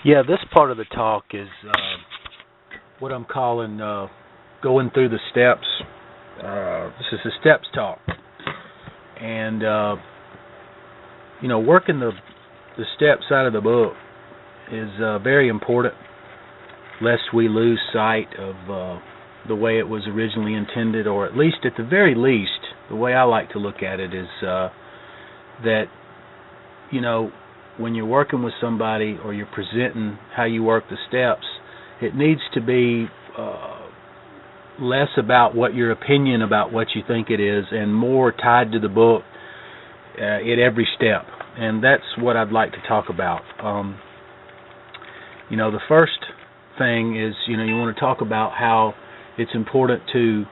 Yeah, this part of the talk is what I'm calling going through the steps. This is the steps talk, and working the steps out of the book is very important, lest we lose sight of the way it was originally intended, or at least, at the very least, the way I like to look at it is that when you're working with somebody or you're presenting how you work the steps, it needs to be less about what your opinion about what you think it is and more tied to the book at every step. And that's what I'd like to talk about. The first thing is, you want to talk about how it's important to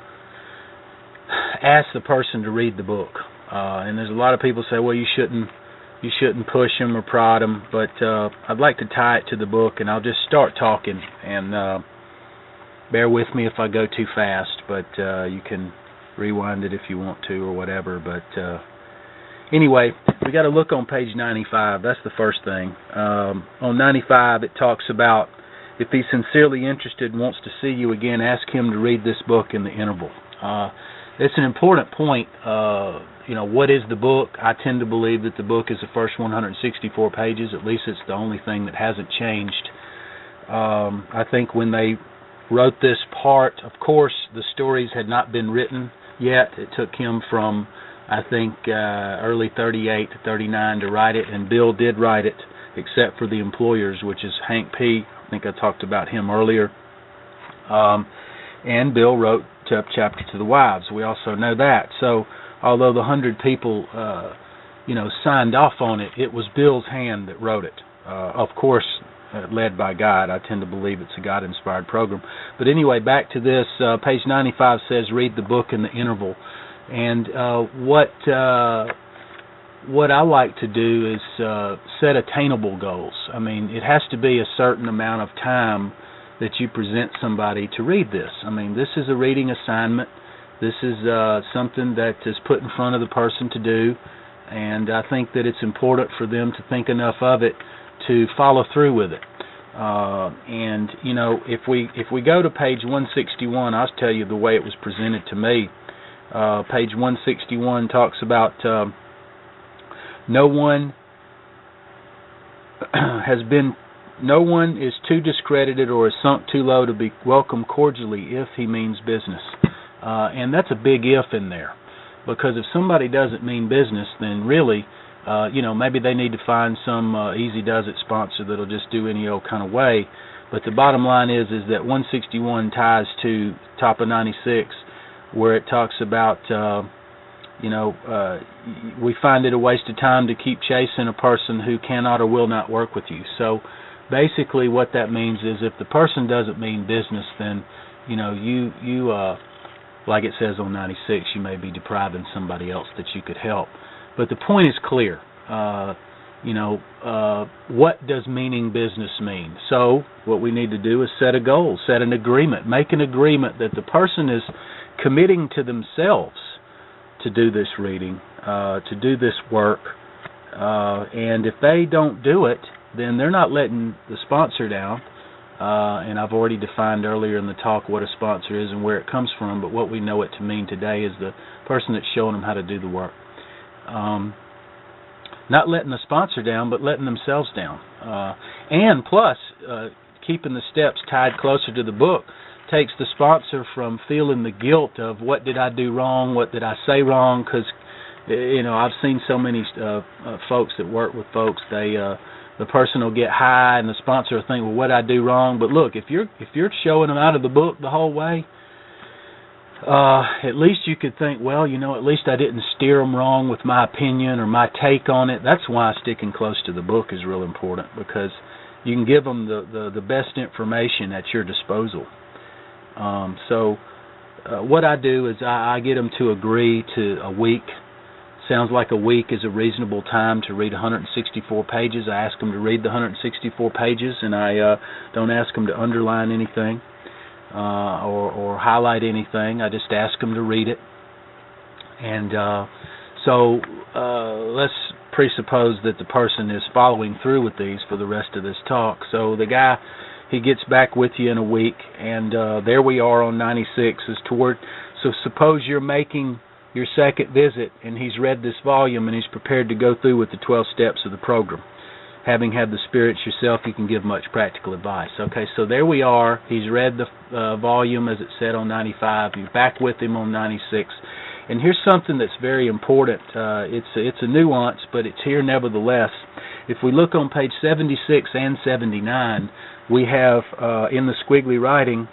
ask the person to read the book. And there's a lot of people say, well, you shouldn't push them or prod them, but I'd like to tie it to the book, and I'll just start talking, and bear with me if I go too fast, but you can rewind it if you want to or whatever. But anyway, we got to look on page 95. That's the first thing. On 95, it talks about if he's sincerely interested and wants to see you again, ask him to read this book in the interval. It's an important point. What is the book? I tend to believe that the book is the first 164 pages. At least it's the only thing that hasn't changed. I think when they wrote this part, of course, the stories had not been written yet. It took him from, I think, early 38 to 39 to write it, and Bill did write it, except for the employers, which is Hank P. I think I talked about him earlier. And Bill wrote chapter to the wives. We also know that. So although the 100 people, signed off on it, it was Bill's hand that wrote it. Of course, led by God. I tend to believe it's a God-inspired program. But anyway, back to this. Page 95 says, read the book in the interval. And what I like to do is set attainable goals. I mean, it has to be a certain amount of time that you present somebody to read this. I mean, this is a reading assignment. This is something that is put in front of the person to do, and I think that it's important for them to think enough of it to follow through with it. And if we go to page 161, I'll tell you the way it was presented to me. Page 161 talks about no one is too discredited or is sunk too low to be welcomed cordially if he means business. And that's a big if in there, because if somebody doesn't mean business, then really, maybe they need to find some easy does it sponsor that'll just do any old kind of way. But the bottom line is that 161 ties to top of 96, where it talks about we find it a waste of time to keep chasing a person who cannot or will not work with you. So basically what that means is if the person doesn't mean business, then you like it says on 96, you may be depriving somebody else that you could help. But the point is clear. What does meaning business mean? So what we need to do is set a goal, set an agreement, make an agreement that the person is committing to themselves to do this reading, to do this work, and if they don't do it, then they're not letting the sponsor down. And I've already defined earlier in the talk what a sponsor is and where it comes from, but what we know it to mean today is the person that's showing them how to do the work. Not letting the sponsor down, but letting themselves down. And plus, keeping the steps tied closer to the book takes the sponsor from feeling the guilt of what did I do wrong, what did I say wrong, because I've seen so many folks that work with folks, the person will get high and the sponsor will think, well, what did I do wrong? But look, if you're showing them out of the book the whole way, at least you could think, well, at least I didn't steer them wrong with my opinion or my take on it. That's why sticking close to the book is real important, because you can give them the best information at your disposal. So what I do is I get them to agree to a week. Sounds like a week is a reasonable time to read 164 pages. I ask them to read the 164 pages, and I don't ask them to underline anything or highlight anything. I just ask them to read it. And so let's presuppose that the person is following through with these for the rest of this talk. So the guy, he gets back with you in a week, and there we are on 96. So suppose you're making your second visit, and he's read this volume, and he's prepared to go through with the 12 steps of the program. Having had the spirits yourself, you can give much practical advice. Okay, so there we are. He's read the volume, as it said, on 95. You're back with him on 96. And here's something that's very important. It's a nuance, but it's here nevertheless. If we look on page 76 and 79, we have in the squiggly writing,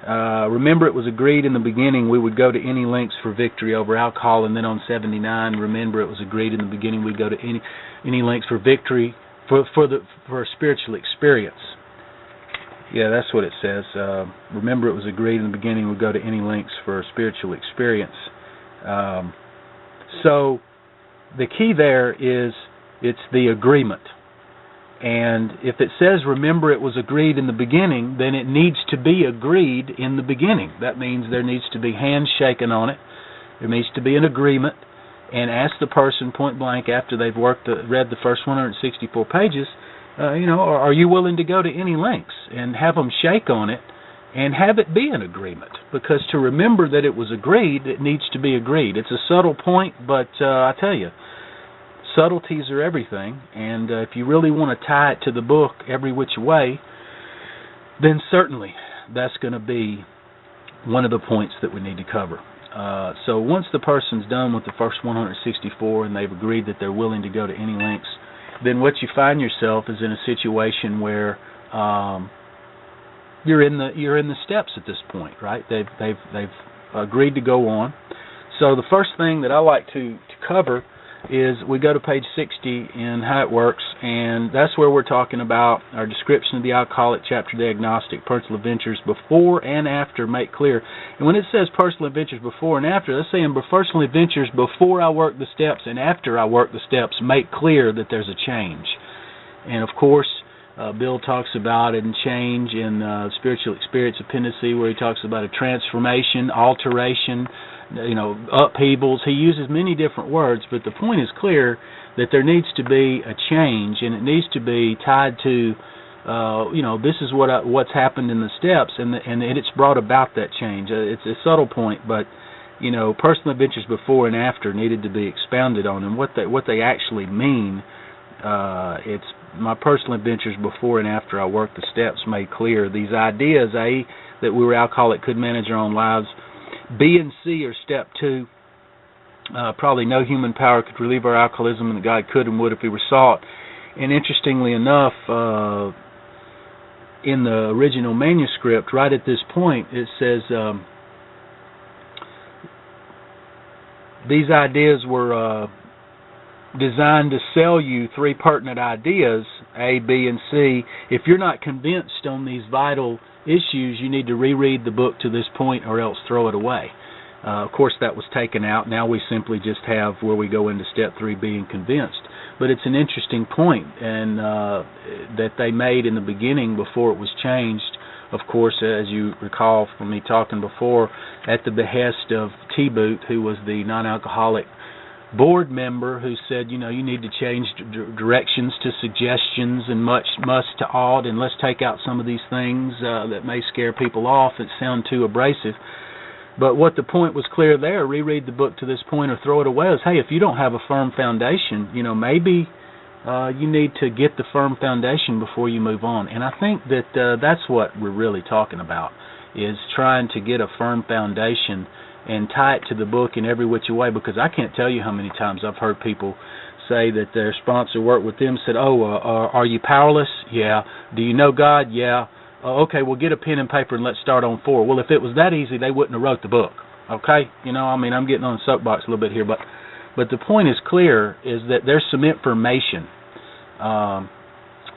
remember it was agreed in the beginning we would go to any lengths for victory over alcohol, and then on 79, remember it was agreed in the beginning we'd go to any lengths for victory for a spiritual experience. Yeah, that's what it says. Remember it was agreed in the beginning we'd go to any lengths for a spiritual experience. So the key there is it's the agreement. And if it says, remember it was agreed in the beginning, then it needs to be agreed in the beginning. That means there needs to be hands shaken on it. There needs to be an agreement. And ask the person point blank after they've read the first 164 pages, are you willing to go to any lengths? And have them shake on it and have it be an agreement. Because to remember that it was agreed, it needs to be agreed. It's a subtle point, but I tell you, subtleties are everything, and if you really want to tie it to the book every which way, then certainly that's going to be one of the points that we need to cover. So once the person's done with the first 164 and they've agreed that they're willing to go to any lengths, then what you find yourself is in a situation where you're in the steps at this point, right? They've agreed to go on. So the first thing that I like to cover is we go to page 60 in how it works, and that's where we're talking about our description of the alcoholic, chapter the agnostic, personal adventures before and after make clear. And when it says personal adventures before and after, that's saying personal adventures before I work the steps and after I work the steps make clear that there's a change. And of course, Bill talks about it in change in Spiritual Experience Appendice, where he talks about a transformation, alteration, upheavals. He uses many different words, but the point is clear that there needs to be a change, and it needs to be tied to, this is what's happened in the steps, and it's brought about that change. It's a subtle point, but personal adventures before and after needed to be expounded on, and what they actually mean. It's my personal adventures before and after I worked the steps made clear. These ideas, A, that we were alcoholic, could manage our own lives. B and C are step 2. Probably no human power could relieve our alcoholism, and that God could and would if He were sought. And interestingly enough, in the original manuscript, right at this point, it says these ideas were designed to sell you 3 pertinent ideas, A, B, and C. If you're not convinced on these vital issues, you need to reread the book to this point or else throw it away. Of course, that was taken out. Now we simply just have where we go into step 3, being convinced. But it's an interesting point, and that they made in the beginning before it was changed. Of course, as you recall from me talking before, at the behest of T-Boot, who was the non-alcoholic board member, who said, you need to change directions to suggestions and must to ought, and let's take out some of these things that may scare people off and sound too abrasive. But what the point was clear there, reread the book to this point or throw it away, is, hey, if you don't have a firm foundation, maybe you need to get the firm foundation before you move on. And I think that that's what we're really talking about, is trying to get a firm foundation and tie it to the book in every which way, because I can't tell you how many times I've heard people say that their sponsor worked with them, said, are you powerless? Yeah. Do you know God? Yeah. Okay, well, get a pen and paper and let's start on 4. Well, if it was that easy, they wouldn't have wrote the book. Okay? I'm getting on the soapbox a little bit here, but the point is clear, is that there's some information.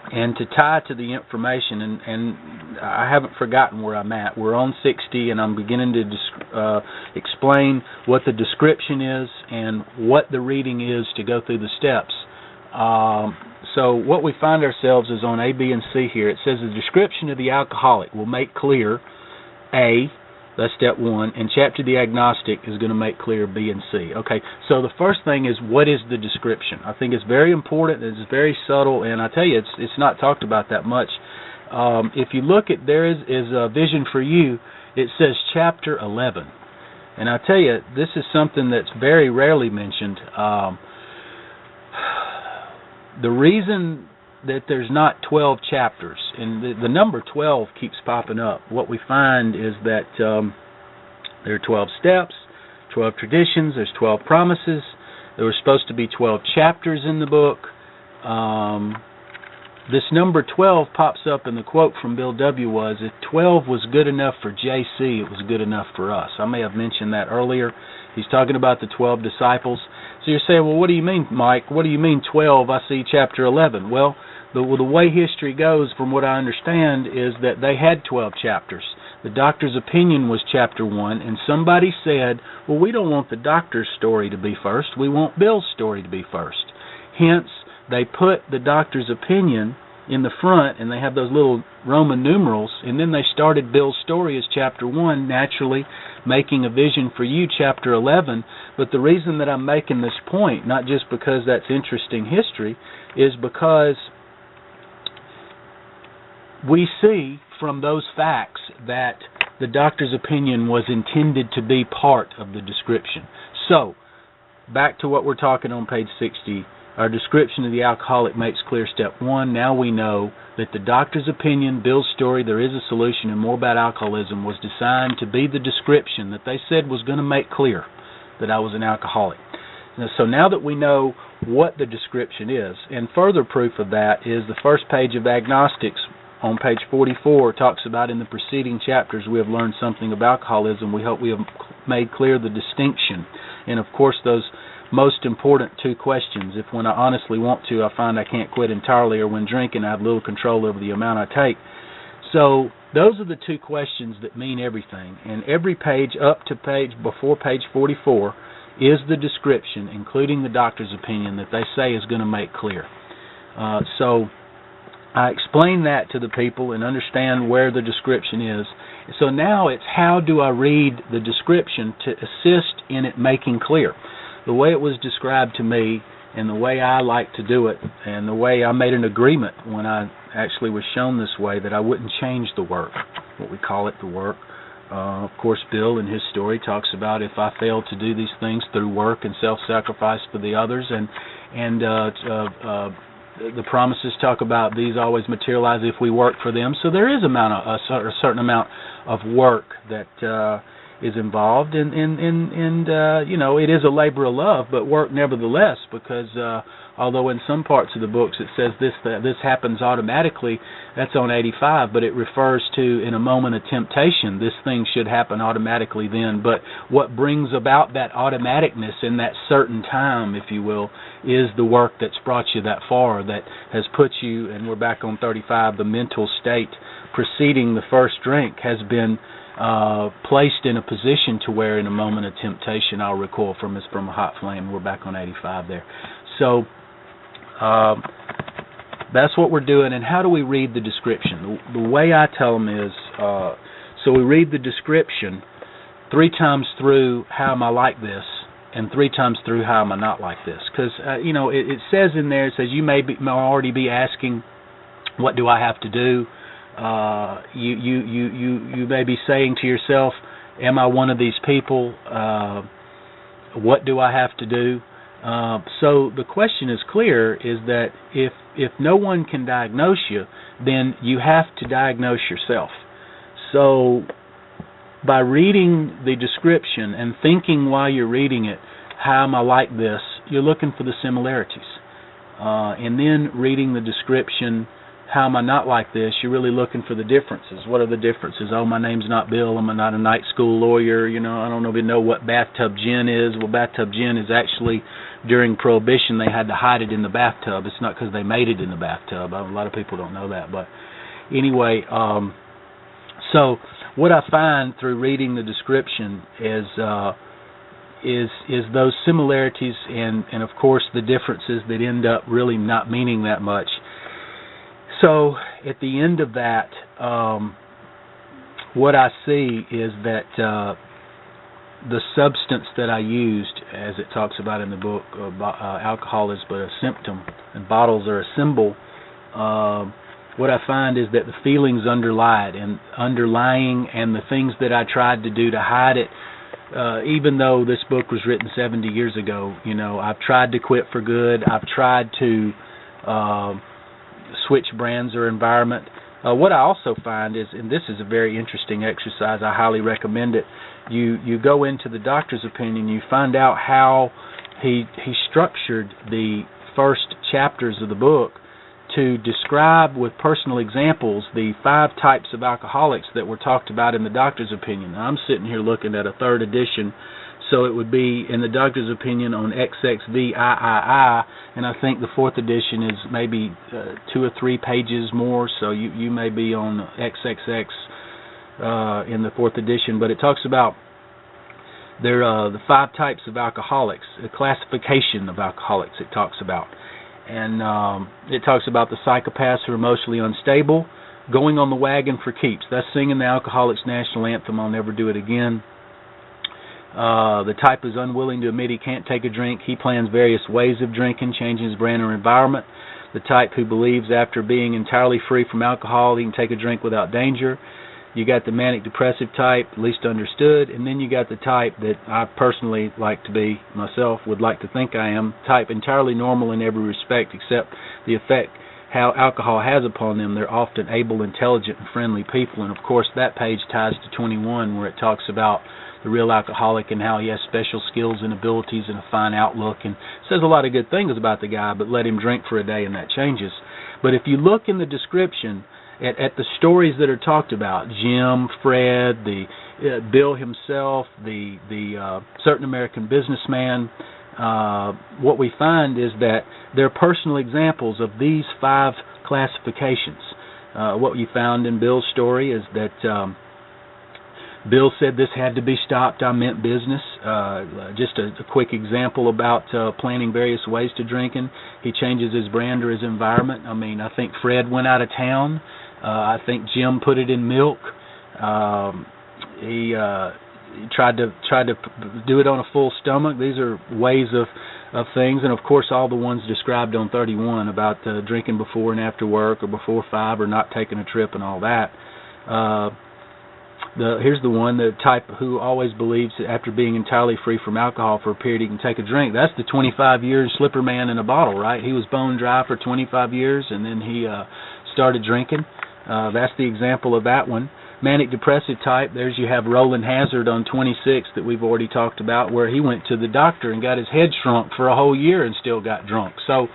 And to tie to the information, and I haven't forgotten where I'm at. We're on 60, and I'm beginning to explain what the description is and what the reading is to go through the steps. So what we find ourselves is on A, B, and C here. It says the description of the alcoholic will make clear, A, That's step one. And chapter the agnostic is going to make clear B and C. Okay, so the first thing is, what is the description? I think it's very important. It's very subtle, and I tell you, it's not talked about that much. If you look at, there is a vision for you, it says chapter 11. And I tell you, this is something that's very rarely mentioned. The reason that there's not 12 chapters, and the number 12 keeps popping up, what we find is that there are 12 steps, 12 traditions, there's 12 promises. There were supposed to be 12 chapters in the book. This number 12 pops up in the quote from Bill W. was, if 12 was good enough for JC, it was good enough for us. I may have mentioned that earlier. He's talking about the 12 disciples. So you're saying, well, what do you mean, Mike? What do you mean 12? I see chapter 11. Well, the way history goes, from what I understand, is that they had 12 chapters. The doctor's opinion was chapter 1, and somebody said, well, we don't want the doctor's story to be first. We want Bill's story to be first. Hence, they put the doctor's opinion in the front, and they have those little Roman numerals, and then they started Bill's story as chapter 1, naturally making a vision for you, chapter 11. But the reason that I'm making this point, not just because that's interesting history, is because we see from those facts that the doctor's opinion was intended to be part of the description. So, back to what we're talking on page 60, our description of the alcoholic makes clear step 1. Now we know that the doctor's opinion, Bill's story, there is a solution, and more about alcoholism was designed to be the description that they said was going to make clear that I was an alcoholic. So now that we know what the description is, and further proof of that is the first page of Agnostics on page 44 talks about, in the preceding chapters we have learned something of alcoholism. We hope we have made clear the distinction. And of course those most important two questions. If when I honestly want to, I find I can't quit entirely, or when drinking I have little control over the amount I take. So those are the two questions that mean everything. And every page up to before page 44 is the description, including the doctor's opinion, that they say is going to make clear. So I explain that to the people and understand where the description is. So now it's, how do I read the description to assist in it making clear? The way it was described to me, and the way I like to do it, and the way I made an agreement when I actually was shown this way, that I wouldn't change the work, what we call it, the work. Of course, Bill in his story talks about, if I fail to do these things through work and self-sacrifice for the others, and the promises talk about these always materialize if we work for them. So there is a certain amount of work that is involved, and you know, it is a labor of love, but work nevertheless, because although in some parts of the books it says this happens automatically, that's on 85, but it refers to, in a moment of temptation, this thing should happen automatically then. But what brings about that automaticness in that certain time, if you will, is the work that's brought you that far, that has put you, and we're back on 35, the mental state preceding the first drink has been placed in a position to where, in a moment of temptation, I'll recoil from a hot flame. We're back on 85 there. So that's what we're doing. And how do we read the description? The way I tell them is, so we read the description 3 times through, how am I like this, and 3 times through, how am I not like this? Because you know, it says in there, it says you may already be asking, what do I have to do? You may be saying to yourself, am I one of these people? What do I have to do? So the question is clear, is that if no one can diagnose you, then you have to diagnose yourself. So by reading the description and thinking while you're reading it, how am I like this, you're looking for the similarities. And then reading the description, how am I not like this, you're really looking for the differences. What are the differences? Oh, my name's not Bill, I'm not a night school lawyer, you know, I don't even know what bathtub gin is. Well, bathtub gin is actually, during Prohibition, they had to hide it in the bathtub. It's not because they made it in the bathtub. A lot of people don't know that. But anyway, so what I find through reading the description is those similarities and of course the differences that end up really not meaning that much. So at the end of that, what I see is that the substance that I used, as it talks about in the book, alcohol is but a symptom and bottles are a symbol. What I find is that the feelings underlying and the things that I tried to do to hide it, even though this book was written 70 years ago, I've tried to quit for good. I've tried to switch brands or environment. What I also find is, and this is a very interesting exercise, I highly recommend it, you go into the doctor's opinion, you find out how he structured the first chapters of the book to describe with personal examples the 5 types of alcoholics that were talked about in the doctor's opinion. Now, I'm sitting here looking at a 3rd edition, so it would be in the doctor's opinion on XXVIII, and I think the 4th edition is maybe 2 or 3 pages more, so you may be on XXX in the 4th edition, but it talks about the 5 types of alcoholics, the classification of alcoholics it talks about. And it talks about the psychopaths who are emotionally unstable, going on the wagon for keeps. That's singing the Alcoholics' National Anthem, I'll never do it again. The type is unwilling to admit he can't take a drink. He plans various ways of drinking, changing his brand or environment. The type who believes after being entirely free from alcohol, he can take a drink without danger. You got the manic-depressive type, least understood, and then you got the type that I personally like to be, myself, would like to think I am, type entirely normal in every respect except the effect how alcohol has upon them. They're often able, intelligent, and friendly people, and of course that page ties to 21 where it talks about the real alcoholic and how he has special skills and abilities and a fine outlook, and says a lot of good things about the guy, but let him drink for a day and that changes. But if you look in the description at the stories that are talked about, Jim, Fred, the Bill himself, the certain American businessman, what we find is that they're personal examples of these 5 classifications. What you found in Bill's story is that Bill said this had to be stopped. I meant business. Just a quick example about planning various ways to drinking. He changes his brand or his environment. I think Fred went out of town. I think Jim put it in milk. He tried to do it on a full stomach. These are ways of things, and of course all the ones described on 31 about drinking before and after work or before 5 or not taking a trip and all that. Here's the one, the type who always believes that after being entirely free from alcohol for a period he can take a drink. That's the 25 years slipper man in a bottle, right? He was bone dry for 25 years and then he started drinking. That's the example of that one. Manic depressive type, there's you have Roland Hazard on 26 that we've already talked about, where he went to the doctor and got his head shrunk for a whole year and still got drunk. So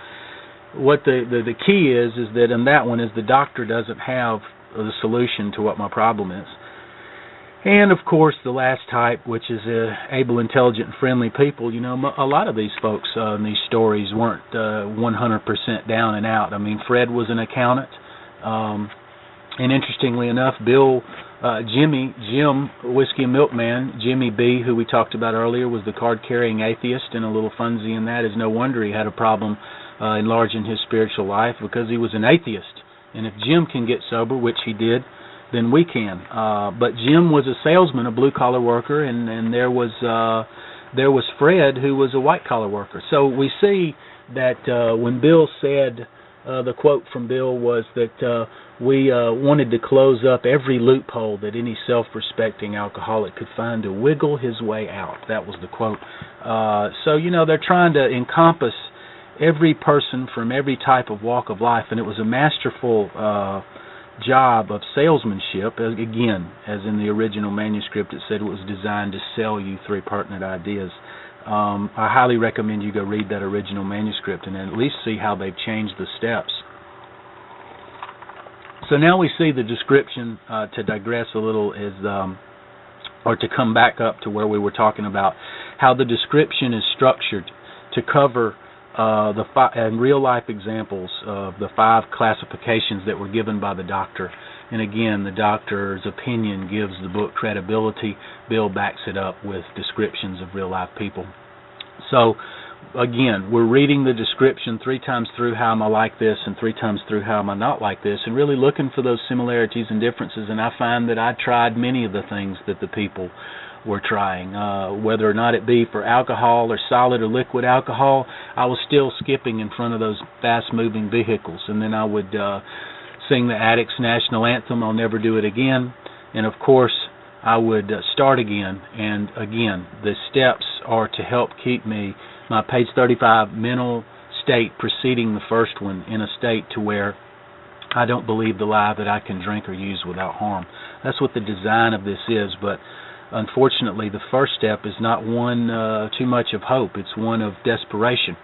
what the key is that in that one is the doctor doesn't have the solution to what my problem is. And of course the last type, which is able, intelligent, and friendly people. A lot of these folks in these stories weren't 100% down and out. Fred was an accountant. And interestingly enough, Jim, Whiskey and Milkman, Jimmy B., who we talked about earlier, was the card-carrying atheist, and a little funzy in that is no wonder he had a problem enlarging his spiritual life, because he was an atheist. And if Jim can get sober, which he did, then we can. But Jim was a salesman, a blue-collar worker, and there was Fred, who was a white-collar worker. So we see that when Bill said, the quote from Bill was that we wanted to close up every loophole that any self-respecting alcoholic could find to wiggle his way out. That was the quote. So they're trying to encompass every person from every type of walk of life, and it was a masterful job of salesmanship. Again, as in the original manuscript, it said it was designed to sell you 3 pertinent ideas. I highly recommend you go read that original manuscript and at least see how they've changed the steps. So now we see the description, to digress a little, is or to come back up to where we were talking about how the description is structured to cover and real-life examples of the 5 classifications that were given by the doctor. And again, the doctor's opinion gives the book credibility. Bill backs it up with descriptions of real-life people. So again, we're reading the description 3 times through, how am I like this, and 3 times through, how am I not like this, and really looking for those similarities and differences. And I find that I tried many of the things that the people were trying, whether or not it be for alcohol or solid or liquid alcohol. I was still skipping in front of those fast-moving vehicles, and then I would sing the Addicts National Anthem, I'll Never Do It Again, and of course I would start again. And again, the steps are to help keep my page 35 mental state preceding the first one in a state to where I don't believe the lie that I can drink or use without harm. That's what the design of this is. But unfortunately, the first step is not one too much of hope. It's one of desperation.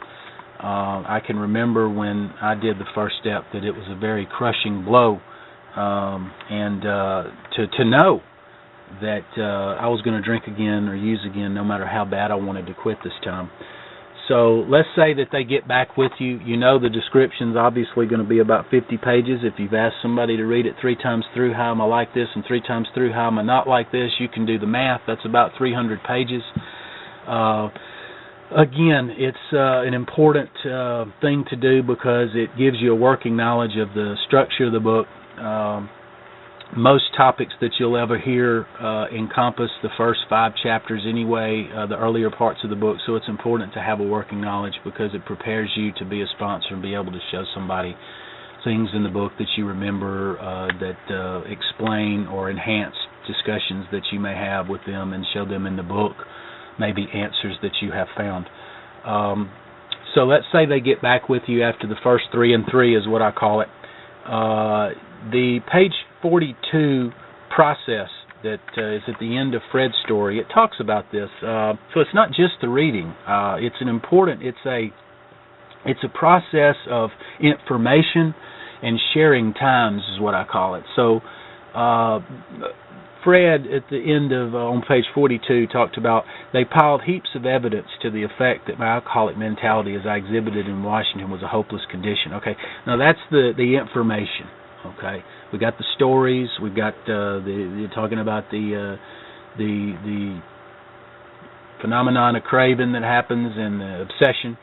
I can remember when I did the first step that it was a very crushing blow, and to know that I was going to drink again or use again, no matter how bad I wanted to quit this time. So let's say that they get back with you. You know the description's obviously going to be about 50 pages. If you've asked somebody to read it 3 times through, how am I like this, and 3 times through, how am I not like this, you can do the math. That's about 300 pages. Again, it's an important thing to do because it gives you a working knowledge of the structure of the book. Most topics that you'll ever hear encompass the first 5 chapters anyway, the earlier parts of the book, so it's important to have a working knowledge because it prepares you to be a sponsor and be able to show somebody things in the book that you remember that explain or enhance discussions that you may have with them, and show them in the book maybe answers that you have found. So let's say they get back with you after the first 3 and 3 is what I call it. The page 42 process that is at the end of Fred's story, it talks about this. So it's not just the reading. It's a process of information and sharing times is what I call it. So Fred, at the end of on page 42, talked about they piled heaps of evidence to the effect that my alcoholic mentality as I exhibited in Washington was a hopeless condition. Okay, now that's the information. Okay, we got the stories. We've got you're talking about the phenomenon of craving that happens and the obsession.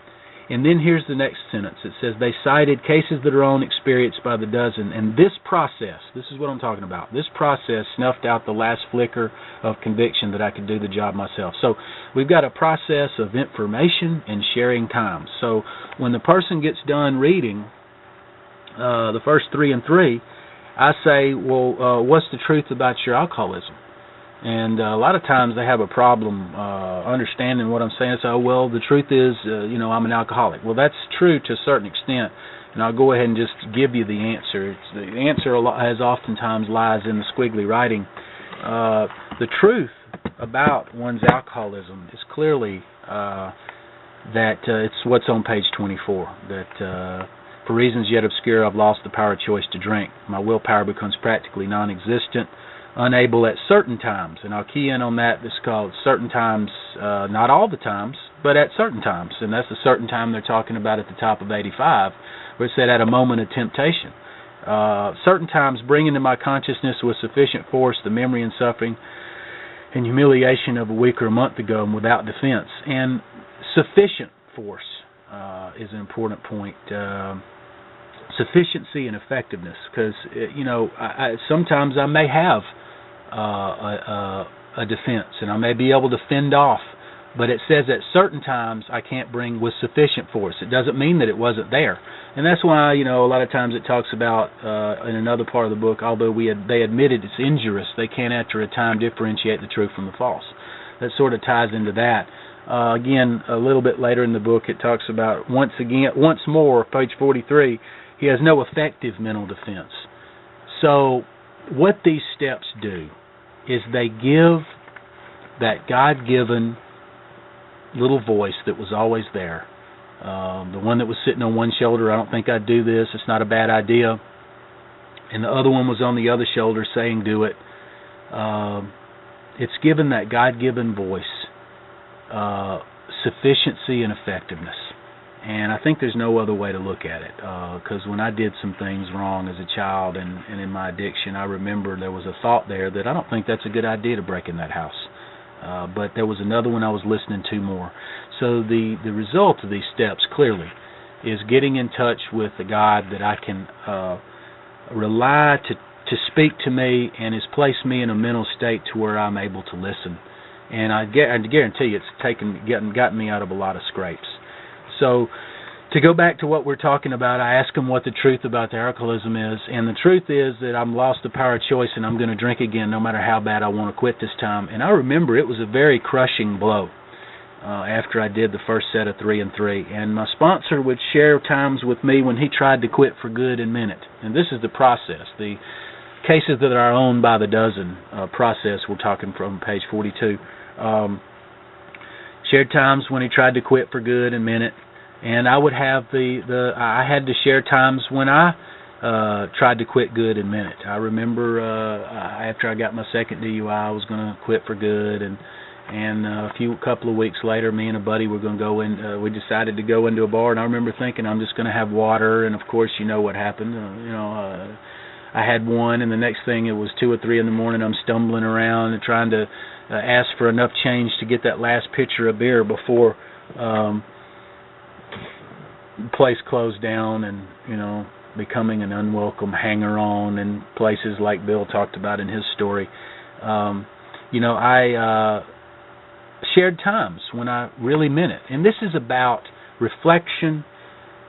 And then here's the next sentence. It says, they cited cases that are on experienced by the dozen, and this process, this is what I'm talking about, this process snuffed out the last flicker of conviction that I could do the job myself. So we've got a process of information and sharing time. So when the person gets done reading the first 3 and 3, I say, well, what's the truth about your alcoholism? And a lot of times they have a problem understanding what I'm saying. So, well, the truth is, I'm an alcoholic. Well, that's true to a certain extent, and I'll go ahead and just give you the answer. The answer has oftentimes lies in the squiggly writing. The truth about one's alcoholism is clearly that it's what's on page 24, that for reasons yet obscure, I've lost the power of choice to drink. My willpower becomes practically non-existent. Unable at certain times, and I'll key in on that. It's called certain times, not all the times, but at certain times, and that's the certain time they're talking about at the top of 85, where it said at a moment of temptation. Certain times bring into my consciousness with sufficient force the memory and suffering and humiliation of a week or a month ago and without defense. And sufficient force is an important point. Sufficiency and effectiveness, because sometimes I may have a defense, and I may be able to fend off, but it says at certain times I can't bring with sufficient force. It doesn't mean that it wasn't there, and that's why a lot of times it talks about in another part of the book, although they admitted it's injurious, they can't after a time differentiate the true from the false. That sort of ties into that. Again, a little bit later in the book, it talks about once more, page 43. He has no effective mental defense. So what these steps do is they give that God-given little voice that was always there, the one that was sitting on one shoulder, I don't think I'd do this, it's not a bad idea, and the other one was on the other shoulder saying do it. It's given that God-given voice sufficiency and effectiveness. And I think there's no other way to look at it, because when I did some things wrong as a child and in my addiction, I remember there was a thought there that I don't think that's a good idea to break in that house. but there was another one I was listening to more. So the result of these steps clearly is getting in touch with a God that I can rely to speak to me and has placed me in a mental state to where I'm able to listen. And I guarantee you it's gotten me out of a lot of scrapes. So to go back to what we're talking about, I asked him what the truth about the alcoholism is, and the truth is that I'm lost the power of choice and I'm going to drink again no matter how bad I want to quit this time. And I remember it was a very crushing blow after I did the first set of 3 and 3. And my sponsor would share times with me when he tried to quit for good and meant it. And this is the process, the cases that are owned by the dozen process we're talking from page 42. Shared times when he tried to quit for good and meant it. And I would have I had to share times when I tried to quit good and meant it. I remember after I got my second DUI, I was going to quit for good, and a couple of weeks later, me and a buddy were going to go in. We decided to go into a bar, and I remember thinking I'm just going to have water, and of course, you know what happened. I had one, and the next thing it was 2 or 3 in the morning. I'm stumbling around and trying to ask for enough change to get that last pitcher of beer before the place closed down, and becoming an unwelcome hanger-on in places like Bill talked about in his story. I shared times when I really meant it, and this is about reflection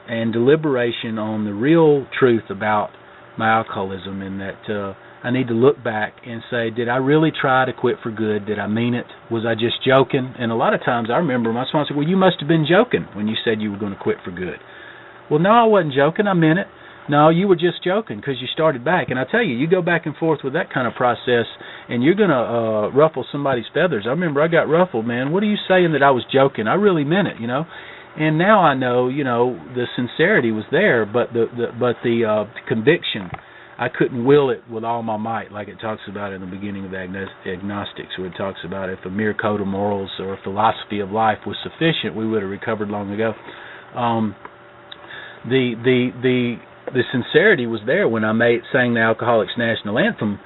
and deliberation on the real truth about my alcoholism, and that I need to look back and say, did I really try to quit for good? Did I mean it? Was I just joking? And a lot of times I remember my sponsor, well, you must have been joking when you said you were going to quit for good. Well, no, I wasn't joking. I meant it. No, you were just joking because you started back. And I tell you, you go back and forth with that kind of process, and you're going to ruffle somebody's feathers. I remember I got ruffled, man. What are you saying that I was joking? I really meant it, And now I know, the sincerity was there, but the conviction, I couldn't will it with all my might, like it talks about in the beginning of Agnostics, where it talks about if a mere code of morals or a philosophy of life was sufficient, we would have recovered long ago. The sincerity was there when I sang the Alcoholics National Anthem,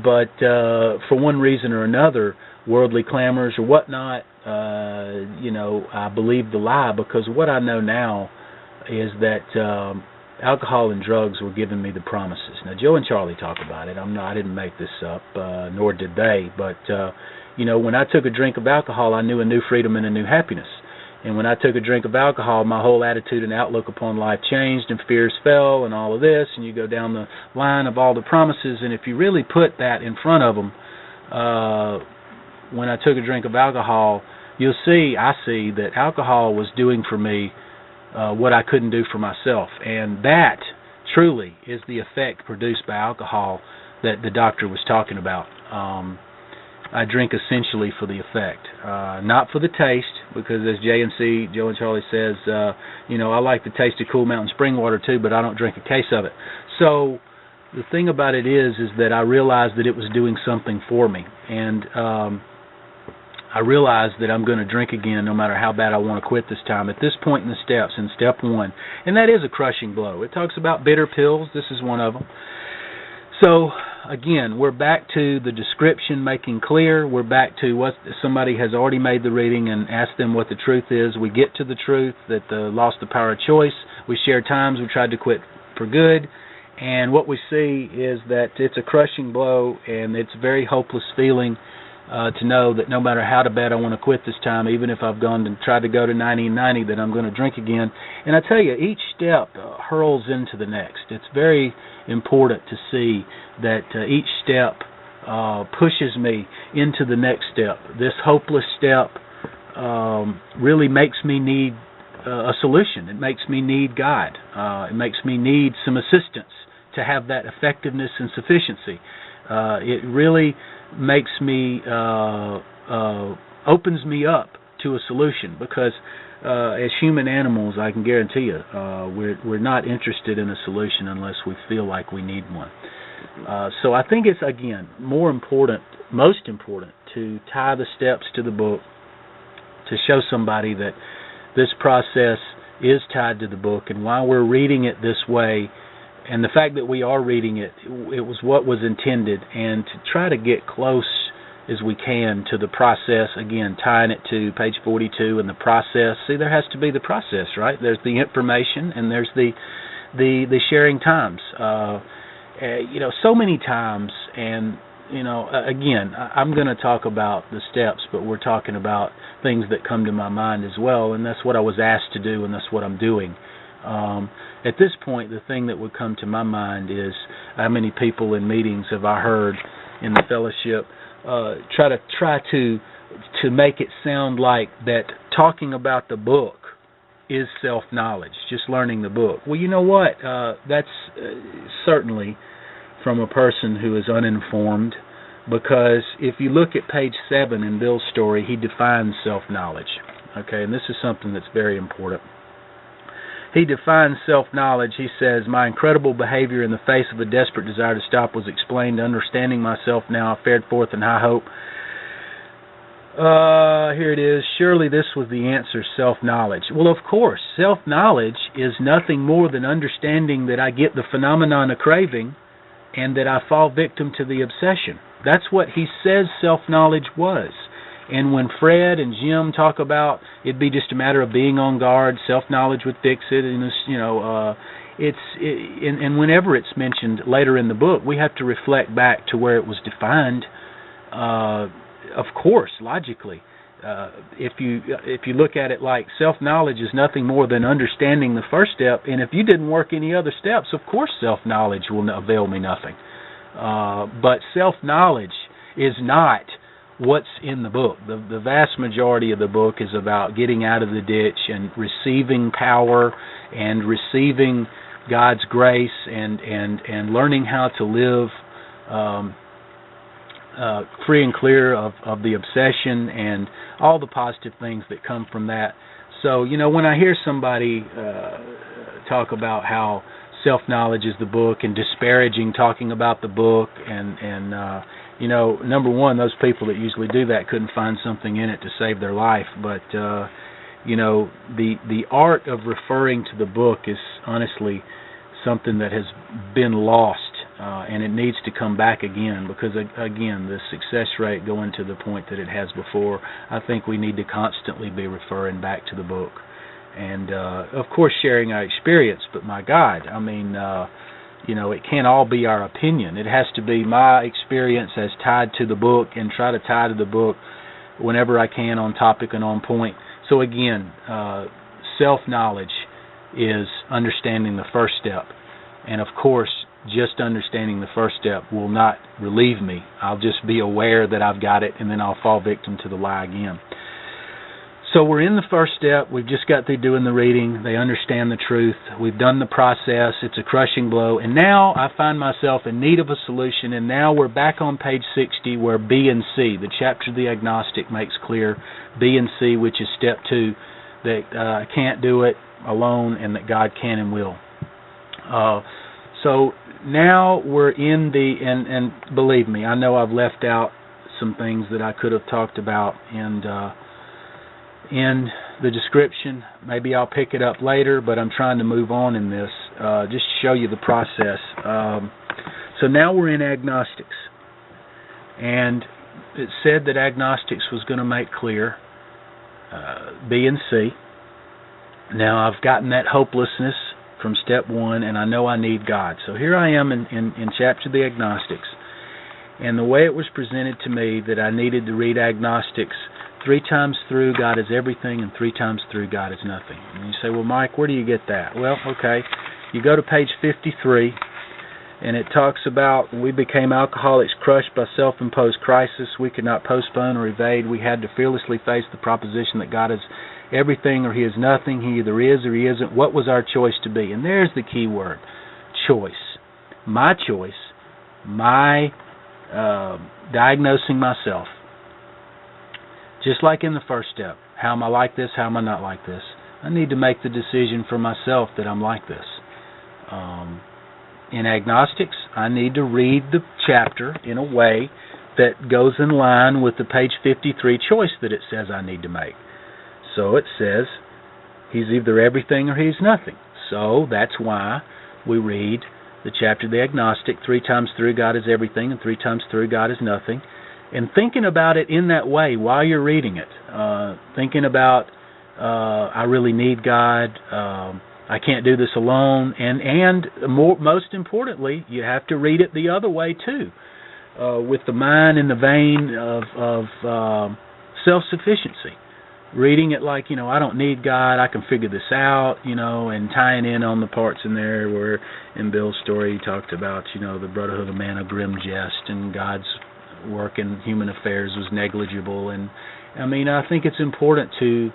but for one reason or another, worldly clamors or whatnot, I believed the lie, because what I know now is that alcohol and drugs were giving me the promises. Now, Joe and Charlie talk about it. I didn't make this up, nor did they. But, when I took a drink of alcohol, I knew a new freedom and a new happiness. And when I took a drink of alcohol, my whole attitude and outlook upon life changed, and fears fell, and all of this. And you go down the line of all the promises. And if you really put that in front of them, when I took a drink of alcohol, I see that alcohol was doing for me what I couldn't do for myself. And that truly is the effect produced by alcohol that the doctor was talking about. I drink essentially for the effect, not for the taste, because as Joe and Charlie says, I like the taste of Cool Mountain spring water too, but I don't drink a case of it. So the thing about it is that I realized that it was doing something for me, and I realized that I'm going to drink again no matter how bad I want to quit this time. At this point in the steps, in step 1, and that is a crushing blow. It talks about bitter pills. This is one of them. So, again, we're back to the description making clear. We're back to what somebody has already made the reading and asked them what the truth is. We get to the truth that lost the power of choice. We share times we tried to quit for good. And what we see is that it's a crushing blow, and it's a very hopeless feeling to know that no matter how bad I want to quit this time, even if I've gone and tried to go to 90, that I'm going to drink again. And I tell you, each step hurls into the next. It's very important to see that each step pushes me into the next step. This hopeless step really makes me need a solution. It makes me need God. It makes me need some assistance to have that effectiveness and sufficiency. It really makes me opens me up to a solution, because as human animals, I can guarantee you, we're not interested in a solution unless we feel like we need one. So I think it's, again, most important to tie the steps to the book, to show somebody that this process is tied to the book, and while we're reading it this way, and the fact that we are reading it, it was what was intended, and to try to get close as we can to the process, again, tying it to page 42 and the process. See, there has to be the process, right? There's the information and there's the sharing times. So many times, and, again, I'm going to talk about the steps, but we're talking about things that come to my mind as well, and that's what I was asked to do, and that's what I'm doing. At this point, the thing that would come to my mind is how many people in meetings have I heard in the fellowship try to make it sound like that talking about the book is self-knowledge, just learning the book. Well, you know what? That's certainly from a person who is uninformed, because if you look at page 7 in Bill's story, he defines self-knowledge. Okay, and this is something that's very important. He defines self-knowledge. He says, my incredible behavior in the face of a desperate desire to stop was explained. Understanding myself now, I fared forth in high hope. Here it is. Surely this was the answer, self-knowledge. Well, of course, self-knowledge is nothing more than understanding that I get the phenomenon of craving and that I fall victim to the obsession. That's what he says self-knowledge was. And when Fred and Jim talk about it'd be just a matter of being on guard, self-knowledge would fix it, and and whenever it's mentioned later in the book, we have to reflect back to where it was defined. Of course, logically, if you look at it like self-knowledge is nothing more than understanding the first step, and if you didn't work any other steps, of course self-knowledge will avail me nothing. But self-knowledge is not what's in the book. The vast majority of the book is about getting out of the ditch and receiving power and receiving God's grace and learning how to live free and clear of the obsession and all the positive things that come from that. So, when I hear somebody talk about how self-knowledge is the book and disparaging talking about the book and number one, those people that usually do that couldn't find something in it to save their life. But, the art of referring to the book is honestly something that has been lost, and it needs to come back again because, again, the success rate going to the point that it has before, I think we need to constantly be referring back to the book. And, of course, sharing our experience, but my God, it can't all be our opinion. It has to be my experience as tied to the book and try to tie to the book whenever I can on topic and on point. So again, self-knowledge is understanding the first step. And of course, just understanding the first step will not relieve me. I'll just be aware that I've got it, and then I'll fall victim to the lie again. So we're in the first step. We've just got through doing the reading. They understand the truth. We've done the process. It's a crushing blow. And now I find myself in need of a solution, and now we're back on page 60 where B and C, the chapter of the agnostic, makes clear B and C, which is step 2, that I can't do it alone and that God can and will. So now we're in and believe me, I know I've left out some things that I could have talked about in the description. Maybe I'll pick it up later, but I'm trying to move on in this, just to show you the process. So now we're in agnostics. And it said that agnostics was going to make clear B and C. Now I've gotten that hopelessness from step 1, and I know I need God. So here I am in chapter the agnostics. And the way it was presented to me that I needed to read agnostics 3 times through, God is everything, and 3 times through, God is nothing. And you say, well, Mike, where do you get that? Well, okay, you go to page 53, and it talks about when we became alcoholics crushed by self-imposed crisis. We could not postpone or evade. We had to fearlessly face the proposition that God is everything or He is nothing. He either is or He isn't. What was our choice to be? And there's the key word, choice. My choice, my diagnosing myself. Just like in the first step, how am I like this, how am I not like this? I need to make the decision for myself that I'm like this. In agnostics, I need to read the chapter in a way that goes in line with the page 53 choice that it says I need to make. So it says He's either everything or He's nothing. So that's why we read the chapter of the agnostic 3 times through, God is everything, and 3 times through, God is nothing. and thinking about it in that way while you're reading it, thinking about I really need God, I can't do this alone, and most importantly, you have to read it the other way too, with the mind in the vein of self-sufficiency. Reading it like, I don't need God, I can figure this out, and tying in on the parts in there where in Bill's story he talked about, the brotherhood of man, a grim jest, and God's work in human affairs was negligible. And I think it's important to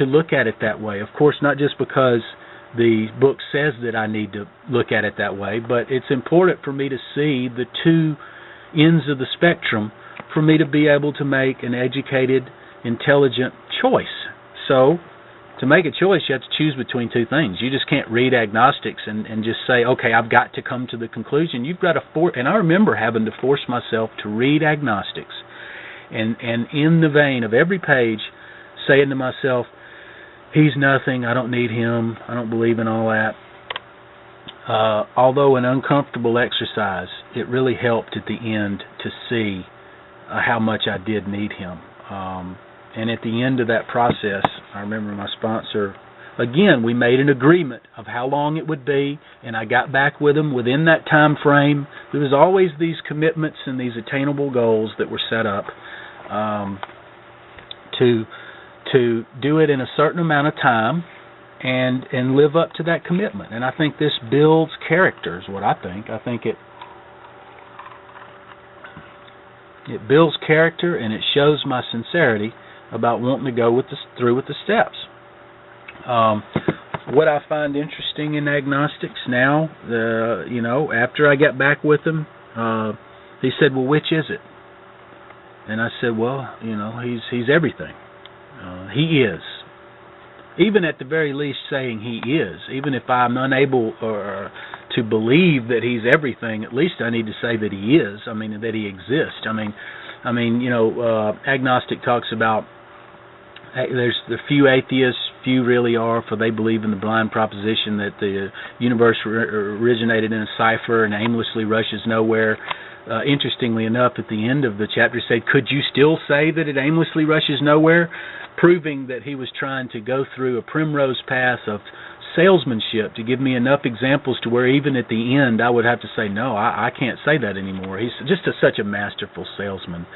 look at it that way. Of course, not just because the book says that I need to look at it that way, but it's important for me to see the two ends of the spectrum for me to be able to make an educated, intelligent choice. So, to make a choice, you have to choose between two things. You just can't read agnostics and just say, okay, I've got to come to the conclusion. You've got to and I remember having to force myself to read agnostics, and in the vein of every page, saying to myself, he's nothing, I don't need him, I don't believe in all that. Although an uncomfortable exercise, it really helped at the end to see how much I did need him. And at the end of that process, I remember my sponsor, again, we made an agreement of how long it would be, and I got back with him within that time frame. There was always these commitments and these attainable goals that were set up to do it in a certain amount of time and live up to that commitment. And I think this builds character is what I think. I think it builds character, and it shows my sincerity about wanting to go through with the steps. What I find interesting in agnostics now, after I got back with him, he said, well, which is it? And I said, well, he's everything. He is. Even at the very least saying he is, even if I'm unable to believe that he's everything, at least I need to say that he is, that he exists. Agnostic talks about there's the few atheists, few really are, for they believe in the blind proposition that the universe originated in a cipher and aimlessly rushes nowhere. Interestingly enough, at the end of the chapter, said, could you still say that it aimlessly rushes nowhere? Proving that he was trying to go through a primrose path of salesmanship to give me enough examples to where even at the end I would have to say, no, I can't say that anymore. He's just such a masterful salesman.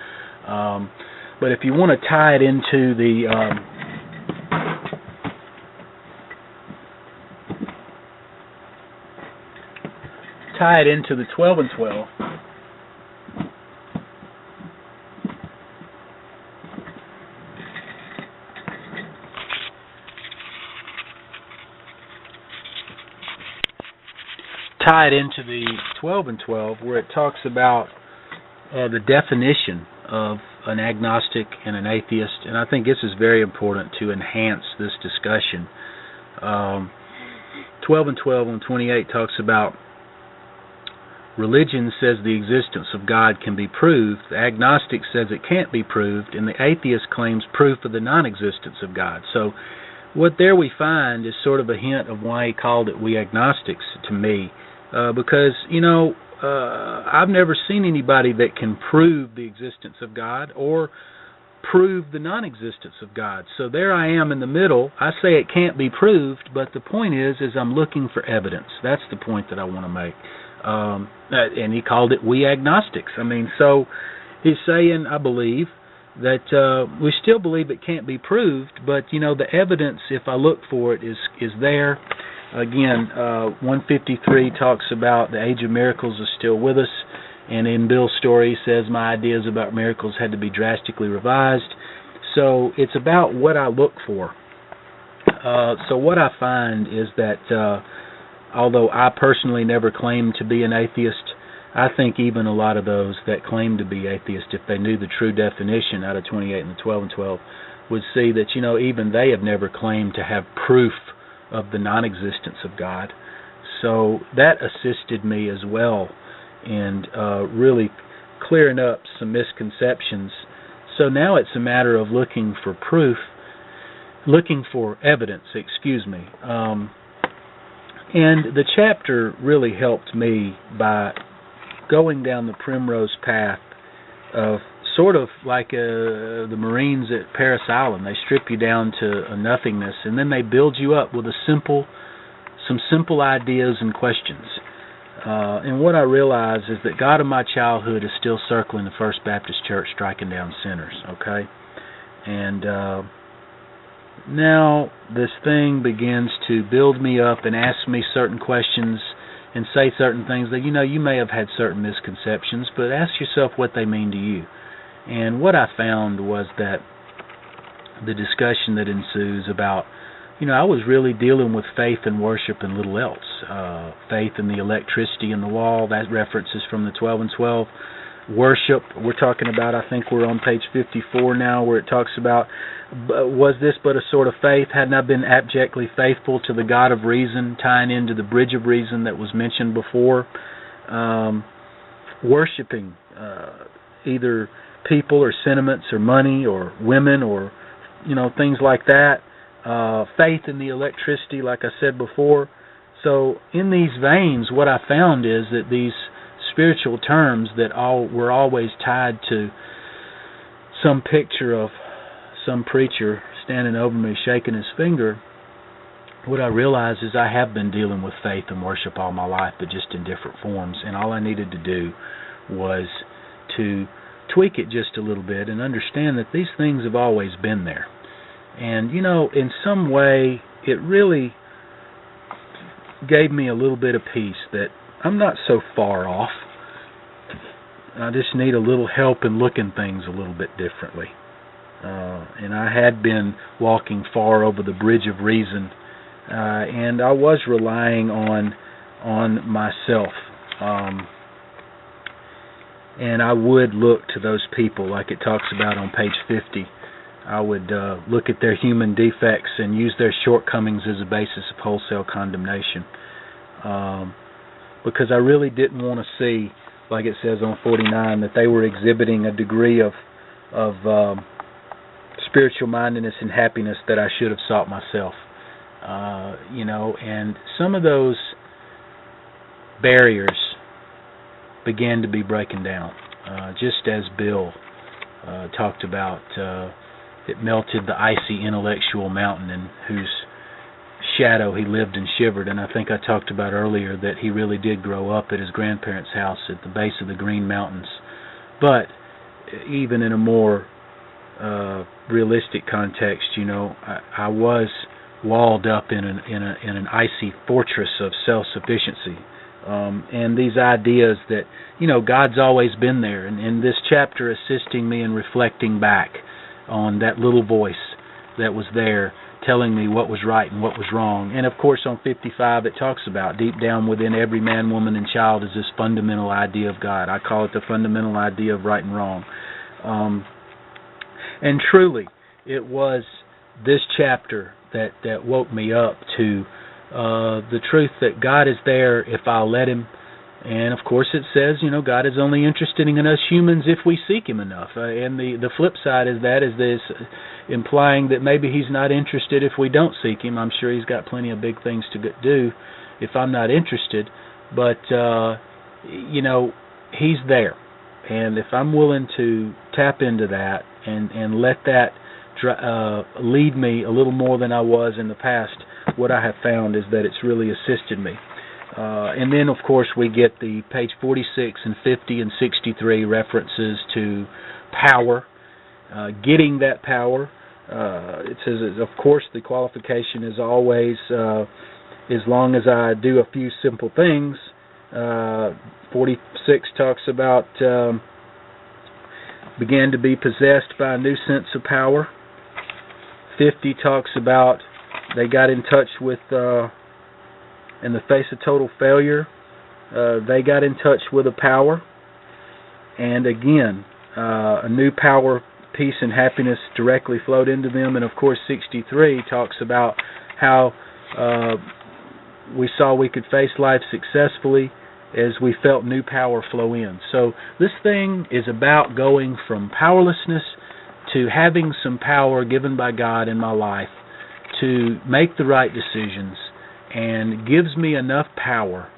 But if you want to tie it into the 12 and 12, tie it into the 12 and 12, where it talks about the definition of an agnostic and an atheist, and I think this is very important to enhance this discussion. 12 and 12 on 28 talks about religion says the existence of God can be proved, the agnostic says it can't be proved, and the atheist claims proof of the non-existence of God. So what there we find is sort of a hint of why he called it we agnostics to me. Because, I've never seen anybody that can prove the existence of God or prove the non-existence of God. So there I am in the middle. I say it can't be proved, but the point is I'm looking for evidence. That's the point that I want to make. And he called it we agnostics. So he's saying, I believe, that we still believe it can't be proved, but, the evidence, if I look for it, is there. Again, 153 talks about the age of miracles is still with us, and in Bill's story he says my ideas about miracles had to be drastically revised. So it's about what I look for. So what I find is that although I personally never claimed to be an atheist, I think even a lot of those that claim to be atheists, if they knew the true definition out of 28 and the 12 and 12, would see that, even they have never claimed to have proof of the non-existence of God. So that assisted me as well in really clearing up some misconceptions. So now it's a matter of looking for evidence, and the chapter really helped me by going down the primrose path of sort of like the Marines at Paris Island. They strip you down to a nothingness, and then they build you up with some simple ideas and questions. And what I realize is that God of my childhood is still circling the First Baptist Church, striking down sinners, okay? And now this thing begins to build me up and ask me certain questions and say certain things that, you may have had certain misconceptions, but ask yourself what they mean to you. And what I found was that the discussion that ensues about, I was really dealing with faith and worship and little else. Faith in the electricity in the wall, that reference is from the 12 and 12. Worship, we're talking about, I think we're on page 54 now, where it talks about, was this but a sort of faith? Hadn't I been abjectly faithful to the God of reason, tying into the bridge of reason that was mentioned before? Worshipping either people or sentiments or money or women or, things like that. Faith in the electricity, like I said before. So in these veins, what I found is that these spiritual terms that were always tied to some picture of some preacher standing over me shaking his finger, what I realized is I have been dealing with faith and worship all my life, but just in different forms, and all I needed to do was to tweak it just a little bit and understand that these things have always been there. And, in some way, it really gave me a little bit of peace that I'm not so far off. I just need a little help in looking things a little bit differently. And I had been walking far over the bridge of reason, and I was relying on myself. And I would look to those people, like it talks about on page 50. I would look at their human defects and use their shortcomings as a basis of wholesale condemnation. Because I really didn't want to see, like it says on 49, that they were exhibiting a degree of spiritual mindedness and happiness that I should have sought myself. And some of those barriers began to be breaking down, just as Bill talked about. It melted the icy intellectual mountain in whose shadow he lived and shivered. And I think I talked about earlier that he really did grow up at his grandparents' house at the base of the Green Mountains. But even in a more realistic context, I was walled up in an icy fortress of self-sufficiency. And these ideas that, God's always been there. And this chapter assisting me in reflecting back on that little voice that was there telling me what was right and what was wrong. And of course on 55 it talks about deep down within every man, woman, and child is this fundamental idea of God. I call it the fundamental idea of right and wrong. And truly it was this chapter that woke me up to the truth that God is there if I'll let Him. And of course it says, God is only interested in us humans if we seek Him enough. And the flip side is this, implying that maybe He's not interested if we don't seek Him. I'm sure He's got plenty of big things to do if I'm not interested. But, He's there. And if I'm willing to tap into that and let that lead me a little more than I was in the past, what I have found is that it's really assisted me. And then, of course, we get the page 46 and 50 and 63 references to power, getting that power. It says, of course, the qualification is always, as long as I do a few simple things. 46 talks about began to be possessed by a new sense of power. 50 talks about they got in touch with, in the face of total failure, they got in touch with a power. And again, a new power, peace, and happiness directly flowed into them. And of course, 63 talks about how we saw we could face life successfully as we felt new power flow in. So this thing is about going from powerlessness to having some power given by God in my life to make the right decisions, and gives me enough power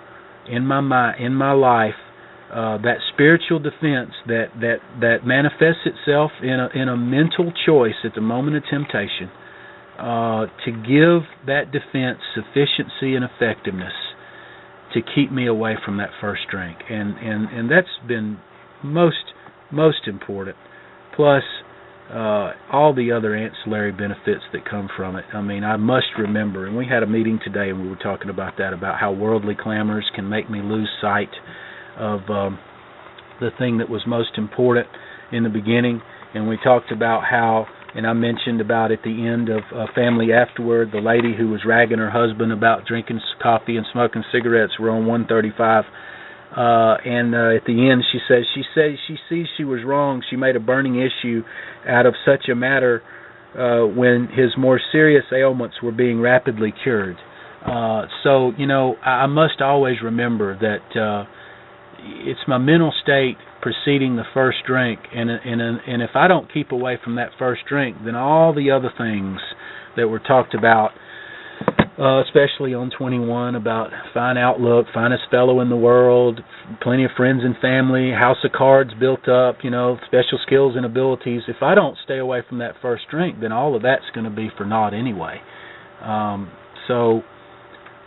in my mind, in my life that spiritual defense that manifests itself in a mental choice at the moment of temptation, to give that defense sufficiency and effectiveness to keep me away from that first drink, and that's been most important. Plus, all the other ancillary benefits that come from it. I mean, I must remember, and we had a meeting today, and we were talking about that, about how worldly clamors can make me lose sight of the thing that was most important in the beginning. And we talked about how, and I mentioned about at the end of Family Afterward, the lady who was ragging her husband about drinking coffee and smoking cigarettes were on 135. And at the end, she says she sees she was wrong. She made a burning issue out of such a matter when his more serious ailments were being rapidly cured. So, I must always remember that it's my mental state preceding the first drink, and if I don't keep away from that first drink, then all the other things that were talked about, especially on 21, about fine outlook, finest fellow in the world, plenty of friends and family, house of cards built up, special skills and abilities. If I don't stay away from that first drink, then all of that's going to be for naught anyway. So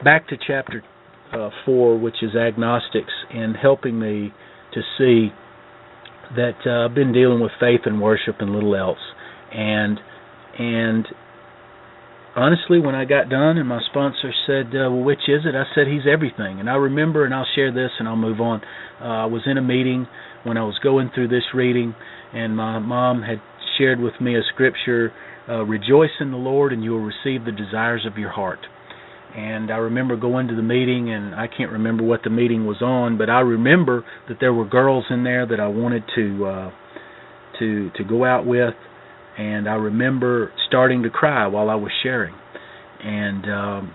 back to chapter 4, which is agnostics, and helping me to see that I've been dealing with faith and worship and little else. And honestly, when I got done and my sponsor said, well, which is it? I said, he's everything. And I remember, and I'll share this and I'll move on, I was in a meeting when I was going through this reading, and my mom had shared with me a scripture, rejoice in the Lord and you will receive the desires of your heart. And I remember going to the meeting, and I can't remember what the meeting was on, but I remember that there were girls in there that I wanted to go out with, and I remember starting to cry while I was sharing. And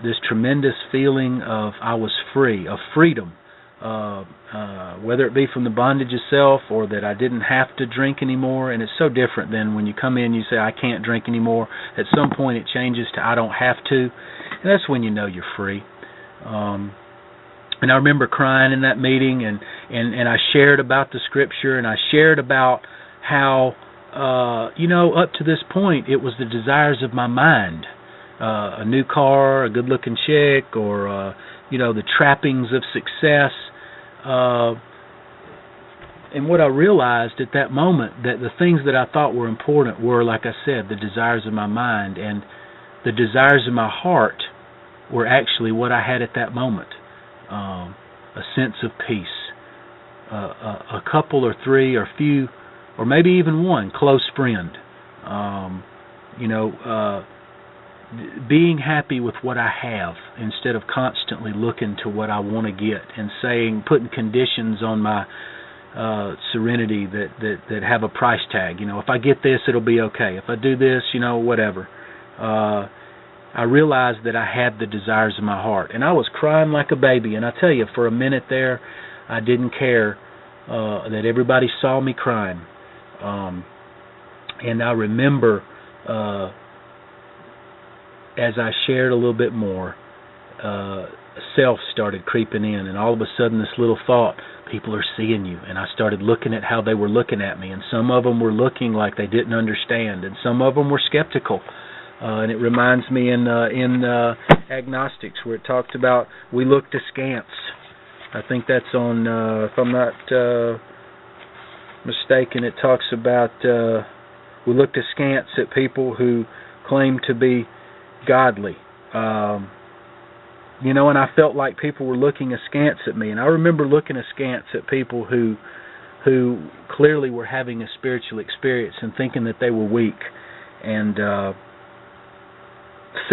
this tremendous feeling of I was free, of freedom, whether it be from the bondage itself or that I didn't have to drink anymore. And it's so different than when you come in and you say, I can't drink anymore. At some point it changes to I don't have to. And that's when you know you're free. And I remember crying in that meeting, and I shared about the scripture, and I shared about how, up to this point, it was the desires of my mind. A new car, a good-looking chick, or, the trappings of success. And what I realized at that moment, that the things that I thought were important were, like I said, the desires of my mind, and the desires of my heart were actually what I had at that moment. A sense of peace. A couple or three or few, or maybe even one close friend. Being happy with what I have instead of constantly looking to what I want to get and putting conditions on my serenity that have a price tag. If I get this, it'll be okay. If I do this, whatever. I realized that I had the desires of my heart, and I was crying like a baby. And I tell you, for a minute there, I didn't care that everybody saw me crying. And I remember, as I shared a little bit more, self started creeping in, and all of a sudden this little thought, people are seeing you. And I started looking at how they were looking at me, and some of them were looking like they didn't understand, and some of them were skeptical. And it reminds me in Agnostics, where it talks about we looked askance. I think that's on, if I'm not mistaken, it talks about we looked askance at people who claim to be godly. And I felt like people were looking askance at me. And I remember looking askance at people who clearly were having a spiritual experience and thinking that they were weak. And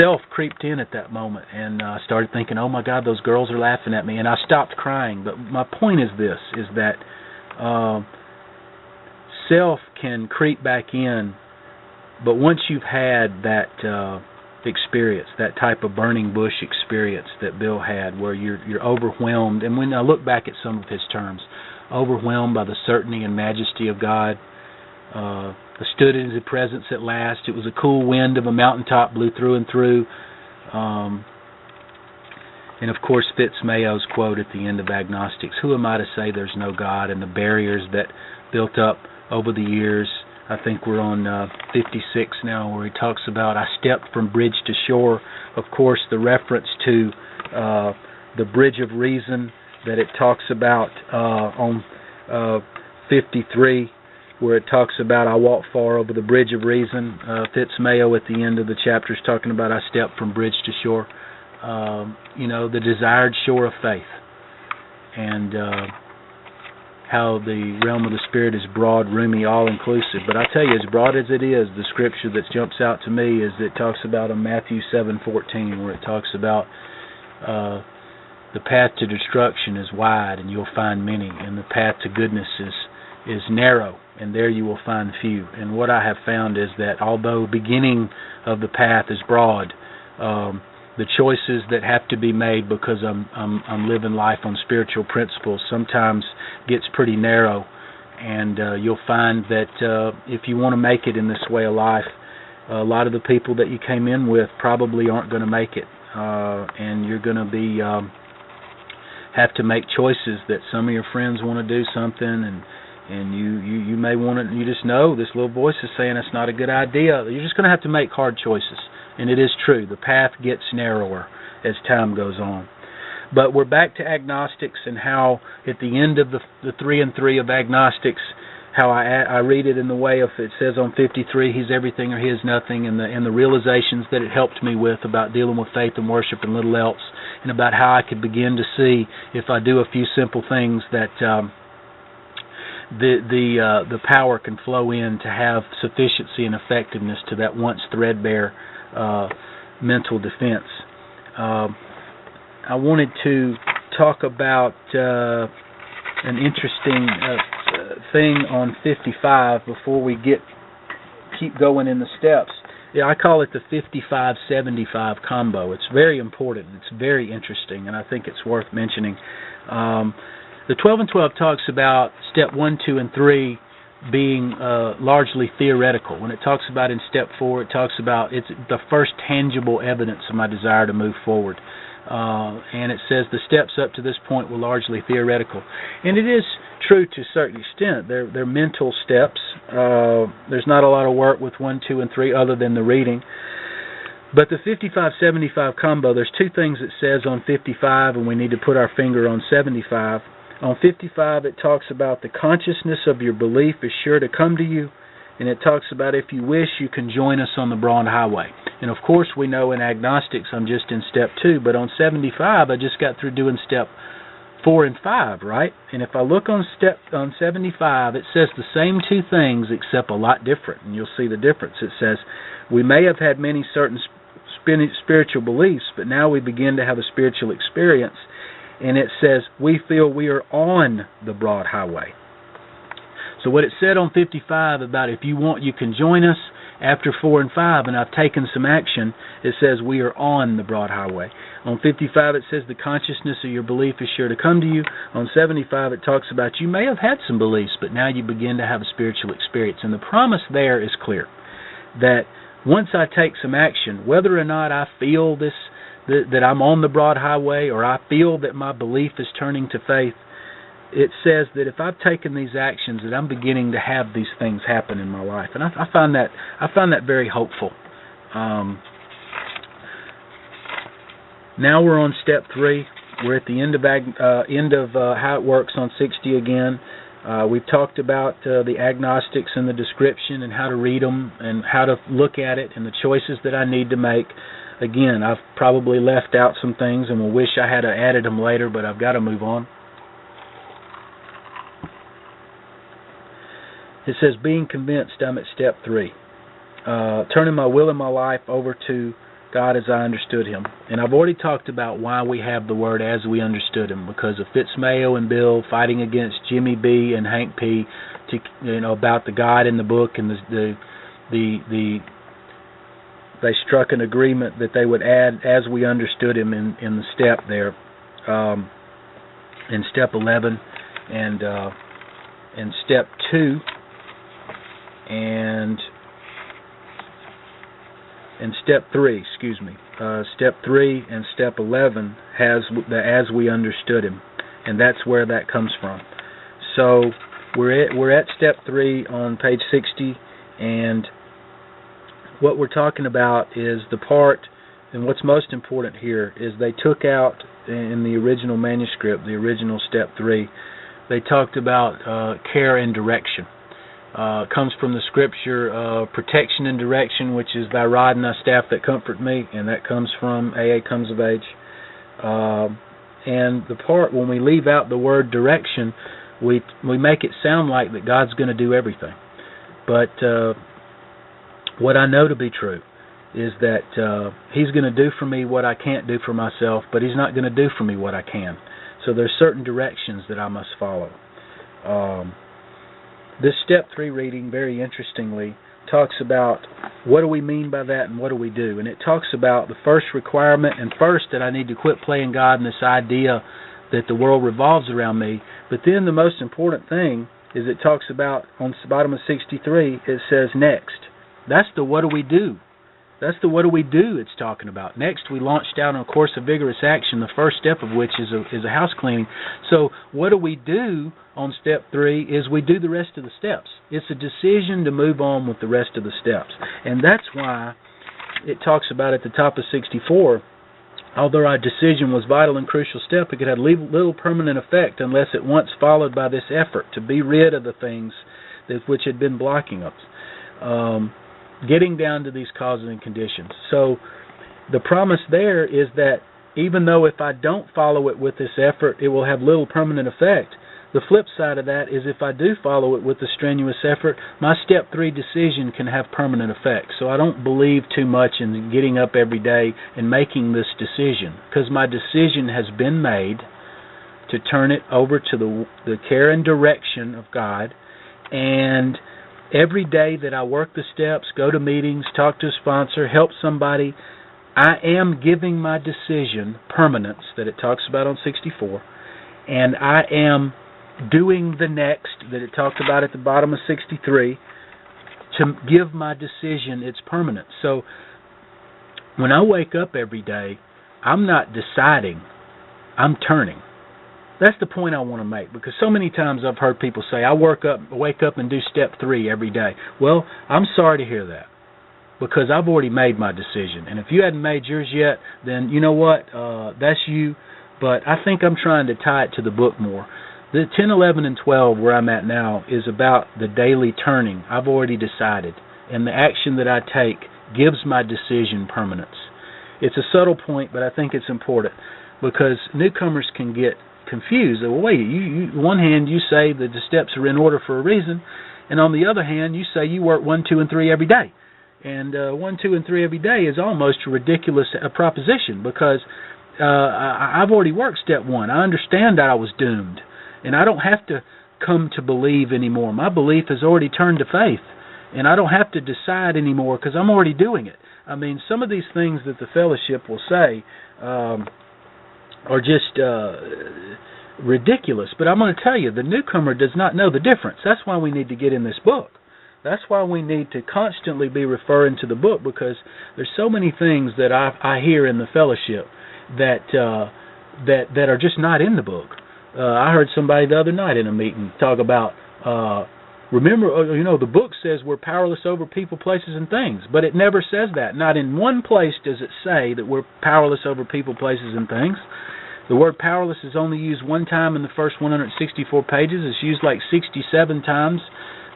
self creeped in at that moment, and I started thinking, oh my God, those girls are laughing at me, and I stopped crying. But my point is this, is that self can creep back in, but once you've had that experience, that type of burning bush experience that Bill had, where you're overwhelmed, and when I look back at some of his terms, overwhelmed by the certainty and majesty of God, I stood in His presence at last. It was a cool wind of a mountaintop blew through and through. And of course Fitz-Mayo's quote at the end of Agnostics, who am I to say there's no God, and the barriers that built up over the years. I think we're on 56 now, where he talks about, I stepped from bridge to shore. Of course, the reference to the bridge of reason that it talks about on 53, where it talks about, I walk far over the bridge of reason. Fitz-Mayo at the end of the chapter is talking about, I stepped from bridge to shore. The desired shore of faith. And how the realm of the Spirit is broad, roomy, all-inclusive. But I tell you, as broad as it is, the scripture that jumps out to me is it talks about in Matthew 7:14, where it talks about the path to destruction is wide, and you'll find many, and the path to goodness is narrow, and there you will find few. And what I have found is that although the beginning of the path is broad, the choices that have to be made because I'm living life on spiritual principles sometimes gets pretty narrow, and you'll find that if you want to make it in this way of life, a lot of the people that you came in with probably aren't going to make it, and you're going to be have to make choices that some of your friends want to do something, and you may want to, you just know this little voice is saying it's not a good idea. You're just going to have to make hard choices. And it is true, the path gets narrower as time goes on. But we're back to agnostics, and how at the end of the 3 and 3 of agnostics, how I read it in the way of, it says on 53, he's everything or he is nothing, and the realizations that it helped me with about dealing with faith and worship and little else, and about how I could begin to see, if I do a few simple things, that the power can flow in to have sufficiency and effectiveness to that once threadbare mental defense. I wanted to talk about an interesting thing on 55 before we keep going in the steps. Yeah, I call it the 55-75 combo. It's very important. It's very interesting, and I think it's worth mentioning. The 12 and 12 talks about step 1, 2, and 3 being largely theoretical. When it talks about in step 4, it talks about it's the first tangible evidence of my desire to move forward. And it says the steps up to this point were largely theoretical. And it is true to a certain extent. They're mental steps. There's not a lot of work with 1, 2, and 3 other than the reading. But the 55-75 combo, there's two things it says on 55, and we need to put our finger on 75. On 55, it talks about the consciousness of your belief is sure to come to you, and it talks about if you wish, you can join us on the broad highway. And of course, we know in agnostics, I'm just in step 2, but on 75, I just got through doing step 4 and 5, right? And if I look on 75, it says the same two things except a lot different, and you'll see the difference. It says, we may have had many certain spiritual beliefs, but now we begin to have a spiritual experience. And it says, we feel we are on the broad highway. So what it said on 55 about if you want, you can join us, after 4 and 5, and I've taken some action, it says we are on the broad highway. On 55, it says the consciousness of your belief is sure to come to you. On 75, it talks about you may have had some beliefs, but now you begin to have a spiritual experience. And the promise there is clear, that once I take some action, whether or not I feel that I'm on the broad highway, or I feel that my belief is turning to faith, it says that if I've taken these actions, that I'm beginning to have these things happen in my life, and I find that very hopeful. Now we're on step 3. We're at the end of how it works on 60 again. We've talked about the agnostics and the description and how to read them and how to look at it and the choices that I need to make. Again, I've probably left out some things and will wish I had added them later, but I've got to move on. It says, being convinced, I'm at step 3. Turning my will and my life over to God as I understood Him. And I've already talked about why we have the word as we understood Him, because of Fitz-Mayo and Bill fighting against Jimmy B. and Hank P. About the God in the book, and they struck an agreement that they would add as we understood Him in the step there, in step 11 and in step 2 and and step 3, step 3 and step 11 has the as we understood him, and that's where that comes from. So we're at step 3 on page 60, and what we're talking about is the part, and what's most important here is they took out in the original manuscript, the original step 3, they talked about care and direction. Comes from the scripture, protection and direction, which is thy rod and thy staff that comfort me, and that comes from AA Comes of Age. And the part when we leave out the word direction, we make it sound like that God's going to do everything. But what I know to be true is that He's going to do for me what I can't do for myself, but He's not going to do for me what I can. So there's certain directions that I must follow. This step 3 reading, very interestingly, talks about what do we mean by that and what do we do. And it talks about the first requirement, and first that I need to quit playing God and this idea that the world revolves around me. But then the most important thing is it talks about, on the bottom of 63, it says next. That's the what do we do. That's the what do we do it's talking about. Next, we launched out on a course of vigorous action, the first step of which is a house cleaning. So what do we do on step 3 is we do the rest of the steps. It's a decision to move on with the rest of the steps. And that's why it talks about at the top of 64, although our decision was vital and crucial step, it could have little permanent effect unless at once followed by this effort to be rid of the things which had been blocking us. Getting down to these causes and conditions. So the promise there is that even though if I don't follow it with this effort, it will have little permanent effect, the flip side of that is if I do follow it with a strenuous effort, my step 3 decision can have permanent effect. So I don't believe too much in getting up every day and making this decision, because my decision has been made to turn it over to the care and direction of God. And every day that I work the steps, go to meetings, talk to a sponsor, help somebody, I am giving my decision permanence that it talks about on 64, and I am doing the next that it talked about at the bottom of 63 to give my decision its permanence. So when I wake up every day, I'm not deciding, I'm turning. That's the point I want to make, because so many times I've heard people say, I wake up and do step 3 every day. Well, I'm sorry to hear that, because I've already made my decision. And if you hadn't made yours yet, then you know what? That's you. But I think I'm trying to tie it to the book more. The 10, 11, and 12, where I'm at now, is about the daily turning. I've already decided. And the action that I take gives my decision permanence. It's a subtle point, but I think it's important, because newcomers can get confused. Well, wait, on one hand you say that the steps are in order for a reason, and on the other hand you say you work 1, 2, and 3 every day. And 1, 2, and 3 every day is almost a ridiculous proposition, because I've already worked step 1. I understand that I was doomed, and I don't have to come to believe anymore. My belief has already turned to faith, and I don't have to decide anymore because I'm already doing it. I mean, some of these things that the fellowship will say are just ridiculous. But I'm going to tell you, the newcomer does not know the difference. That's why we need to get in this book. That's why we need to constantly be referring to the book, because there's so many things that I hear in the fellowship that are just not in the book. I heard somebody the other night in a meeting talk about, remember, the book says we're powerless over people, places, and things, but it never says that. Not in one place does it say that we're powerless over people, places, and things. The word powerless is only used one time in the first 164 pages. It's used like 67 times.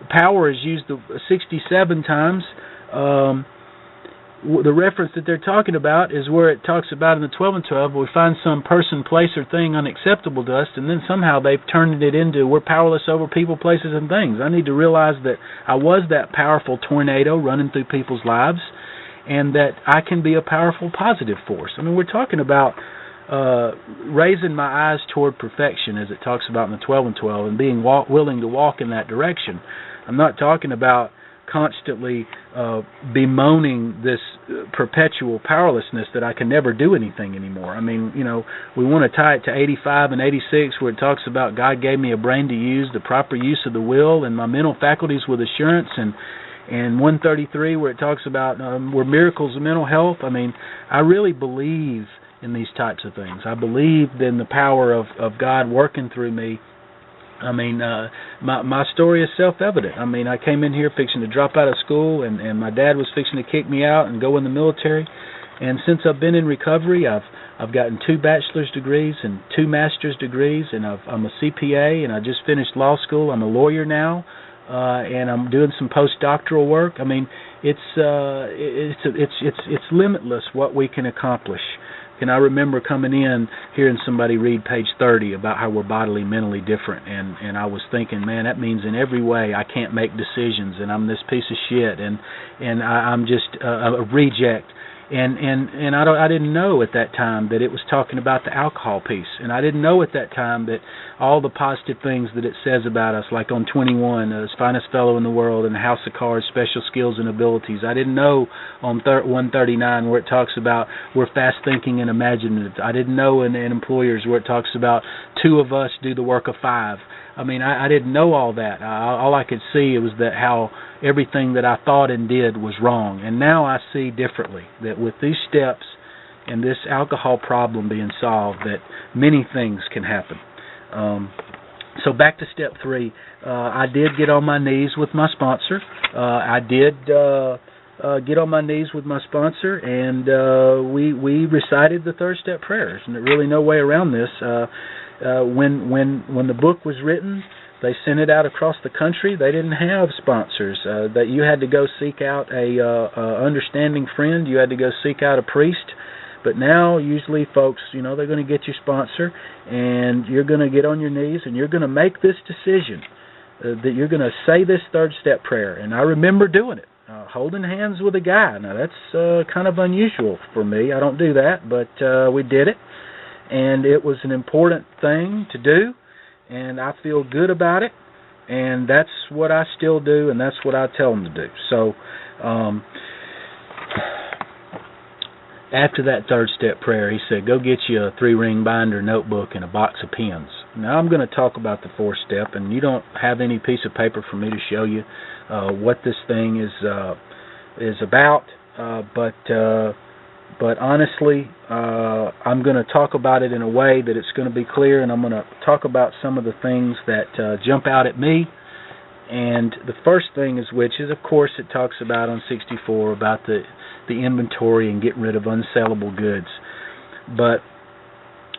Power is used 67 times. The reference that they're talking about is where it talks about in the 12 and 12, we find some person, place, or thing unacceptable to us, and then somehow they've turned it into we're powerless over people, places, and things. I need to realize that I was that powerful tornado running through people's lives, and that I can be a powerful positive force. I mean, we're talking about raising my eyes toward perfection, as it talks about in the 12 and 12, and being willing to walk in that direction. I'm not talking about constantly bemoaning this perpetual powerlessness that I can never do anything anymore. I mean, we want to tie it to 85 and 86, where it talks about God gave me a brain to use, the proper use of the will, and my mental faculties with assurance, and and 133 where it talks about where miracles of mental health. I mean, I really believe in these types of things. I believe in the power of God working through me. I mean, my story is self-evident. I mean, I came in here fixing to drop out of school, and my dad was fixing to kick me out and go in the military. And since I've been in recovery, I've gotten 2 bachelor's degrees and 2 master's degrees, and I'm a CPA, and I just finished law school. I'm a lawyer now, and I'm doing some postdoctoral work. I mean, it's limitless what we can accomplish. And I remember coming in, hearing somebody read page 30 about how we're bodily, mentally different, and I was thinking, man, that means in every way I can't make decisions, and I'm this piece of shit, and I'm just a reject. And I didn't know at that time that it was talking about the alcohol piece, and I didn't know at that time that all the positive things that it says about us, like on 21, as finest fellow in the world, and the House of Cards, special skills and abilities. I didn't know on 139 where it talks about we're fast thinking and imaginative. I didn't know in employers where it talks about 2 of us do the work of 5. I mean, I didn't know all that. All I could see was that how everything that I thought and did was wrong. And now I see differently, that with these steps and this alcohol problem being solved, that many things can happen. So back to step 3. I did get on my knees with my sponsor. I did get on my knees with my sponsor, and we recited the third step prayers. And there's really no way around this. When the book was written, they sent it out across the country. They didn't have sponsors. That you had to go seek out a understanding friend. You had to go seek out a priest. But now, usually, folks, they're going to get your sponsor, and you're going to get on your knees, and you're going to make this decision that you're going to say this third step prayer. And I remember doing it, holding hands with a guy. Now, that's kind of unusual for me. I don't do that, but we did it. And it was an important thing to do, and I feel good about it, and that's what I still do, and that's what I tell them to do. So after that third step prayer, he said, go get you a 3-ring binder notebook and a box of pens. Now I'm going to talk about the 4th step, and you don't have any piece of paper for me to show you what this thing is about, but honestly, I'm going to talk about it in a way that it's going to be clear, and I'm going to talk about some of the things that jump out at me. And the first thing is, which is, of course, it talks about on 64 about the inventory and getting rid of unsellable goods. But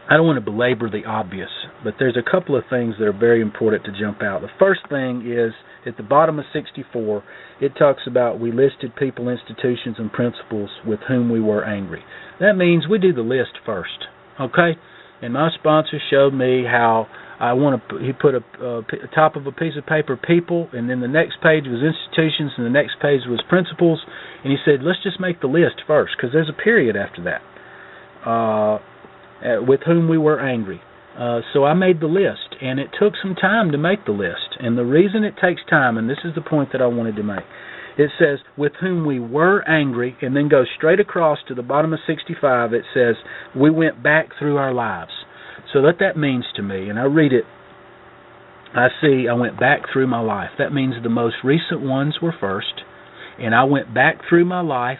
I don't want to belabor the obvious, but there's a couple of things that are very important to jump out. The first thing is, at the bottom of 64, it talks about we listed people, institutions, and principles with whom we were angry. That means we do the list first, okay? And my sponsor showed me how he put a top of a piece of paper people, and then the next page was institutions, and the next page was principles, and he said, let's just make the list first, because there's a period after that, with whom we were angry. So I made the list, and it took some time to make the list. And the reason it takes time, and this is the point that I wanted to make, it says, with whom we were angry, and then goes straight across to the bottom of 65, it says, we went back through our lives. So what that means to me, and I read it, I see I went back through my life. That means the most recent ones were first, and I went back through my life,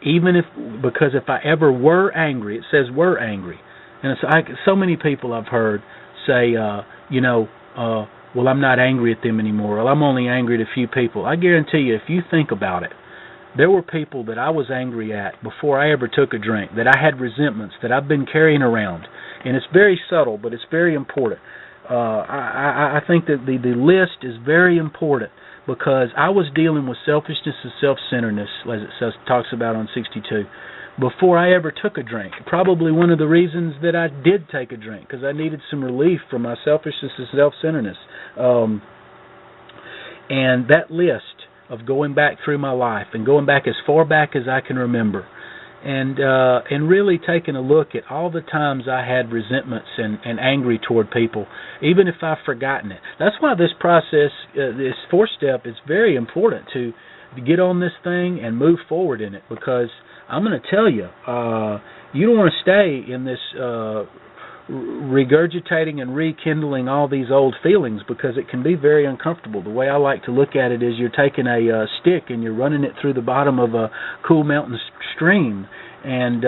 because if I ever were angry, it says were angry. And so many people I've heard say, well, I'm not angry at them anymore. Well, I'm only angry at a few people. I guarantee you, if you think about it, there were people that I was angry at before I ever took a drink, that I had resentments that I've been carrying around. And it's very subtle, but it's very important. I think that the list is very important, because I was dealing with selfishness and self-centeredness, as it talks about on 62, before I ever took a drink. Probably one of the reasons that I did take a drink, because I needed some relief from my selfishness and self-centeredness. And that list of going back through my life, and going back as far back as I can remember, and really taking a look at all the times I had resentments and angry toward people, even if I've forgotten it. That's why this process, this 4th step, is very important to get on this thing and move forward in it, because I'm going to tell you, you don't want to stay in this regurgitating and rekindling all these old feelings, because it can be very uncomfortable. The way I like to look at it is you're taking a stick and you're running it through the bottom of a cool mountain stream, and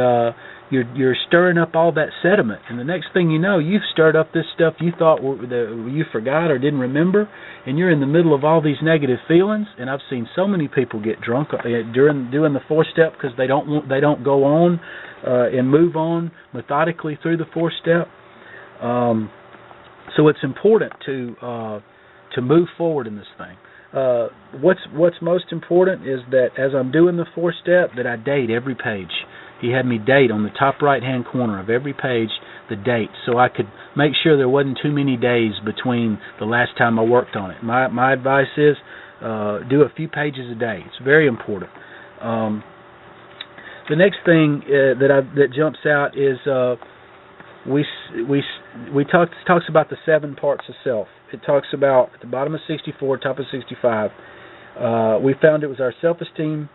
you're stirring up all that sediment, and the next thing you know, you've stirred up this stuff you thought you forgot or didn't remember, and you're in the middle of all these negative feelings. And I've seen so many people get drunk during doing the 4-step because they don't go on and move on methodically through the 4-step. So it's important to move forward in this thing. What's most important is that as I'm doing the 4-step, that I date every page. He had me date on the top right-hand corner of every page the date, so I could make sure there wasn't too many days between the last time I worked on it. My advice is do a few pages a day. It's very important. The next thing that jumps out is we talks about the 7 parts of self. It talks about at the bottom of 64, top of 65. We found it was our self-esteem,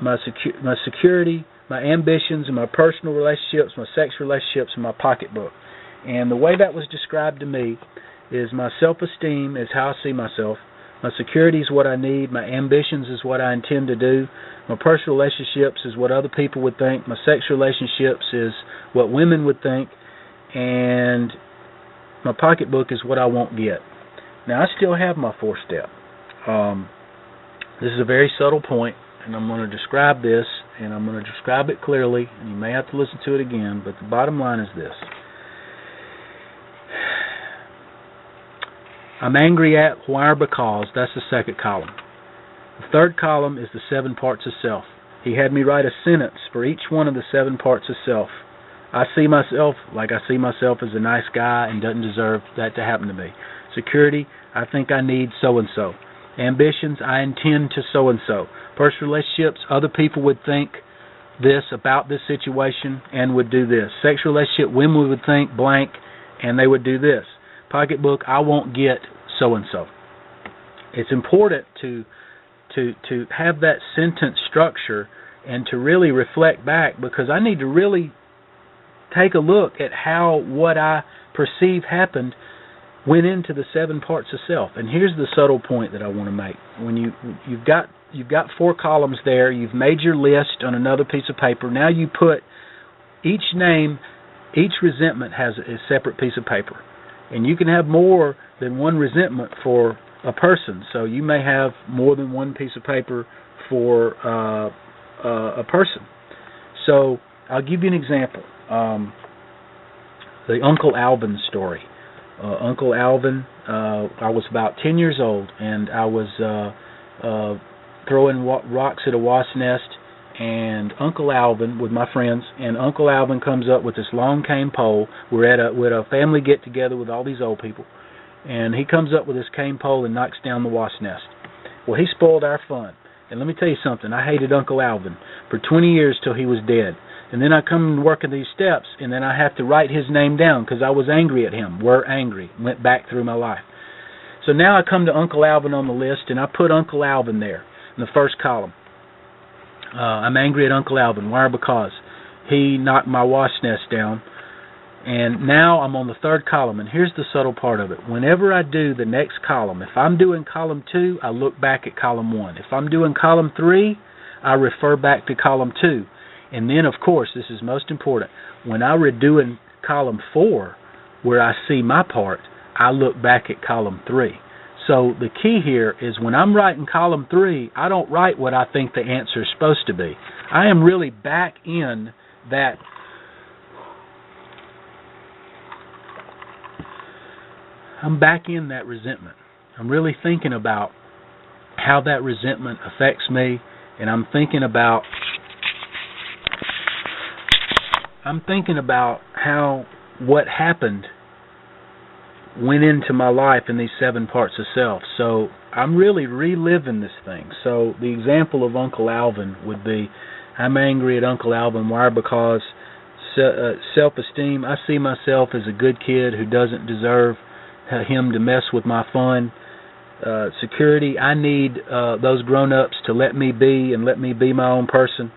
my security, my ambitions, and my personal relationships, my sex relationships, and my pocketbook. And the way that was described to me is my self-esteem is how I see myself. My security is what I need. My ambitions is what I intend to do. My personal relationships is what other people would think. My sex relationships is what women would think. And my pocketbook is what I won't get. Now, I still have my 4-step. This is a very subtle point, and I'm going to describe this, and I'm going to describe it clearly, and you may have to listen to it again, but the bottom line is this. I'm angry at, why, or because. That's the second column. The third column is the 7 parts of self. He had me write a sentence for each one of the 7 parts of self. I see myself like I see myself as a nice guy and doesn't deserve that to happen to me. Security, I think I need so-and-so. Ambitions, I intend to so-and-so. Personal relationships, other people would think this about this situation and would do this. Sexual relationship, women would think blank and they would do this. Pocketbook, I won't get so-and-so. It's important to have that sentence structure and to really reflect back, because I need to really take a look at how what I perceive happened went into the 7 parts of self. And here's the subtle point that I want to make. When you've got 4 columns there, you've made your list on another piece of paper. Now you put each name, each resentment has a separate piece of paper. And you can have more than one resentment for a person. So you may have more than one piece of paper for a person. So I'll give you an example. The Uncle Alvin story. Uncle Alvin, I was about 10 years old, and I was throwing rocks at a wasp nest, and Uncle Alvin, with my friends, and Uncle Alvin comes up with this long cane pole. We're at a family get-together with all these old people, and he comes up with this cane pole and knocks down the wasp nest. Well, he spoiled our fun. And let me tell you something, I hated Uncle Alvin for 20 years till he was dead. And then I come and work in these steps, and then I have to write his name down because I was angry at him. We're angry. Went back through my life. So now I come to Uncle Alvin on the list, and I put Uncle Alvin there in the first column. I'm angry at Uncle Alvin. Why? Because he knocked my wasp nest down. And now I'm on the third column, and here's the subtle part of it. Whenever I do the next column, if I'm doing column 2, I look back at column 1. If I'm doing column 3, I refer back to column 2. And then, of course, this is most important, when I redo in column 4, where I see my part, I look back at column 3. So the key here is when I'm writing column 3, I don't write what I think the answer is supposed to be. I am really back in that. I'm back in that resentment. I'm really thinking about how that resentment affects me, and I'm thinking about how what happened went into my life in these 7 parts of self. So I'm really reliving this thing. So the example of Uncle Alvin would be, I'm angry at Uncle Alvin. Why? Because self-esteem, I see myself as a good kid who doesn't deserve him to mess with my fun. Security, I need those grown-ups to let me be and let me be my own person.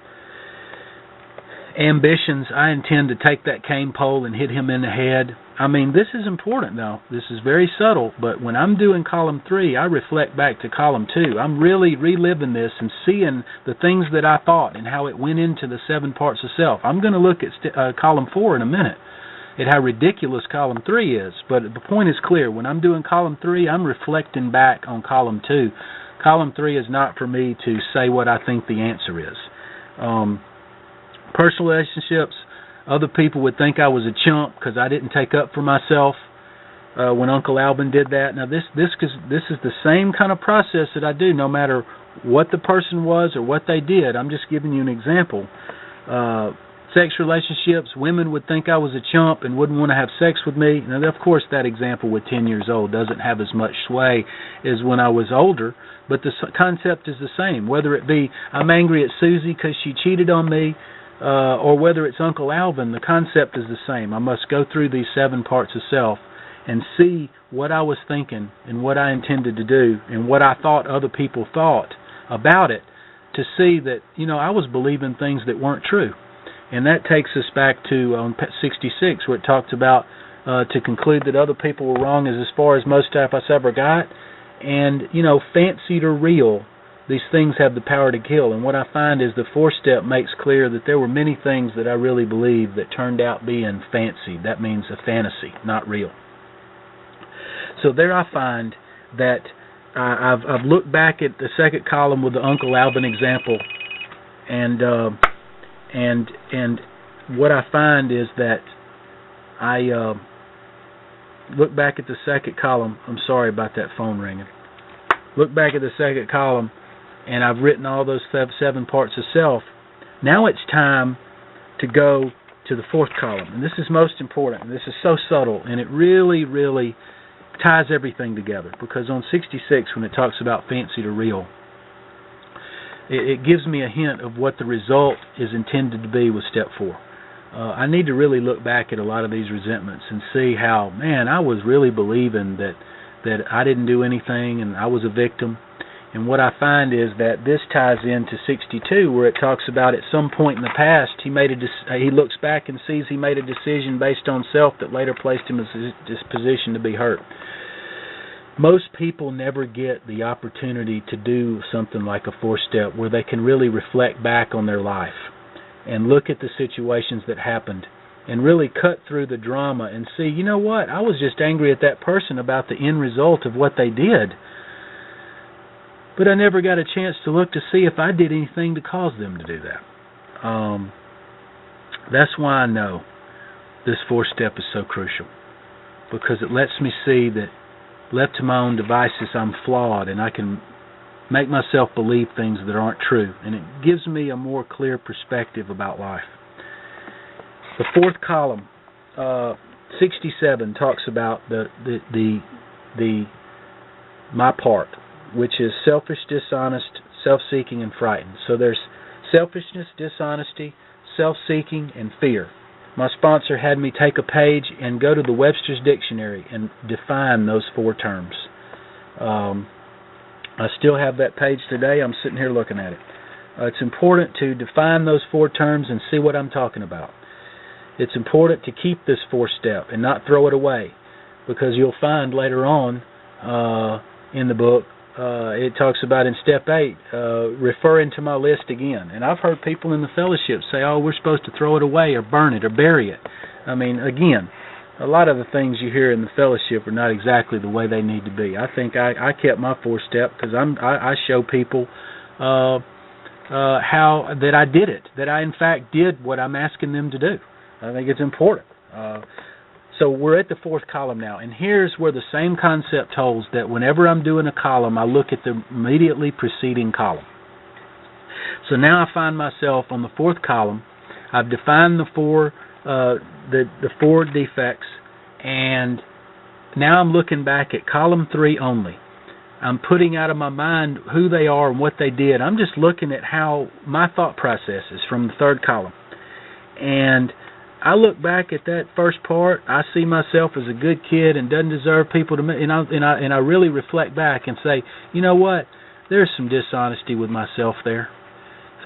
ambitions, I intend to take that cane pole and hit him in the head. I mean, this is important, though. This is very subtle, but when I'm doing column 3, I reflect back to column 2. I'm really reliving this and seeing the things that I thought and how it went into the 7 parts of self. I'm going to look at column 4 in a minute, at how ridiculous column 3 is, but the point is clear. When I'm doing column 3, I'm reflecting back on column 2. Column 3 is not for me to say what I think the answer is. Personal relationships, other people would think I was a chump because I didn't take up for myself when Uncle Alvin did that. Now, this is the same kind of process that I do no matter what the person was or what they did. I'm just giving you an example. Sex relationships, women would think I was a chump and wouldn't want to have sex with me. Now, of course, that example with 10 years old doesn't have as much sway as when I was older, but the concept is the same. Whether it be I'm angry at Susie because she cheated on me, or whether it's Uncle Alvin, the concept is the same. I must go through these 7 parts of self and see what I was thinking and what I intended to do and what I thought other people thought about it to see that, I was believing things that weren't true. And that takes us back to 66, where it talks about to conclude that other people were wrong as far as most stuff I ever got. And, fancied or real, these things have the power to kill. And what I find is the 4th step makes clear that there were many things that I really believed that turned out being fancied. That means a fantasy, not real. So there I find that I've looked back at the 2nd column with the Uncle Alvin example, and what I find is that I look back at the 2nd column. I'm sorry about that phone ringing. Look back at the 2nd column, and I've written all those 7 parts of self. Now it's time to go to the 4th column, and this is most important. And this is so subtle, and it really, really ties everything together, because on 66, when it talks about fancied or real, it gives me a hint of what the result is intended to be with step 4. I need to really look back at a lot of these resentments and see how, man, I was really believing that I didn't do anything and I was a victim. And what I find is that this ties into 62, where it talks about at some point in the past he looks back and sees he made a decision based on self that later placed him in this position to be hurt. Most people never get the opportunity to do something like a 4th step where they can really reflect back on their life and look at the situations that happened and really cut through the drama and see, you know what, I was just angry at that person about the end result of what they did. But I never got a chance to look to see if I did anything to cause them to do that. That's why I know this 4th step is so crucial, because it lets me see that left to my own devices, I'm flawed, and I can make myself believe things that aren't true. And it gives me a more clear perspective about life. The 4th column, 67, talks about my part, which is selfish, dishonest, self-seeking, and frightened. So there's selfishness, dishonesty, self-seeking, and fear. My sponsor had me take a page and go to the Webster's Dictionary and define those 4 terms. I still have that page today. I'm sitting here looking at it. It's important to define those 4 terms and see what I'm talking about. It's important to keep this 4th step and not throw it away, because you'll find later on in the book, it talks about in step 8, referring to my list again. And I've heard people in the fellowship say, oh, we're supposed to throw it away or burn it or bury it. I mean, again, a lot of the things you hear in the fellowship are not exactly the way they need to be. I think I kept my 4th step because I show people how that I did it, that I in fact did what I'm asking them to do. I think it's important. So we're at the 4th column now, and here's where the same concept holds, that whenever I'm doing a column, I look at the immediately preceding column. So now I find myself on the 4th column. I've defined the 4 defects, and now I'm looking back at column 3 only. I'm putting out of my mind who they are and what they did. I'm just looking at how my thought process is from the 3rd column. And I look back at that first part. I see myself as a good kid and doesn't deserve people to, and I really reflect back and say, you know what? There's some dishonesty with myself there.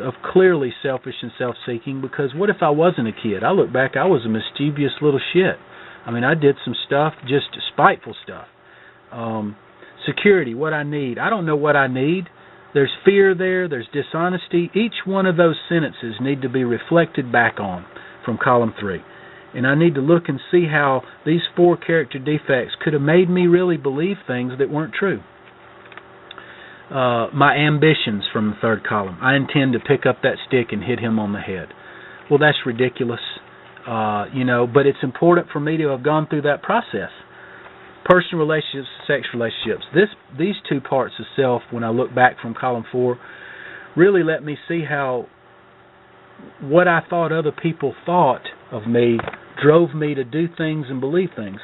of clearly selfish and self-seeking, because what if I wasn't a kid? I look back, I was a mischievous little shit. I mean, I did some stuff, just spiteful stuff. Security, what I need. I don't know what I need. There's fear there, there's dishonesty. Each one of those sentences need to be reflected back on from column 3. And I need to look and see how these 4 character defects could have made me really believe things that weren't true. My ambitions from the 3rd column. I intend to pick up that stick and hit him on the head. Well, that's ridiculous, but it's important for me to have gone through that process. Personal relationships, sex relationships. These 2 parts of self, when I look back from column 4, really let me see how what I thought other people thought of me drove me to do things and believe things.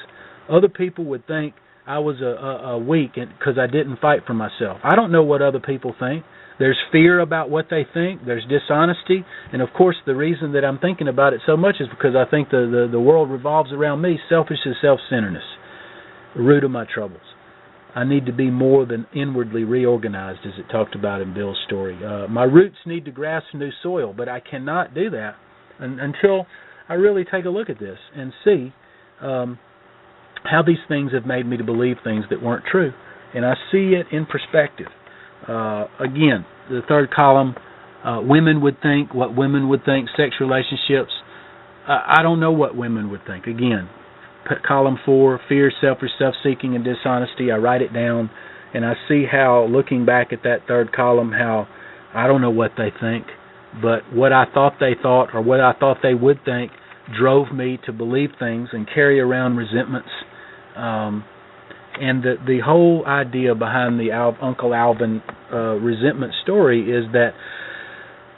Other people would think I was a weak because I didn't fight for myself. I don't know what other people think. There's fear about what they think. There's dishonesty. And, of course, the reason that I'm thinking about it so much is because I think the world revolves around me. Selfish is self-centeredness, the root of my troubles. I need to be more than inwardly reorganized, as it talked about in Bill's story. My roots need to grasp new soil, but I cannot do that until I really take a look at this and see how these things have made me to believe things that weren't true. And I see it in perspective. Again, the 3rd column, women would think, what women would think, sex relationships. I don't know what women would think. Again, column 4, fear, selfish, self-seeking, and dishonesty. I write it down, and I see how, looking back at that 3rd column, how I don't know what they think, but what I thought they thought or what I thought they would think drove me to believe things and carry around resentments. And the whole idea behind the Uncle Alvin resentment story is that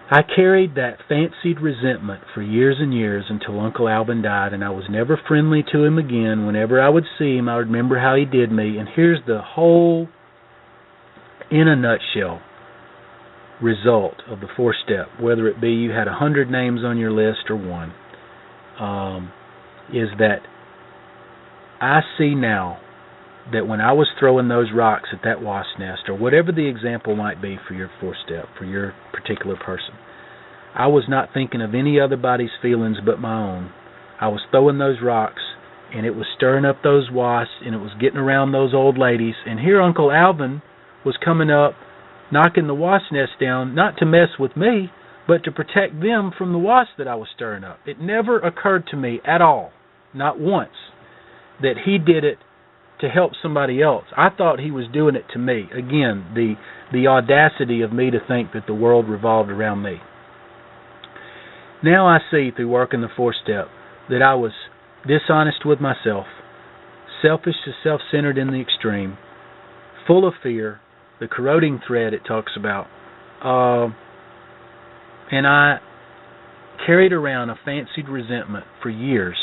I carried that fancied resentment for years and years until Uncle Alvin died, and I was never friendly to him again. Whenever I would see him, I would remember how he did me. And here's the whole, in a nutshell, result of the 4-step, whether it be you had 100 names on your list or 1, is that I see now that when I was throwing those rocks at that wasp nest, or whatever the example might be for your 4-step, for your particular person, I was not thinking of any other body's feelings but my own. I was throwing those rocks, and it was stirring up those wasps, and it was getting around those old ladies. And here Uncle Alvin was coming up, knocking the wasp nest down, not to mess with me, but to protect them from the wasps that I was stirring up. It never occurred to me at all, not once, that he did it to help somebody else. I thought he was doing it to me. Again, the audacity of me to think that the world revolved around me. Now I see through working the 4-step that I was dishonest with myself, selfish and self-centered in the extreme, full of fear, the corroding thread it talks about, and I carried around a fancied resentment for years.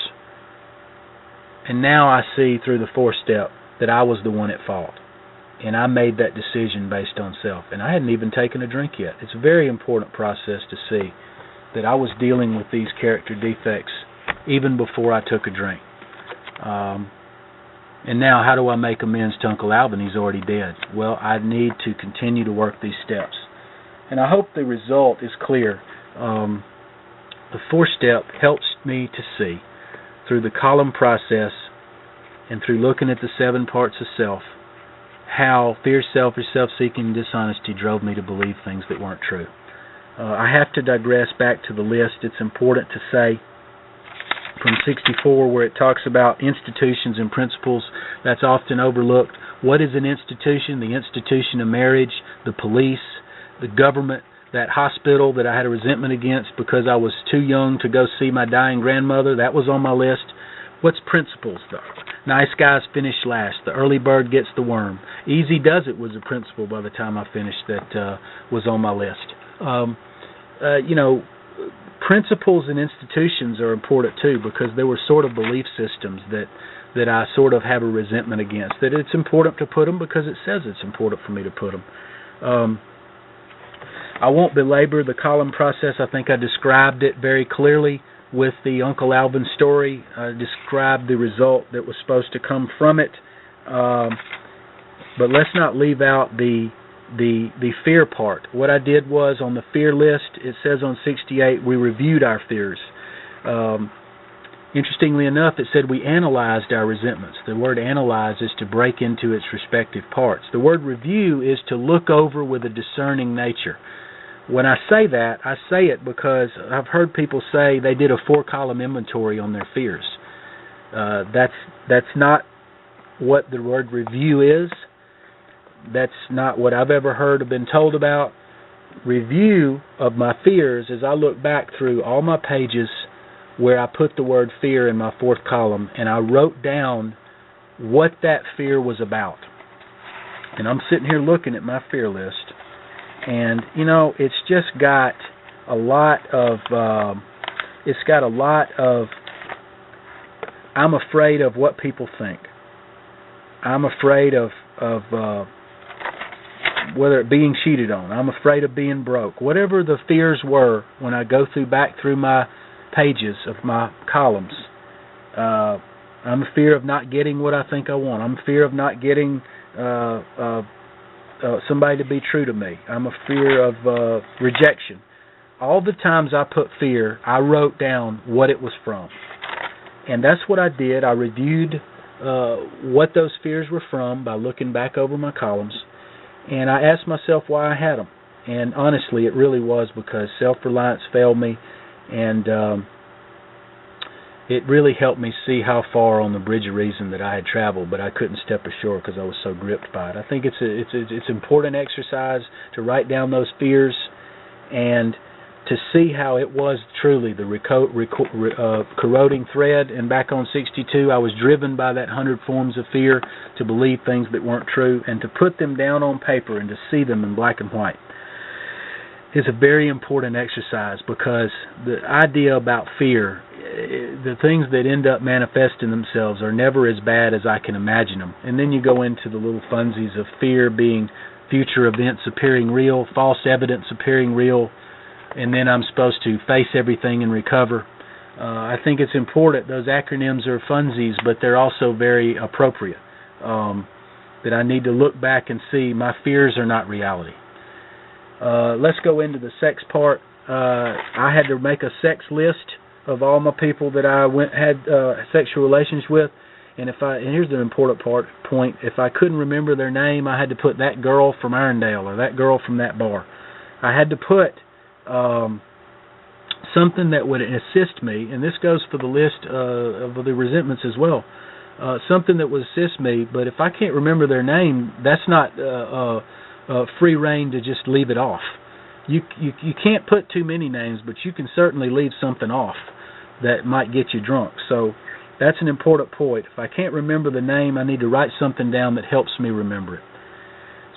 And now I see through the 4-step that I was the one at fault. And I made that decision based on self. And I hadn't even taken a drink yet. It's a very important process to see that I was dealing with these character defects even before I took a drink. And now how do I make amends to Uncle Alvin? He's already dead. Well, I need to continue to work these steps. And I hope the result is clear. The 4-step helps me to see through the column process and through looking at the 7 parts of self, how fear, selfish, self-seeking, and dishonesty drove me to believe things that weren't true. I have to digress back to the list. It's important to say from 64 where it talks about institutions and principles, that's often overlooked. What is an institution? The institution of marriage, the police, the government, that hospital that I had a resentment against because I was too young to go see my dying grandmother, that was on my list. What's principles, though? Nice guys finish last. The early bird gets the worm. Easy does it was a principle by the time I finished that was on my list. Principles and institutions are important too because they were sort of belief systems that I sort of have a resentment against. That it's important to put them because it says it's important for me to put them. I won't belabor the column process. I think I described it very clearly with the Uncle Alvin story. I described the result that was supposed to come from it. But let's not leave out the the fear part. What I did was, on the fear list, it says on 68, we reviewed our fears. Interestingly enough, it said we analyzed our resentments. The word analyze is to break into its respective parts. The word review is to look over with a discerning nature. When I say that, I say it because I've heard people say they did a 4-column inventory on their fears. That's not what the word review is. That's not what I've ever heard or been told about. Review of my fears is I look back through all my pages where I put the word fear in my 4th column, and I wrote down what that fear was about. And I'm sitting here looking at my fear list, and it's just got a lot of I'm afraid of what people think. I'm afraid of whether it being cheated on. I'm afraid of being broke. Whatever the fears were, when I go back through my pages of my columns, I'm a fear of not getting what I think I want. I'm a fear of not getting somebody to be true to me. I'm a fear of rejection. All the times I put fear, I wrote down what it was from. And that's what I did. I reviewed what those fears were from by looking back over my columns. And I asked myself why I had them. And honestly, it really was because self-reliance failed me, and it really helped me see how far on the bridge of reason that I had traveled, but I couldn't step ashore because I was so gripped by it. I think it's important exercise to write down those fears and to see how it was truly the corroding thread. And back on 62, I was driven by that 100 forms of fear to believe things that weren't true, and to put them down on paper and to see them in black and white is a very important exercise, because the idea about fear, the things that end up manifesting themselves are never as bad as I can imagine them. And then you go into the little funsies of fear being future events appearing real, false evidence appearing real, and then I'm supposed to face everything and recover. I think it's important. Those acronyms are funsies, but they're also very appropriate. That I need to look back and see my fears are not reality. Let's go into the sex part. I had to make a sex list of all my people that I had sexual relations with, and here's the important point. If I couldn't remember their name, I had to put that girl from Irondale or that girl from that bar. I had to put something that would assist me, and this goes for the list of the resentments as well. Something that would assist me, but if I can't remember their name, that's not free reign to just leave it off. You can't put too many names, but you can certainly leave something off that might get you drunk. So that's an important point. If I can't remember the name, I need to write something down that helps me remember it.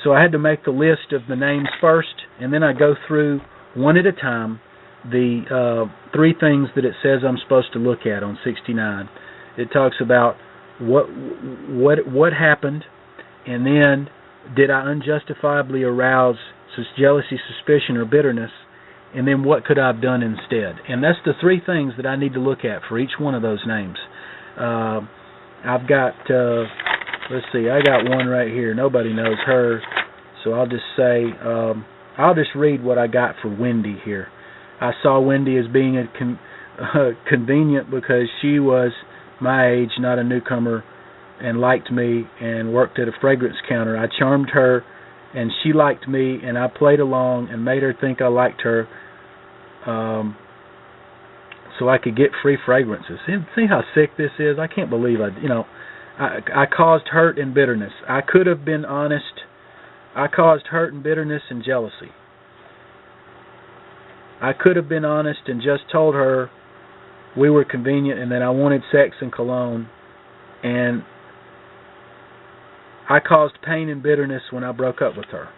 So I had to make the list of the names first, and then I go through one at a time the 3 things that it says I'm supposed to look at on 69. It talks about what happened, and then did I unjustifiably arouse jealousy, suspicion, or bitterness, and then what could I have done instead? And that's the 3 things that I need to look at for each one of those names. I've got, let's see, I got one right here. Nobody knows her, so I'll just say, I'll just read what I got for Wendy here. I saw Wendy as being convenient because she was my age, not a newcomer, and liked me and worked at a fragrance counter. I charmed her, and she liked me, and I played along and made her think I liked her, so I could get free fragrances. See how sick this is? I can't believe I caused hurt and bitterness. I could have been honest. I caused hurt and bitterness and jealousy. I could have been honest and just told her we were convenient and that I wanted sex and cologne, and I caused pain and bitterness when I broke up with her.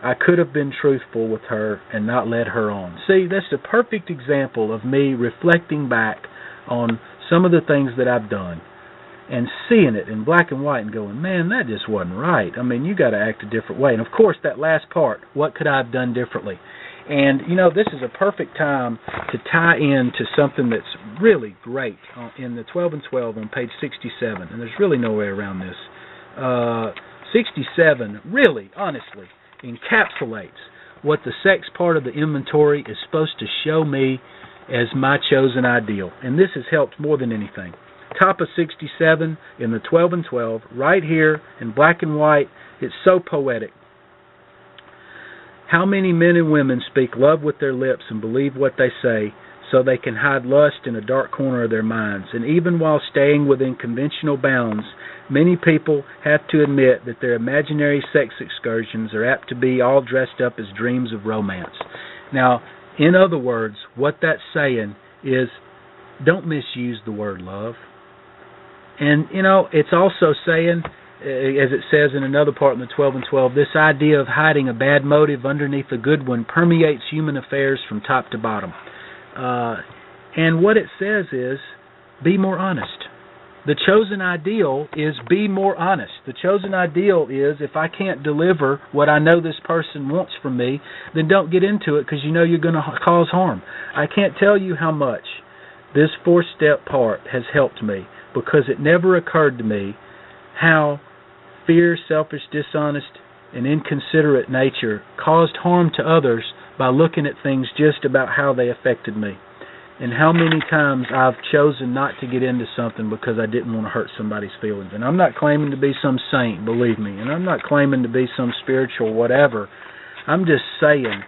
I could have been truthful with her and not led her on. See, that's a perfect example of me reflecting back on some of the things that I've done and seeing it in black and white and going, man, that just wasn't right. I mean, you got to act a different way. And, of course, that last part, what could I have done differently? And, this is a perfect time to tie in to something that's really great in the 12 and 12 on page 67. And there's really no way around this. 67, really, honestly, encapsulates what the sex part of the inventory is supposed to show me as my chosen ideal. And this has helped more than anything. Top of 67 in the 12 and 12, right here in black and white. It's so poetic. How many men and women speak love with their lips and believe what they say, so they can hide lust in a dark corner of their minds? And even while staying within conventional bounds, many people have to admit that their imaginary sex excursions are apt to be all dressed up as dreams of romance. Now, in other words, what that's saying is, don't misuse the word love. And, it's also saying, as it says in another part in the 12 and 12, this idea of hiding a bad motive underneath a good one permeates human affairs from top to bottom. And what it says is, be more honest. The chosen ideal is be more honest. The chosen ideal is, if I can't deliver what I know this person wants from me, then don't get into it, because you know you're going to cause harm. I can't tell you how much this 4-step part has helped me, because it never occurred to me how fear, selfish, dishonest, and inconsiderate nature caused harm to others by looking at things just about how they affected me. And how many times I've chosen not to get into something because I didn't want to hurt somebody's feelings. And I'm not claiming to be some saint, believe me. And I'm not claiming to be some spiritual whatever. I'm just saying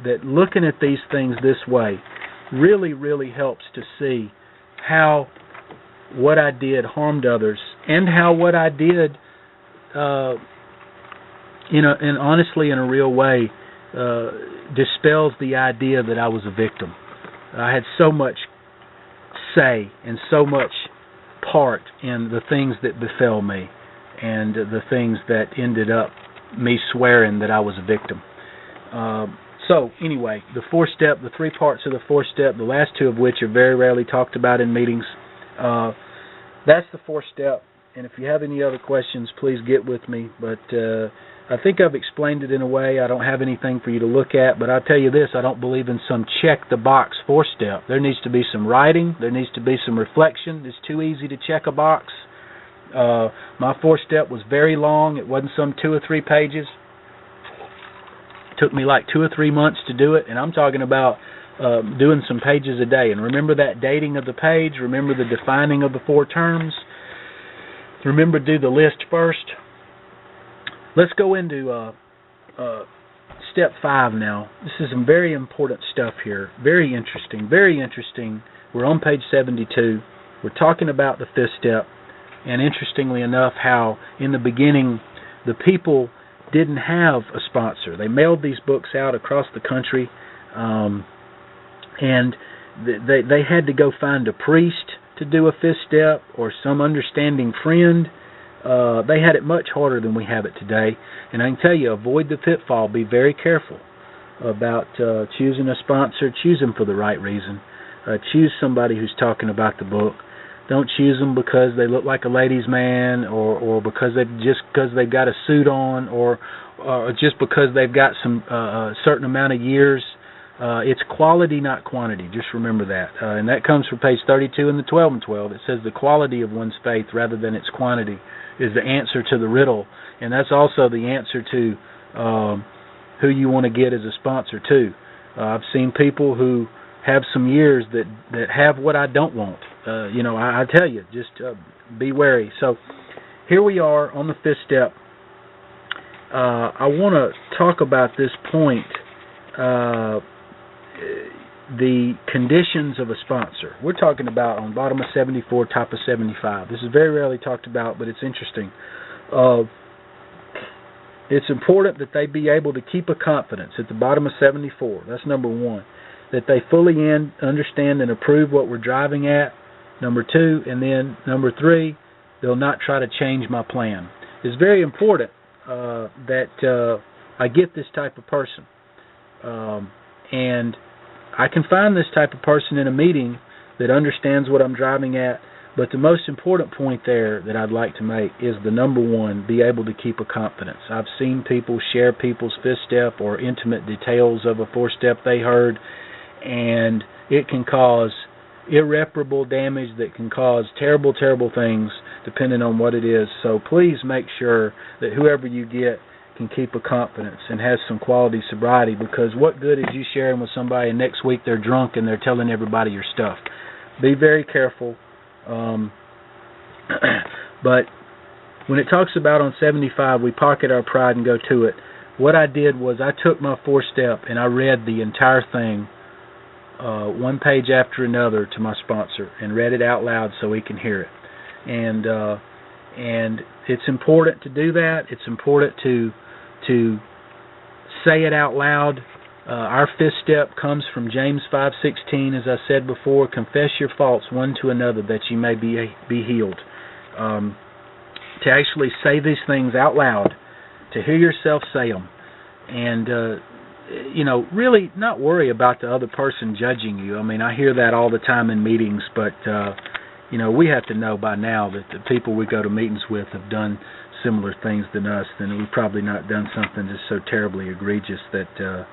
that looking at these things this way really, really helps to see how what I did harmed others, and how what I did, and honestly in a real way, dispels the idea that I was a victim. I had so much say and so much part in the things that befell me, and the things that ended up me swearing that I was a victim. So anyway, the 4-step, the 3 parts of the 4-step, the last 2 of which are very rarely talked about in meetings. That's the 4-step, and if you have any other questions, please get with me. But I think I've explained it in a way. I don't have anything for you to look at, but I'll tell you this, I don't believe in some check-the-box 4-step. There needs to be some writing. There needs to be some reflection. It's too easy to check a box. My 4-step was very long. It wasn't some 2 or 3 pages. It took me like 2 or 3 months to do it, and I'm talking about doing some pages a day. And remember that dating of the page. Remember the defining of the 4 terms. Remember to do the list first. Let's go into step 5 now. This is some very important stuff here. Very interesting. Very interesting. We're on page 72. We're talking about the 5th step. And interestingly enough, how in the beginning the people didn't have a sponsor. They mailed these books out across the country, and they had to go find a priest to do a 5th step, or some understanding friend. They had it much harder than we have it today. And I can tell you, avoid the pitfall. Be very careful about choosing a sponsor. Choose them for the right reason. Choose somebody who's talking about the book. Don't choose them because they look like a ladies' man, or because they've got a suit on, or just because they've got some certain amount of years. It's quality, not quantity. Just remember that. And that comes from page 32 in the 12 and 12. It says the quality of one's faith rather than its quantity is the answer to the riddle. And that's also the answer to who you want to get as a sponsor too. I've seen people who have some years that have what I don't want. I tell you, just be wary. So here we are on the 5th step. I want to talk about this point, the conditions of a sponsor. We're talking about on bottom of 74, top of 75. This is very rarely talked about, but it's interesting. It's important that they be able to keep a confidence at the bottom of 74. That's number 1. That they fully understand and approve what we're driving at. Number 2, and then number 3, they'll not try to change my plan. It's very important that I get this type of person. And I can find this type of person in a meeting that understands what I'm driving at, but the most important point there that I'd like to make is the number 1, be able to keep a confidence. I've seen people share people's 5th step or intimate details of a 4-step they heard, and it can cause irreparable damage that can cause terrible, terrible things depending on what it is. So please make sure that whoever you get can keep a confidence and has some quality sobriety, because what good is you sharing with somebody and next week they're drunk and they're telling everybody your stuff? Be very careful. But when it talks about on 75, we pocket our pride and go to it, what I did was I took my 4-step and I read the entire thing, one page after another, to my sponsor and read it out loud so he can hear it. And it's important to do that. It's important to say it out loud. Our 5th step comes from James 5:16, as I said before. Confess your faults one to another that you may be healed. To actually say these things out loud, to hear yourself say them, and really not worry about the other person judging you. I mean, I hear that all the time in meetings, but we have to know by now that the people we go to meetings with have done similar things than us, then we've probably not done something just so terribly egregious that,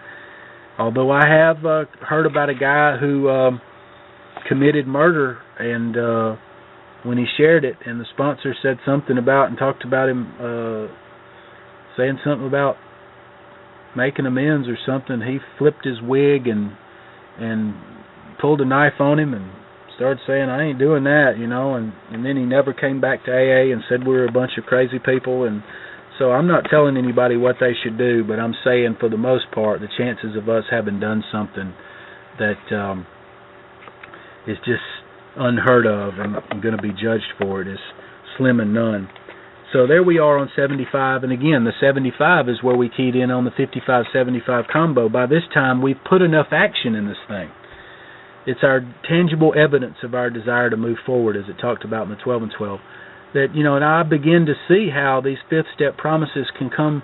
although I have heard about a guy who committed murder, and when he shared it and the sponsor said something about and talked about him saying something about making amends or something, he flipped his wig and pulled a knife on him and started saying, I ain't doing that, and then he never came back to AA and said we were a bunch of crazy people. And so I'm not telling anybody what they should do, but I'm saying for the most part the chances of us having done something that is just unheard of and going to be judged for it is slim and none. So there we are on 75, and again, the 75 is where we keyed in on the 55-75 combo. By this time, we've put enough action in this thing. It's our tangible evidence of our desire to move forward, as it talked about in the 12 and 12. That, and I begin to see how these 5th step promises can come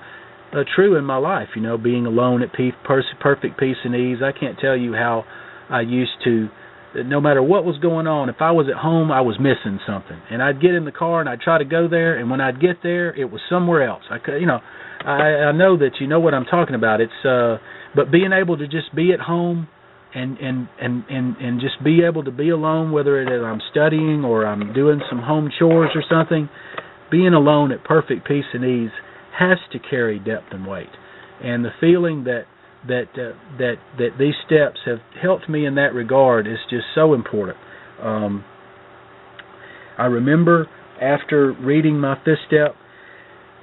true in my life. Being alone at peace, perfect peace and ease. I can't tell you how I used to, no matter what was going on, if I was at home, I was missing something. And I'd get in the car and I'd try to go there, and when I'd get there, it was somewhere else. I could, I know that you know what I'm talking about. It's but being able to just be at home and just be able to be alone, whether it is I'm studying or I'm doing some home chores or something, being alone at perfect peace and ease has to carry depth and weight. And the feeling that these steps have helped me in that regard is just so important. I remember after reading my 5th step,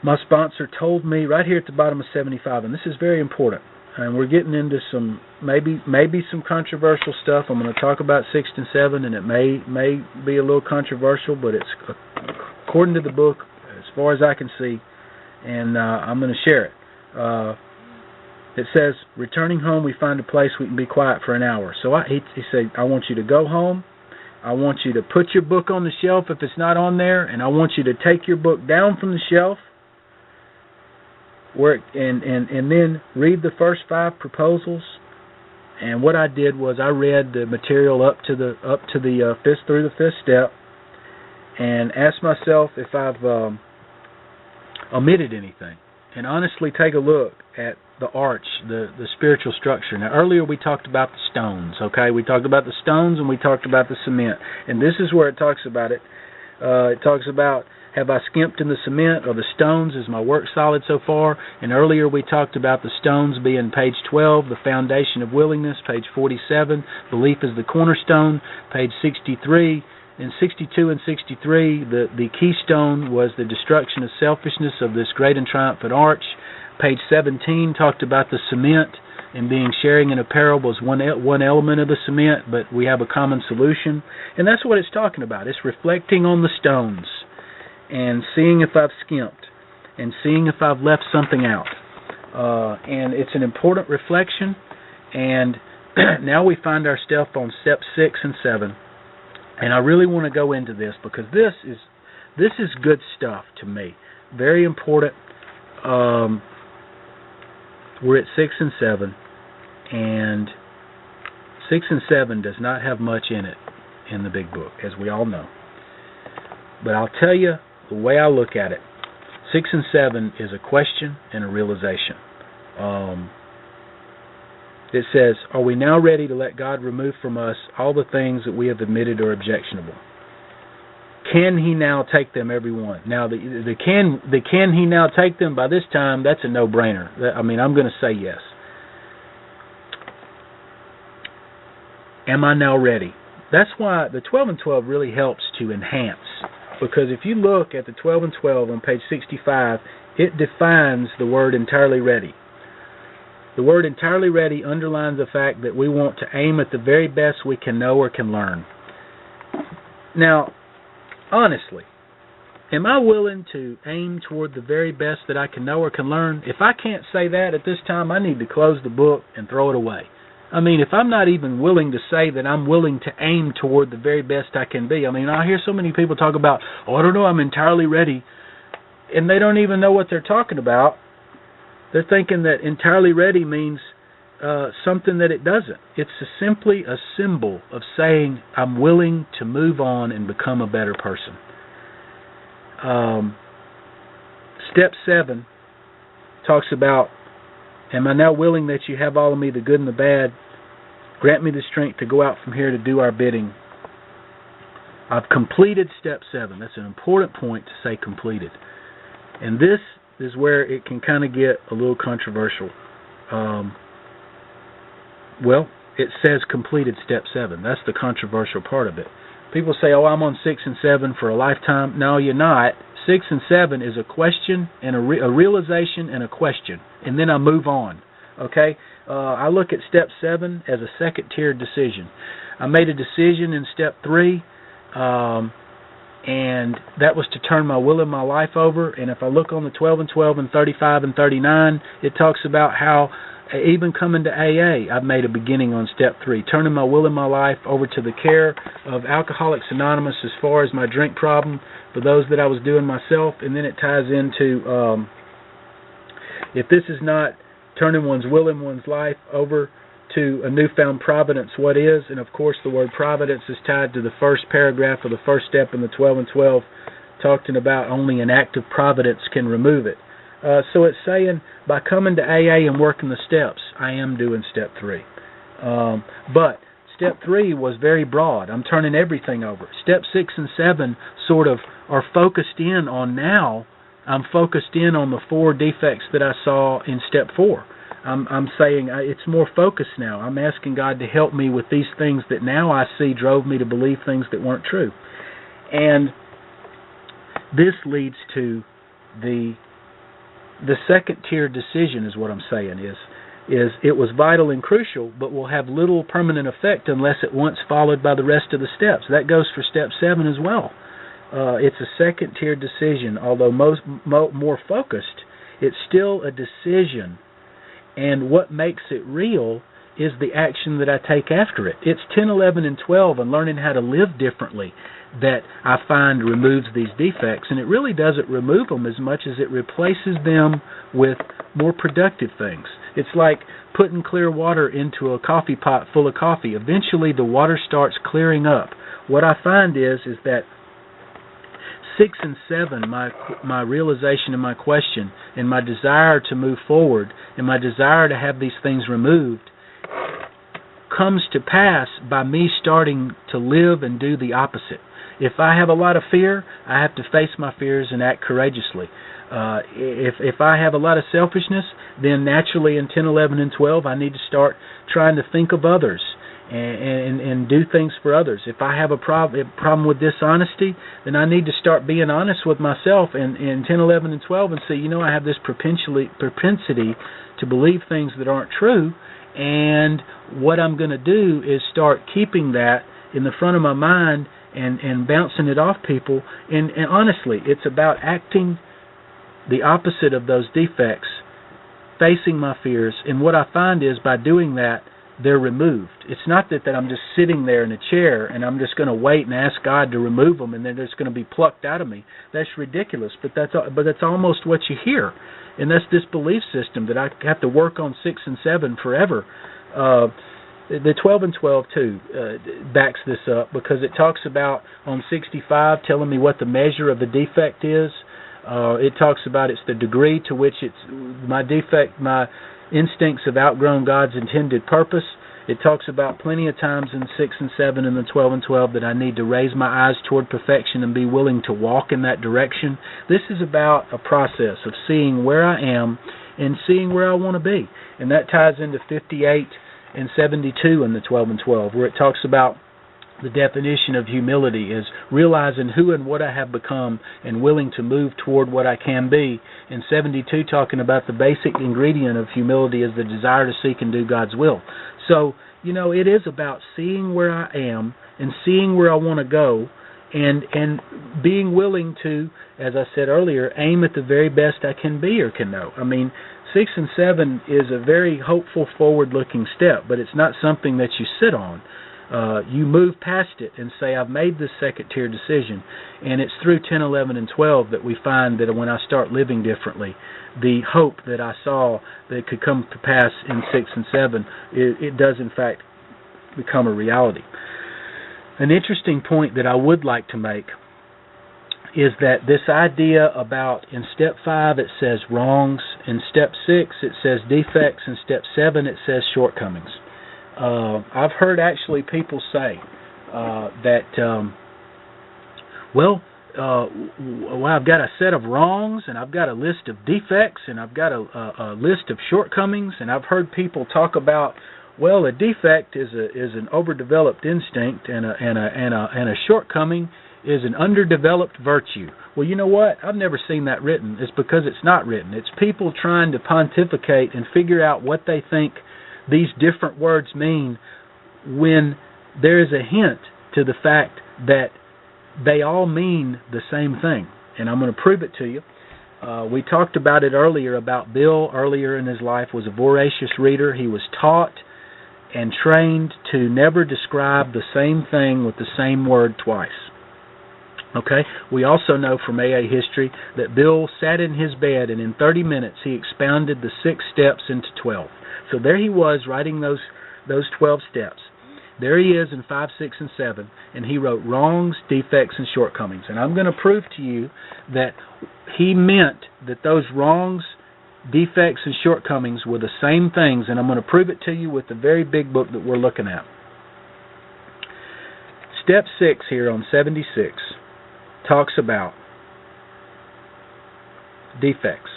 my sponsor told me right here at the bottom of 75, and this is very important, and we're getting into some maybe some controversial stuff. I'm going to talk about 6 and 7, and it may be a little controversial, but it's according to the book as far as I can see, and I'm going to share it. It says, returning home, we find a place we can be quiet for an hour. So he said, I want you to go home. I want you to put your book on the shelf if it's not on there, and I want you to take your book down from the shelf and then read the first 5 proposals. And what I did was I read the material up to the 5th through the 5th step, and asked myself if I've omitted anything. And honestly, take a look at the arch, the spiritual structure. Now, earlier we talked about the stones, okay? We talked about the stones and we talked about the cement. And this is where it talks about it. It talks about, have I skimped in the cement or the stones? Is my work solid so far? And earlier we talked about the stones being page 12, the foundation of willingness, page 47, belief is the cornerstone, page 63. In 62 and 63, the keystone was the destruction of selfishness of this great and triumphant arch. Page 17 talked about the cement and being sharing in a parable as one element of the cement, but we have a common solution. And that's what it's talking about. It's reflecting on the stones and seeing if I've skimped and seeing if I've left something out. And it's an important reflection. And now we find ourselves on step 6 and 7. And I really want to go into this because this is good stuff to me. Very important. We're at 6 and 7, and 6 and 7 does not have much in it in the big book, as we all know. But I'll tell you the way I look at it. 6 and 7 is a question and a realization. It says, are we now ready to let God remove from us all the things that we have admitted are objectionable? can he now take them, every one? Now, the can he now take them, by this time, that's a no-brainer. I mean, I'm going to say yes. Am I now ready? That's why the 12 and 12 really helps to enhance. Because if you look at the 12 and 12 on page 65, it defines the word entirely ready. The word entirely ready underlines the fact that we want to aim at the very best we can know or can learn. Now, honestly, am I willing to aim toward the very best that I can know or can learn? If I can't say that at this time, I need to close the book and throw it away. I mean, if I'm not even willing to say that I'm willing to aim toward the very best I can be, I mean, I hear so many people talk about, oh, I don't know, I'm entirely ready, and they don't even know what they're talking about. They're thinking that entirely ready means something that it doesn't. It's simply a symbol of saying I'm willing to move on and become a better person. Step 7 talks about, am I now willing that you have all of me, the good and the bad? Grant me the strength to go out from here to do our bidding. I've completed step 7. That's an important point to say completed. And this is where it can kind of get a little controversial. Well, it says completed step 7. That's the controversial part of it. People say, oh, I'm on 6 and 7 for a lifetime. No, you're not. 6 and 7 is a question and a realization and a question. And then I move on. Okay? I look at step 7 as a second-tiered decision. I made a decision in step 3, and that was to turn my will and my life over. And if I look on the 12 and 12 and 35 and 39, it talks about how even coming to AA, I've made a beginning on step 3, turning my will and my life over to the care of Alcoholics Anonymous as far as my drink problem for those that I was doing myself. And then it ties into, if this is not turning one's will and one's life over to a newfound providence, what is? And of course the word providence is tied to the first paragraph of the first step in the 12 and 12, talking about only an act of providence can remove it. So it's saying by coming to AA and working the steps, I am doing step 3. But step 3 was very broad. I'm turning everything over. Step 6 and 7 sort of are focused in on now. I'm focused in on the 4 defects that I saw in step 4. I'm saying it's more focused now. I'm asking God to help me with these things that now I see drove me to believe things that weren't true. And this leads to the second tier decision is what I'm saying is it was vital and crucial, but will have little permanent effect unless it once followed by the rest of the steps. That goes for step 7 as well. It's a second tier decision, although more focused. It's still a decision, and what makes it real is the action that I take after it. It's 10, 11, and 12 and learning how to live differently that I find removes these defects, and it really doesn't remove them as much as it replaces them with more productive things. It's like putting clear water into a coffee pot full of coffee. Eventually the water starts clearing up. What I find is that 6 and 7, my realization and my question and my desire to move forward and my desire to have these things removed comes to pass by me starting to live and do the opposite. If I have a lot of fear, I have to face my fears and act courageously. If I have a lot of selfishness, then naturally in 10, 11, and 12, I need to start trying to think of others and do things for others. If I have a problem with dishonesty, then I need to start being honest with myself in 10, 11, and 12 and say, I have this propensity to believe things that aren't true, and what I'm going to do is start keeping that in the front of my mind and bouncing it off people. And honestly, it's about acting the opposite of those defects, facing my fears. And what I find is by doing that, they're removed. It's not that I'm just sitting there in a chair and I'm just going to wait and ask God to remove them and then they're just going to be plucked out of me. That's ridiculous, but that's almost what you hear. And that's this belief system that I have to work on 6 and 7 forever. The 12 and 12, too, backs this up because it talks about on 65 telling me what the measure of the defect is. It talks about it's the degree to which it's my defect, my instincts have outgrown God's intended purpose. It talks about plenty of times in 6 and 7 and the 12 and 12 that I need to raise my eyes toward perfection and be willing to walk in that direction. This is about a process of seeing where I am and seeing where I want to be. And that ties into 58 and 72 in the 12 and 12, where it talks about the definition of humility is realizing who and what I have become and willing to move toward what I can be. And 72 talking about the basic ingredient of humility is the desire to seek and do God's will. So, it is about seeing where I am and seeing where I want to go and being willing to, as I said earlier, aim at the very best I can be or can know. 6 and 7 is a very hopeful, forward-looking step, but it's not something that you sit on. You move past it and say, I've made this second-tier decision. And it's through 10, 11, and 12 that we find that when I start living differently, the hope that I saw that could come to pass in 6 and 7, it does, in fact, become a reality. An interesting point that I would like to make is that this idea about, in step 5 it says wrongs, in step 6 it says defects, in step 7 it says shortcomings. I've heard actually people say that, I've got a set of wrongs, and I've got a list of defects, and I've got a list of shortcomings, and I've heard people talk about, a defect is an overdeveloped instinct, and a shortcoming is an underdeveloped virtue. Well, you know what? I've never seen that written. It's because it's not written. It's people trying to pontificate and figure out what they think these different words mean when there is a hint to the fact that they all mean the same thing. And I'm going to prove it to you. We talked about it earlier, about Bill earlier in his life was a voracious reader. He was taught and trained to never describe the same thing with the same word twice. Okay? We also know from AA history that Bill sat in his bed and in 30 minutes he expounded the 6 steps into 12. So there he was writing those 12 steps. There he is in 5, 6, and 7, and he wrote wrongs, defects, and shortcomings. And I'm going to prove to you that he meant that those wrongs, defects, and shortcomings were the same things, and I'm going to prove it to you with the very big book that we're looking at. Step 6 here on 76 talks about defects.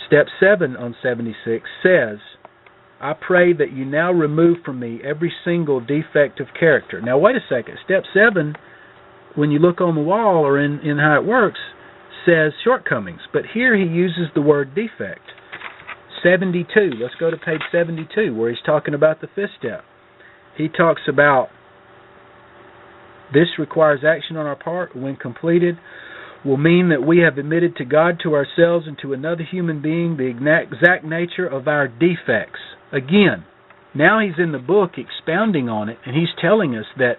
Step 7 on 76 says, I pray that you now remove from me every single defect of character. Now, wait a second. Step 7, when you look on the wall or in how it works, says shortcomings. But here he uses the word defect. 72. Let's go to page 72, where he's talking about the 5th step. He talks about this requires action on our part. When completed, will mean that we have admitted to God, to ourselves, and to another human being the exact nature of our defects. Again, now he's in the book expounding on it, and he's telling us that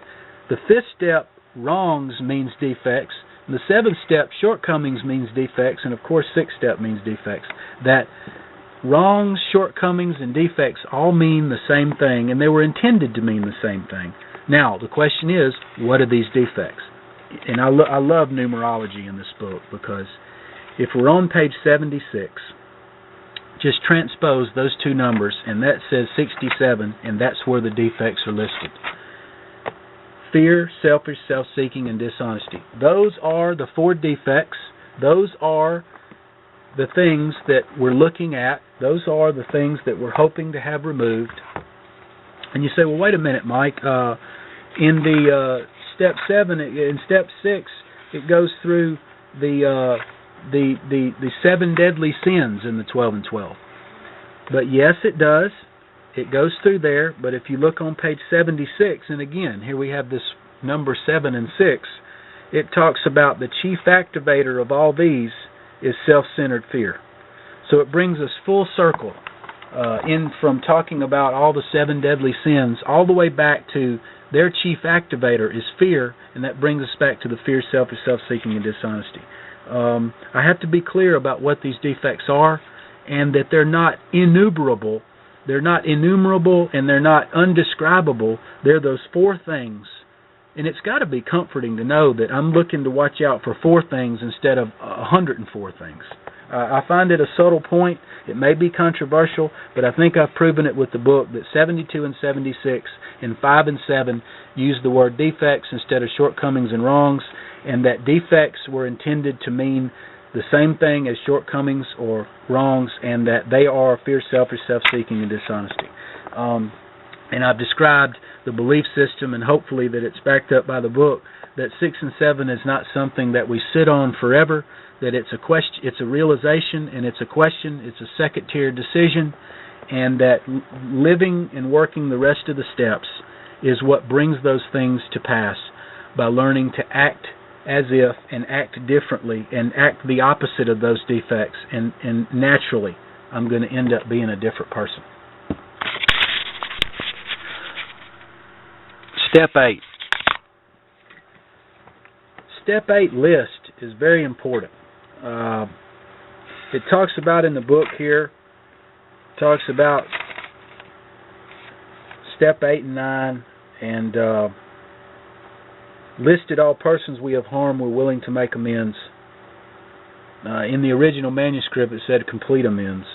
the 5th step, wrongs, means defects. The 7th step, shortcomings, means defects. And, of course, 6th step means defects. That wrongs, shortcomings, and defects all mean the same thing, and they were intended to mean the same thing. Now, the question is, what are these defects? And I love numerology in this book, because if we're on page 76, just transpose those 2 numbers, and that says 67, and that's where the defects are listed. Fear, selfish, self-seeking, and dishonesty. Those are the 4 defects. Those are the things that we're looking at. Those are the things that we're hoping to have removed. And you say, well, wait a minute, Mike. In the step 7, in step 6, it goes through the 7 deadly sins in the 12 and 12. But yes, it does. It goes through there. But if you look on page 76, and again, here we have this number 7 and 6, it talks about the chief activator of all these is self-centered fear. So it brings us full circle in from talking about all the 7 deadly sins all the way back to their chief activator is fear, and that brings us back to the fear, selfish, self-seeking, and dishonesty. I have to be clear about what these defects are, and that they're not innumerable. They're not innumerable, and they're not undescribable. They're those 4 things. And it's got to be comforting to know that I'm looking to watch out for 4 things instead of 104 things. I find it a subtle point. It may be controversial, but I think I've proven it with the book that 72 and 76 and 5 and 7 use the word defects instead of shortcomings and wrongs, and that defects were intended to mean the same thing as shortcomings or wrongs, and that they are fear, selfish, self-seeking, and dishonesty. And I've described the belief system, and hopefully that it's backed up by the book, that 6 and 7 is not something that we sit on forever, that it's a question, it's a realization, and it's a question, it's a second-tier decision, and that living and working the rest of the steps is what brings those things to pass, by learning to act as if and act differently and act the opposite of those defects, and naturally I'm going to end up being a different person. Step 8. Step 8 list is very important. It talks about in the book here, talks about step 8 and 9, and listed all persons we have harmed we're willing to make amends. In the original manuscript it said complete amends.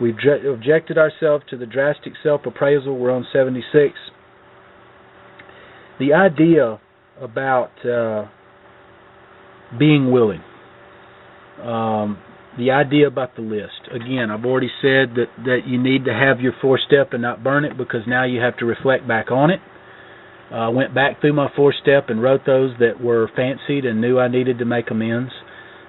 We've objected ourselves to the drastic self-appraisal. We're on 76. The idea about being willing. The idea about the list. Again, I've already said that you need to have your 4-step and not burn it, because now you have to reflect back on it. I went back through my 4-step and wrote those that were fancied and knew I needed to make amends.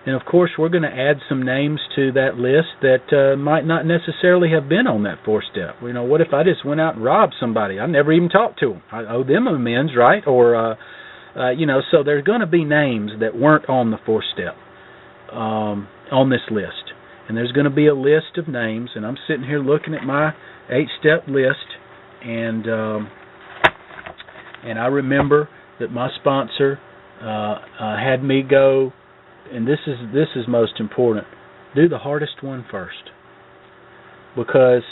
And of course, we're going to add some names to that list that might not necessarily have been on that 4-step. You know, what if I just went out and robbed somebody? I never even talked to them. I owe them amends, right? Or, so there's going to be names that weren't on the 4-step on this list. And there's going to be a list of names, and I'm sitting here looking at my 8-step list, and I remember that my sponsor had me go, and this is most important, do the hardest one first. Because,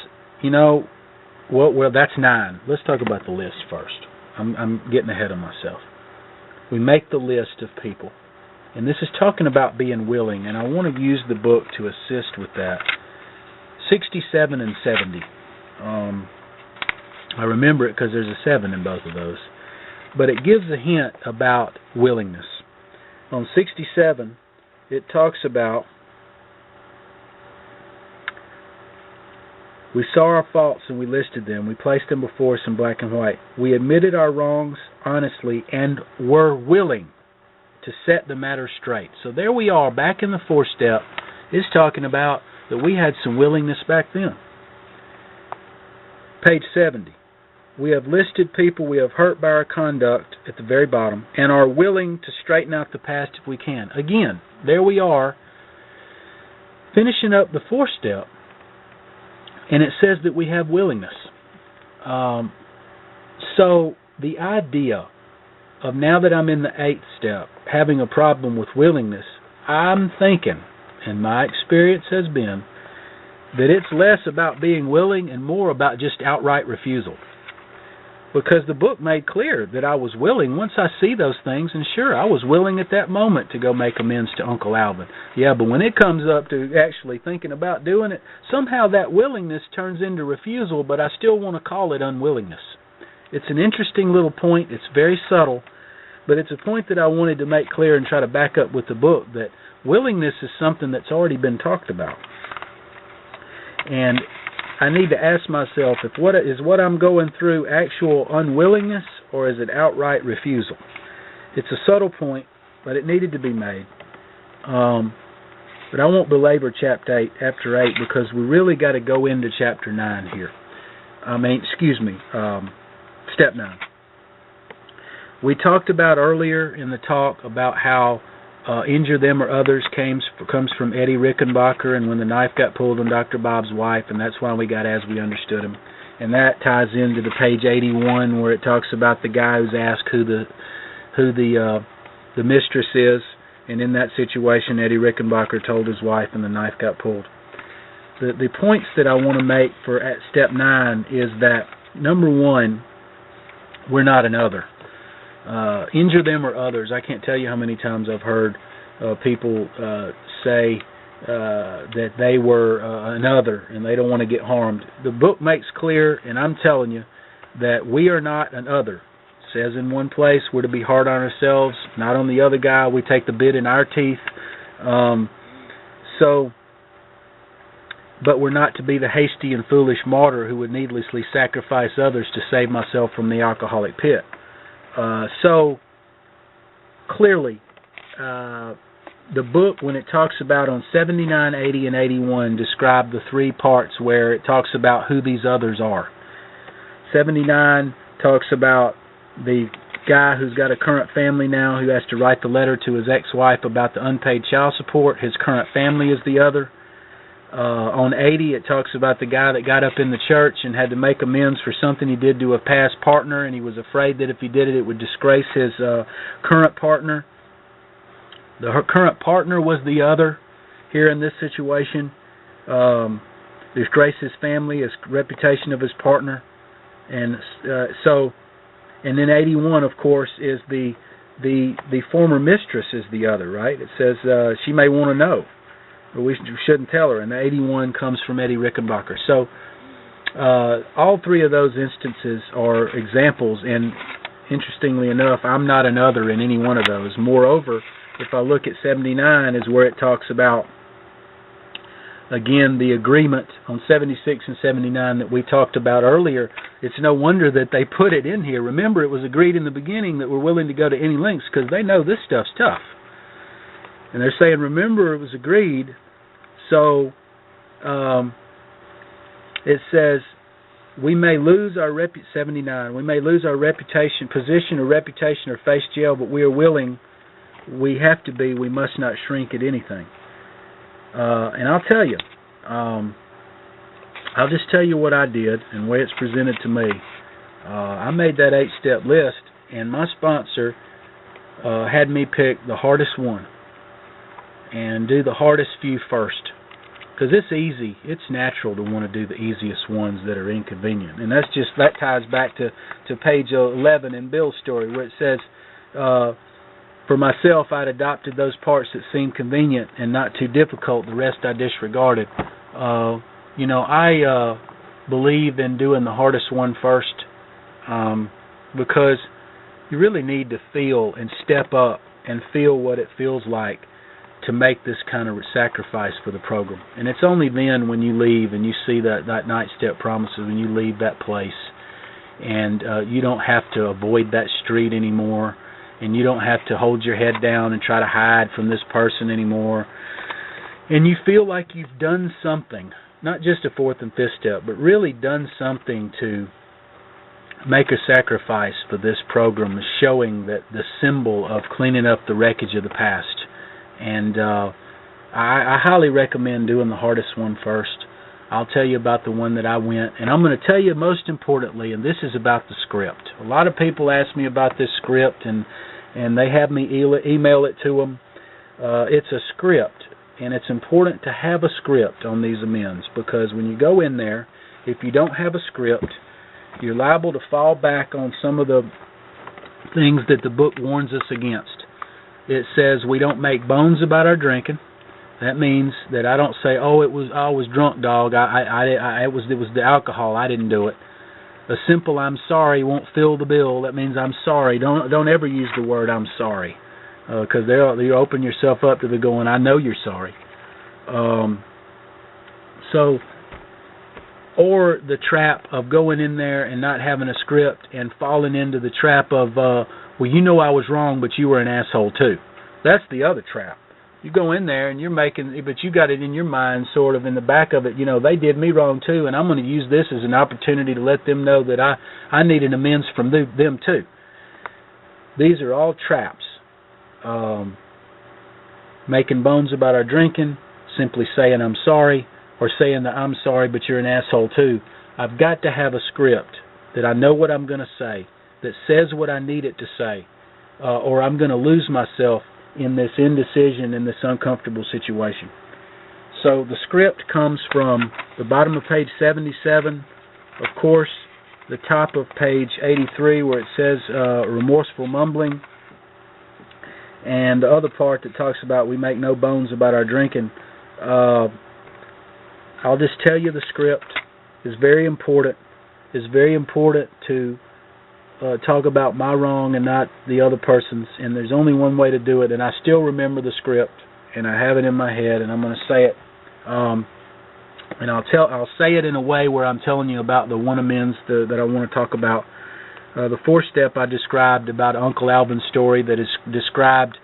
well, that's 9. Let's talk about the list first. I'm getting ahead of myself. We make the list of people. And this is talking about being willing, and I want to use the book to assist with that. 67 and 70. I remember it because there's a 7 in both of those. But it gives a hint about willingness. On 67, it talks about, we saw our faults and we listed them. We placed them before us in black and white. We admitted our wrongs honestly and were willing to set the matter straight. So there we are, back in the 4-step. It's talking about that we had some willingness back then. Page 70. We have listed people we have hurt by our conduct at the very bottom and are willing to straighten out the past if we can. Again, there we are, finishing up the 4-step, and it says that we have willingness. So the idea of, now that I'm in the 8th step, having a problem with willingness, I'm thinking, and my experience has been, that it's less about being willing and more about just outright refusal. Because the book made clear that I was willing once I see those things, and sure, I was willing at that moment to go make amends to Uncle Alvin. Yeah, but when it comes up to actually thinking about doing it, somehow that willingness turns into refusal, but I still want to call it unwillingness. It's an interesting little point. It's very subtle, but it's a point that I wanted to make clear and try to back up with the book, that willingness is something that's already been talked about. And I need to ask myself, if what I'm going through actual unwillingness, or is it outright refusal? It's a subtle point, but it needed to be made. But I won't belabor chapter 8 because we really got to go into chapter 9 here. Step 9. We talked about earlier in the talk about how injure them or others comes from Eddie Rickenbacker, and when the knife got pulled on Dr. Bob's wife, and that's why we got As We Understood Him. And that ties into the page 81 where it talks about the guy who's asked who the mistress is, and in that situation Eddie Rickenbacker told his wife and the knife got pulled. The points that I want to make for at step 9 is that, number 1, we're not an other. Injure them or others. I can't tell you how many times I've heard people say that they were another and they don't want to get harmed. The book makes clear, and I'm telling you, that we are not an other. It says in one place we're to be hard on ourselves, not on the other guy. We take the bit in our teeth. But we're not to be the hasty and foolish martyr who would needlessly sacrifice others to save myself from the alcoholic pit. So clearly, the book, when it talks about on 79, 80, and 81, describe the three parts where it talks about who these others are. 79 talks about the guy who's got a current family now who has to write the letter to his ex-wife about the unpaid child support. His current family is the other. On 80, it talks about the guy that got up in the church and had to make amends for something he did to a past partner, and he was afraid that if he did it, it would disgrace his current partner. The current partner was the other here in this situation. Disgrace his family, his reputation of his partner. And and then 81, of course, is the former mistress is the other, right? It says she may want to know, but we shouldn't tell her. And the 81 comes from Eddie Rickenbacker. So all three of those instances are examples, and interestingly enough, I'm not an other in any one of those. Moreover, if I look at 79, is where it talks about, again, the agreement on 76 and 79 that we talked about earlier. It's no wonder that they put it in here. Remember, it was agreed in the beginning that we're willing to go to any lengths because they know this stuff's tough. And they're saying, remember, it was agreed. So it says, we may lose our 79. We may lose our reputation, position, or reputation, or face jail, but we are willing. We have to be. We must not shrink at anything. And I'll tell you, I'll just tell you what I did and the way it's presented to me. I made that 8-step list, and my sponsor had me pick the hardest one and do the hardest few first. Because it's easy. It's natural to want to do the easiest ones that are inconvenient. And that ties back to page 11 in Bill's story, where it says, for myself, I'd adopted those parts that seemed convenient and not too difficult. The rest I disregarded. I believe in doing the hardest one first because you really need to feel and step up and feel what it feels like to make this kind of sacrifice for the program. And it's only then when you leave and you see that 9-step promises, when you leave that place and you don't have to avoid that street anymore, and you don't have to hold your head down and try to hide from this person anymore. And you feel like you've done something, not just a 4th and 5th step, but really done something to make a sacrifice for this program, showing that the symbol of cleaning up the wreckage of the past. And I highly recommend doing the hardest one first. I'll tell you about the one that I went, and I'm going to tell you most importantly, and this is about the script. A lot of people ask me about this script, and they have me email it to them. It's a script, and it's important to have a script on these amends, because when you go in there, if you don't have a script, you're liable to fall back on some of the things that the book warns us against. It says we don't make bones about our drinking. That means that I don't say, "Oh, I was drunk, dog. It was the alcohol. I didn't do it." A simple "I'm sorry" won't fill the bill. That means I'm sorry. Don't ever use the word "I'm sorry," because you open yourself up to the going, "I know you're sorry." Or the trap of going in there and not having a script and falling into the trap of, well, you know I was wrong, but you were an asshole too. That's the other trap. You go in there and but you got it in your mind, sort of in the back of it, they did me wrong too, and I'm going to use this as an opportunity to let them know that I need an amends from them too. These are all traps. Making bones about our drinking, simply saying I'm sorry, or saying that I'm sorry but you're an asshole too. I've got to have a script that I know what I'm going to say, that says what I need it to say, or I'm going to lose myself in this indecision, in this uncomfortable situation. So the script comes from the bottom of page 77, of course, the top of page 83 where it says remorseful mumbling, and the other part that talks about we make no bones about our drinking. I'll just tell you the script is very important. It's very important to talk about my wrong and not the other person's, and there's only one way to do it, and I still remember the script, and I have it in my head, and I'm going to say it, and I'll say it in a way where I'm telling you about the one amends that I want to talk about. The fourth step I described about Uncle Alvin's story that is described,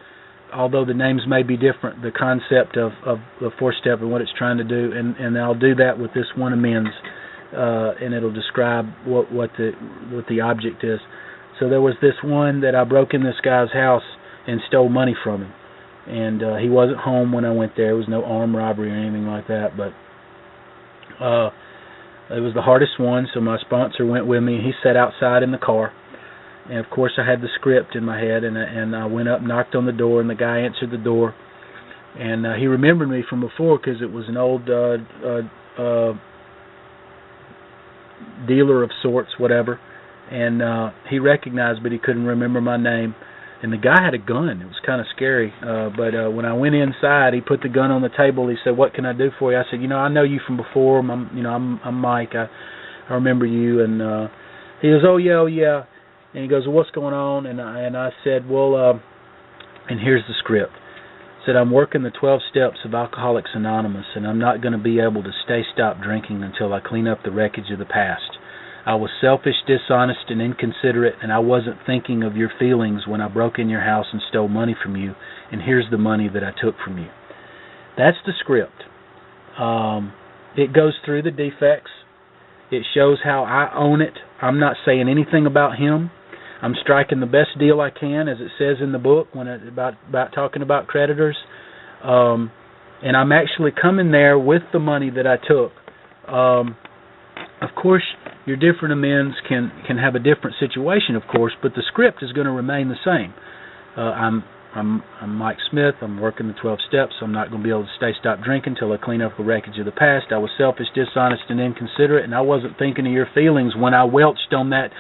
although the names may be different, the concept of the fourth step and what it's trying to do, and I'll do that with this one amends, and it'll describe what the object is. So there was this one that I broke in this guy's house and stole money from him, and he wasn't home when I went there. There was no armed robbery or anything like that, but it was the hardest one, so my sponsor went with me. He sat outside in the car, and of course I had the script in my head, and I went up, knocked on the door, and the guy answered the door, and he remembered me from before because it was an old dealer of sorts, whatever, and he recognized, but he couldn't remember my name. And the guy had a gun. It was kind of scary. But when I went inside, he put the gun on the table. He said, "What can I do for you?" I said, "I know you from before. I'm Mike. I remember you." And he goes, "Oh yeah." And he goes, "Well, what's going on?" And I said, "Well, and here's the script." I said, "I'm working the 12 steps of Alcoholics Anonymous, and I'm not going to be able to stop drinking until I clean up the wreckage of the past. I was selfish, dishonest, and inconsiderate, and I wasn't thinking of your feelings when I broke in your house and stole money from you, and here's the money that I took from you." That's the script. It goes through the defects. It shows how I own it. I'm not saying anything about him. I'm striking the best deal I can, as it says in the book about talking about creditors. And I'm actually coming there with the money that I took. Of course, your different amends can have a different situation, of course, but the script is going to remain the same. I'm Mike Smith. I'm working the 12 steps. I'm not going to be able to stop drinking until I clean up the wreckage of the past. I was selfish, dishonest, and inconsiderate, and I wasn't thinking of your feelings when I welched on that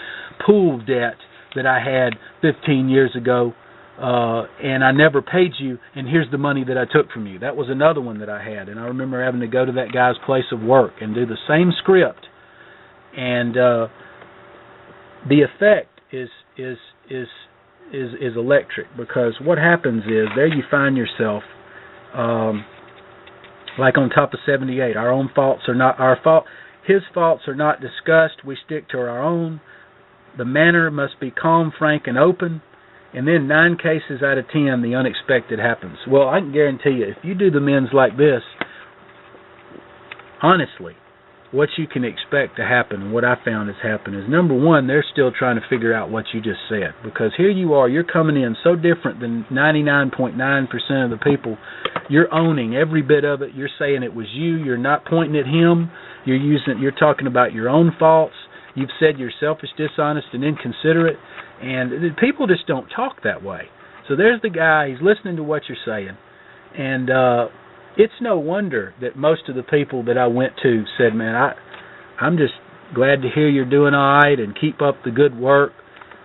pool debt that I had 15 years ago, and I never paid you, and here's the money that I took from you. That was another one that I had, and I remember having to go to that guy's place of work and do the same script. And the effect is electric, because what happens is there you find yourself like on top of 78. Our own faults are not our fault. His faults are not discussed. We stick to our own. The manner must be calm, frank, and open. And then 9 cases out of 10, the unexpected happens. Well, I can guarantee you, if you do the amends like this, honestly, what you can expect to happen, and what I found has happened, is number one, they're still trying to figure out what you just said. Because here you are, you're coming in so different than 99.9% of the people. You're owning every bit of it. You're saying it was you. You're not pointing at him. You're talking about your own faults. You've said you're selfish, dishonest, and inconsiderate. And people just don't talk that way. So there's the guy. He's listening to what you're saying. And it's no wonder that most of the people that I went to said, "Man, I'm just glad to hear you're doing all right and keep up the good work."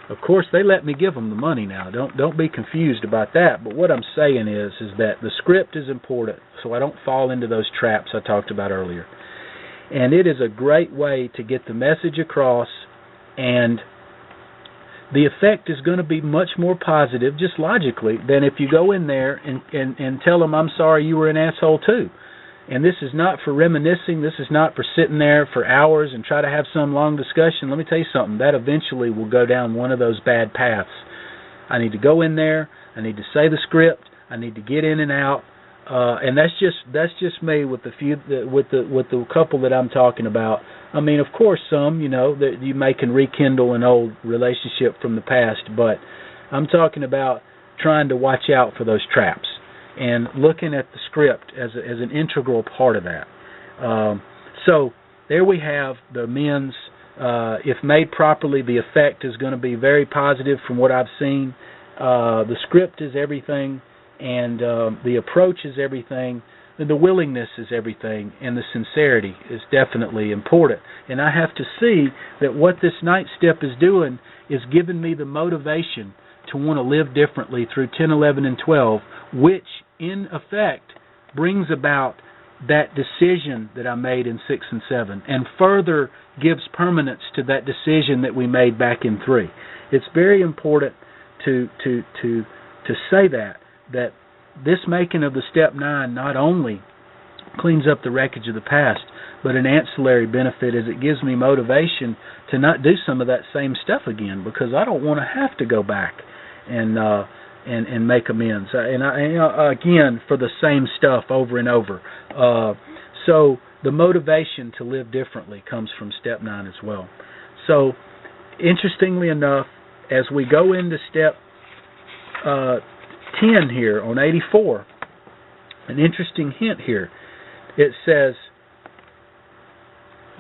Of course, they let me give them the money now. Don't be confused about that. But what I'm saying is that the script is important, so I don't fall into those traps I talked about earlier. And it is a great way to get the message across, and the effect is going to be much more positive, just logically, than if you go in there and tell them, "I'm sorry, you were an asshole too." And this is not for reminiscing. This is not for sitting there for hours and try to have some long discussion. Let me tell you something. That eventually will go down one of those bad paths. I need to go in there. I need to say the script. I need to get in and out. And that's just me with the couple that I'm talking about. I mean, of course, some, that you can rekindle an old relationship from the past, but I'm talking about trying to watch out for those traps and looking at the script as an integral part of that. So there we have the amends. If made properly, the effect is going to be very positive from what I've seen. The script is everything, and the approach is everything. The willingness is everything, and the sincerity is definitely important. And I have to see that what this 9th step is doing is giving me the motivation to want to live differently through 10, 11, and 12, which in effect brings about that decision that I made in 6 and 7, and further gives permanence to that decision that we made back in 3. It's very important to say that this making of the step 9 not only cleans up the wreckage of the past, but an ancillary benefit is it gives me motivation to not do some of that same stuff again, because I don't want to have to go back and make amends. Again, for the same stuff over and over. So the motivation to live differently comes from step 9 as well. So, interestingly enough, as we go into step 10 here on 84, an interesting hint here. It says,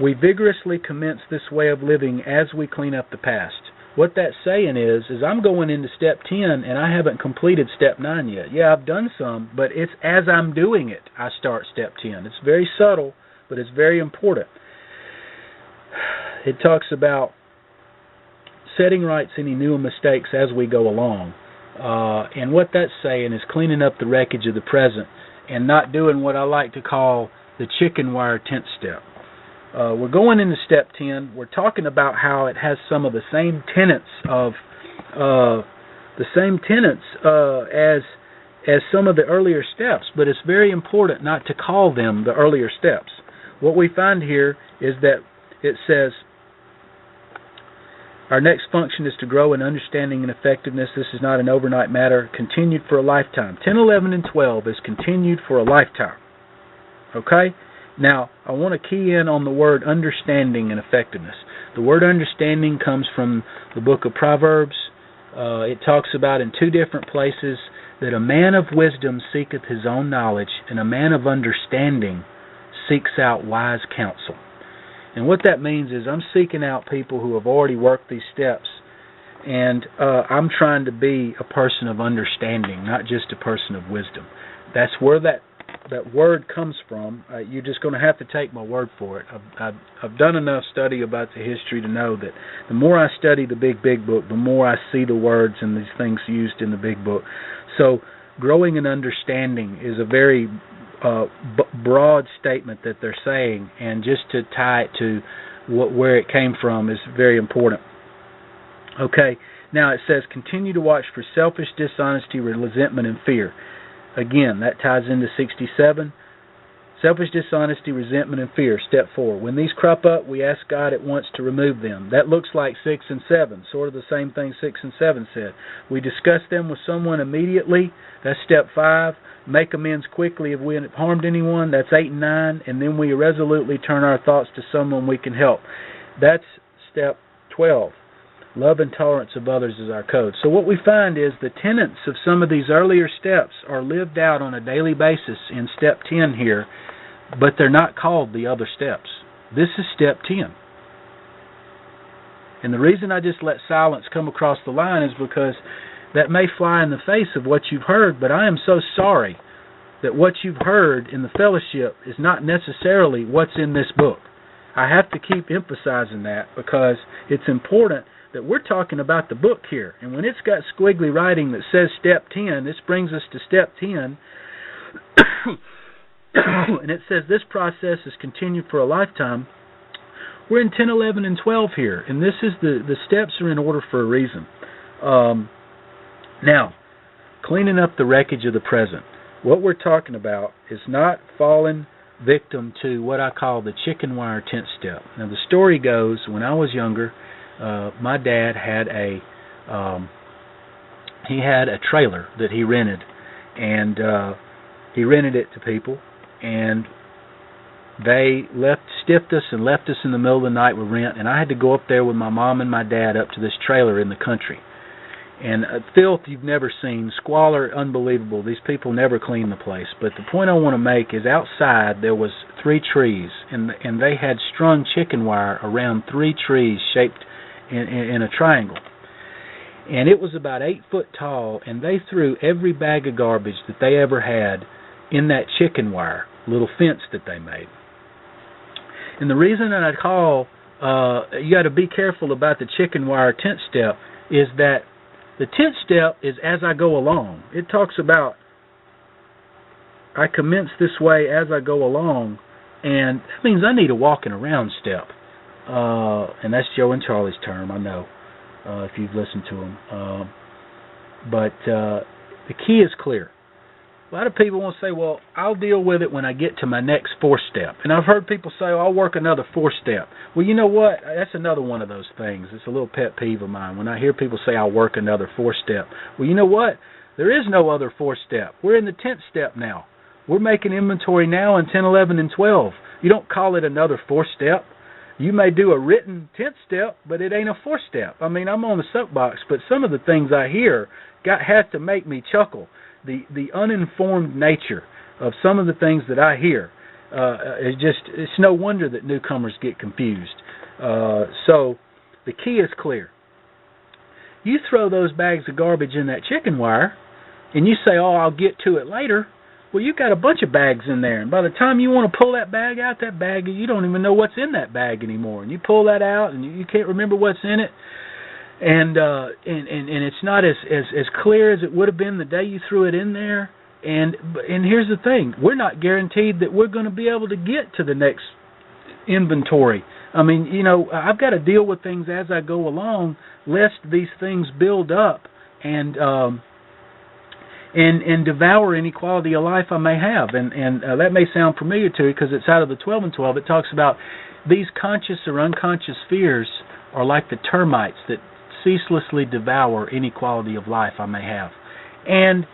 we vigorously commence this way of living as we clean up the past. What that's saying is I'm going into step 10 and I haven't completed step 9 yet. Yeah, I've done some, but it's as I'm doing it, I start step 10. It's very subtle, but it's very important. It talks about setting right any new mistakes as we go along. And what that's saying is cleaning up the wreckage of the present and not doing what I like to call the chicken wire 10th step. We're going into step 10. We're talking about how it has some of the same tenets as some of the earlier steps, but it's very important not to call them the earlier steps. What we find here is that it says, our next function is to grow in understanding and effectiveness. This is not an overnight matter, continued for a lifetime. 10, 11, and 12 is continued for a lifetime. Okay? Now, I want to key in on the word understanding and effectiveness. The word understanding comes from the book of Proverbs. It talks about in 2 different places that a man of wisdom seeketh his own knowledge, and a man of understanding seeks out wise counsel. And what that means is I'm seeking out people who have already worked these steps, and I'm trying to be a person of understanding, not just a person of wisdom. That's where that word comes from. You're just going to have to take my word for it. I've done enough study about the history to know that the more I study the big book, the more I see the words and these things used in the big book. So growing in understanding is a very broad statement that they're saying, and just to tie it to where it came from is very important. Okay, now it says, continue to watch for selfish dishonesty, resentment, and fear. Again, that ties into 67. Selfish dishonesty, resentment, and fear. Step 4. When these crop up, we ask God at once to remove them. That looks like 6 and 7, sort of the same thing 6 and 7 said. We discuss them with someone immediately. That's step 5. Make amends quickly if we have harmed anyone. That's 8 and 9. And then we resolutely turn our thoughts to someone we can help. That's step 12. Love and tolerance of others is our code. So what we find is the tenets of some of these earlier steps are lived out on a daily basis in step 10 here, but they're not called the other steps. This is step 10. And the reason I just let silence come across the line is because that may fly in the face of what you've heard, but I am so sorry that what you've heard in the fellowship is not necessarily what's in this book. I have to keep emphasizing that because it's important that we're talking about the book here. And when it's got squiggly writing that says step 10, this brings us to step 10. And it says this process is continued for a lifetime. We're in 10, 11, and 12 here. And this is the steps are in order for a reason. Now, cleaning up the wreckage of the present. What we're talking about is not falling victim to what I call the chicken wire 10th step. Now, the story goes, when I was younger, my dad had a trailer that he rented, and he rented it to people, and they stiffed us and left us in the middle of the night with rent, and I had to go up there with my mom and my dad up to this trailer in the country. And filth you've never seen, squalor unbelievable. These people never clean the place. But the point I want to make is outside there was 3 trees, and they had strung chicken wire around 3 trees shaped in a triangle. And it was about 8 foot tall, and they threw every bag of garbage that they ever had in that chicken wire little fence that they made. And the reason that I call you got to be careful about the chicken wire 10th step is that The 10th step is as I go along. It talks about I commence this way as I go along, and that means I need a walking around step. And that's Joe and Charlie's term, I know, if you've listened to them. But the key is clear. A lot of people want to say, well, I'll deal with it when I get to my next 4th step. And I've heard people say, oh, I'll work another 4th step. Well, you know what? That's another one of those things. It's a little pet peeve of mine when I hear people say, I'll work another 4th step. Well, you know what? There is no other 4th step. We're in the 10th step now. We're making inventory now in 10, 11, and 12. You don't call it another 4th step. You may do a written 10th step, but it ain't a 4th step. I mean, I'm on the soapbox, but some of the things I hear has to make me chuckle. The uninformed nature of some of the things that I hear it's no wonder that newcomers get confused. So the key is clear. You throw those bags of garbage in that chicken wire, and you say, oh, I'll get to it later. Well, you've got a bunch of bags in there, and by the time you want to pull that bag out, you don't even know what's in that bag anymore. And you pull that out, and you can't remember what's in it. And it's not as clear as it would have been the day you threw it in there. And here's the thing: we're not guaranteed that we're going to be able to get to the next inventory. I mean, I've got to deal with things as I go along, lest these things build up and devour any quality of life I may have. And that may sound familiar to you because it's out of the 12 and 12. It talks about these conscious or unconscious fears are like the termites that ceaselessly devour any quality of life I may have. And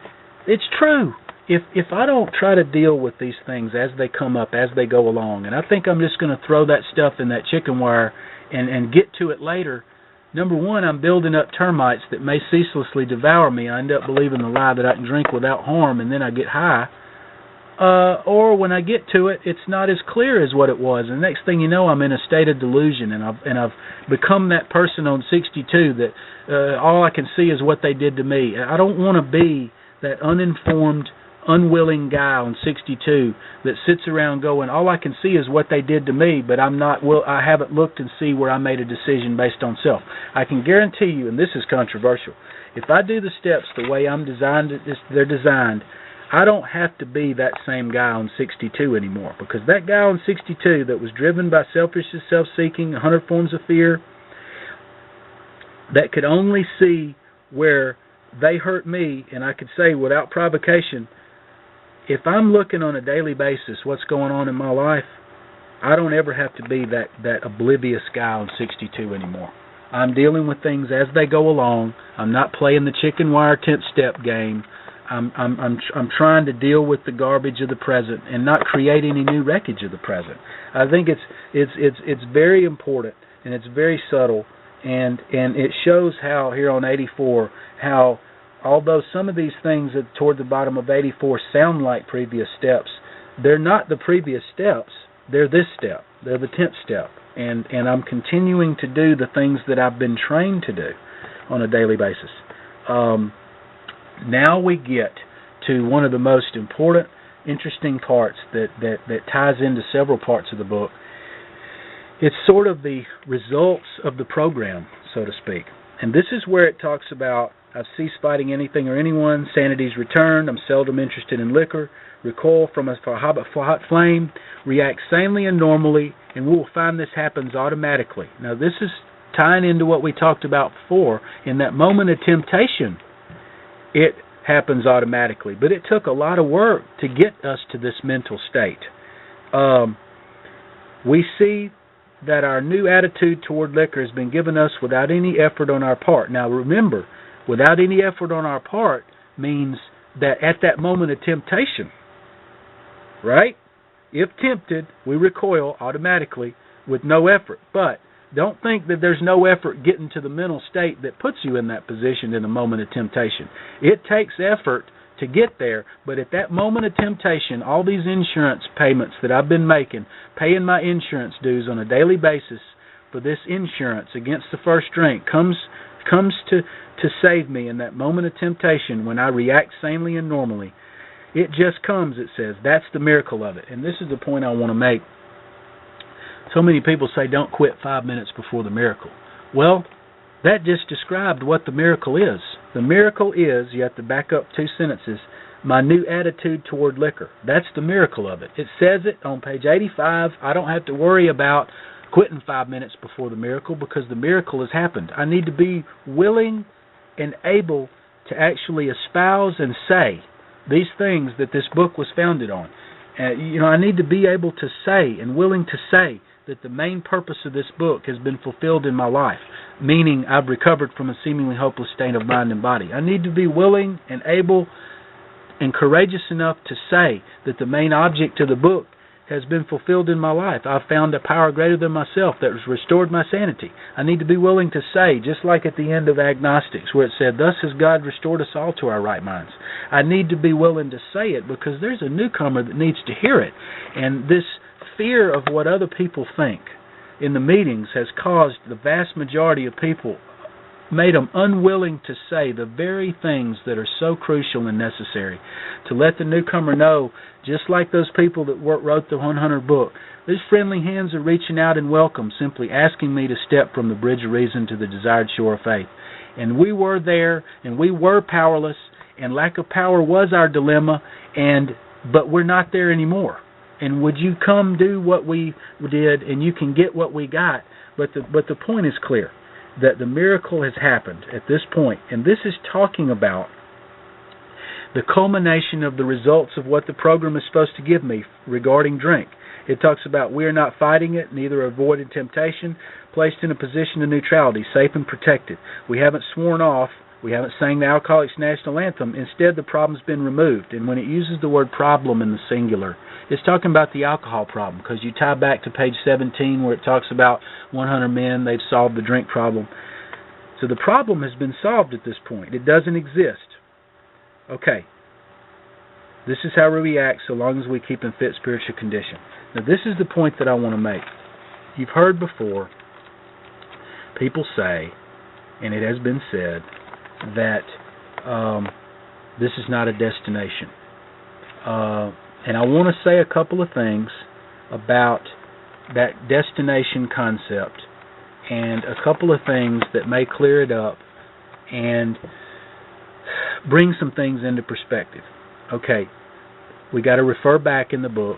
it's true. If I don't try to deal with these things as they come up, as they go along, and I think I'm just going to throw that stuff in that chicken wire and get to it later, number one, I'm building up termites that may ceaselessly devour me. I end up believing the lie that I can drink without harm, and then I get high. Or when I get to it, it's not as clear as what it was. And the next thing you know, I'm in a state of delusion, and I've become that person on 62 that all I can see is what they did to me. I don't want to be that uninformed, unwilling guy on 62 that sits around going, all I can see is what they did to me, but I haven't looked and see where I made a decision based on self. I can guarantee you, and this is controversial, if I do the steps the way they're designed, I don't have to be that same guy on 62 anymore, because that guy on 62 that was driven by selfishness, self-seeking, 100 forms of fear, that could only see where they hurt me, and I could say without provocation, if I'm looking on a daily basis what's going on in my life, I don't ever have to be that oblivious guy on 62 anymore. I'm dealing with things as they go along. I'm not playing the chicken wire 10th step game. I'm trying to deal with the garbage of the present and not create any new wreckage of the present. I think it's very important, and it's very subtle, and it shows how here on 84 how although some of these things toward the bottom of 84 sound like previous steps, they're not the previous steps. They're this step. They're the 10th step, and I'm continuing to do the things that I've been trained to do on a daily basis. Now we get to one of the most important, interesting parts that ties into several parts of the book. It's sort of the results of the program, so to speak. And this is where it talks about, I've ceased fighting anything or anyone, sanity's returned, I'm seldom interested in liquor, recoil from a hot flame, react sanely and normally, and we will find this happens automatically. Now this is tying into what we talked about before. In that moment of temptation, it happens automatically. But it took a lot of work to get us to this mental state. We see that our new attitude toward liquor has been given us without any effort on our part. Now remember, without any effort on our part means that at that moment of temptation, right? If tempted, we recoil automatically with no effort. But don't think that there's no effort getting to the mental state that puts you in that position in a moment of temptation. It takes effort to get there, but at that moment of temptation, all these insurance payments that I've been making, paying my insurance dues on a daily basis for this insurance against the first drink, comes to save me in that moment of temptation when I react sanely and normally. It just comes, it says. That's the miracle of it. And this is the point I want to make. So many people say don't quit 5 minutes before the miracle. Well, that just described what the miracle is. The miracle is, you have to back up 2 sentences, my new attitude toward liquor. That's the miracle of it. It says it on page 85. I don't have to worry about quitting 5 minutes before the miracle because the miracle has happened. I need to be willing and able to actually espouse and say these things that this book was founded on. I need to be able to say and willing to say that the main purpose of this book has been fulfilled in my life, meaning I've recovered from a seemingly hopeless state of mind and body. I need to be willing and able and courageous enough to say that the main object of the book has been fulfilled in my life. I've found a power greater than myself that has restored my sanity. I need to be willing to say, just like at the end of Agnostics, where it said, thus has God restored us all to our right minds. I need to be willing to say it because there's a newcomer that needs to hear it. And this fear of what other people think in the meetings has caused the vast majority of people, made them unwilling to say the very things that are so crucial and necessary to let the newcomer know, just like those people that wrote the 100 book, these friendly hands are reaching out in welcome, simply asking me to step from the bridge of reason to the desired shore of faith. And we were there, and we were powerless, and lack of power was our dilemma, but we're not there anymore. And would you come do what we did, and you can get what we got, but the point is clear, that the miracle has happened at this point, and this is talking about the culmination of the results of what the program is supposed to give me regarding drink. It talks about we are not fighting it, neither avoiding temptation, placed in a position of neutrality, safe and protected. We haven't sworn off. We haven't sang the Alcoholics' National Anthem. Instead, the problem's been removed. And when it uses the word problem in the singular, it's talking about the alcohol problem, because you tie back to page 17 where it talks about 100 men, they've solved the drink problem. So the problem has been solved at this point. It doesn't exist. Okay. This is how we react so long as we keep in fit spiritual condition. Now this is the point that I want to make. You've heard before people say, and it has been said, that this is not a destination. And I want to say a couple of things about that destination concept and a couple of things that may clear it up and bring some things into perspective. Okay, we got to refer back in the book.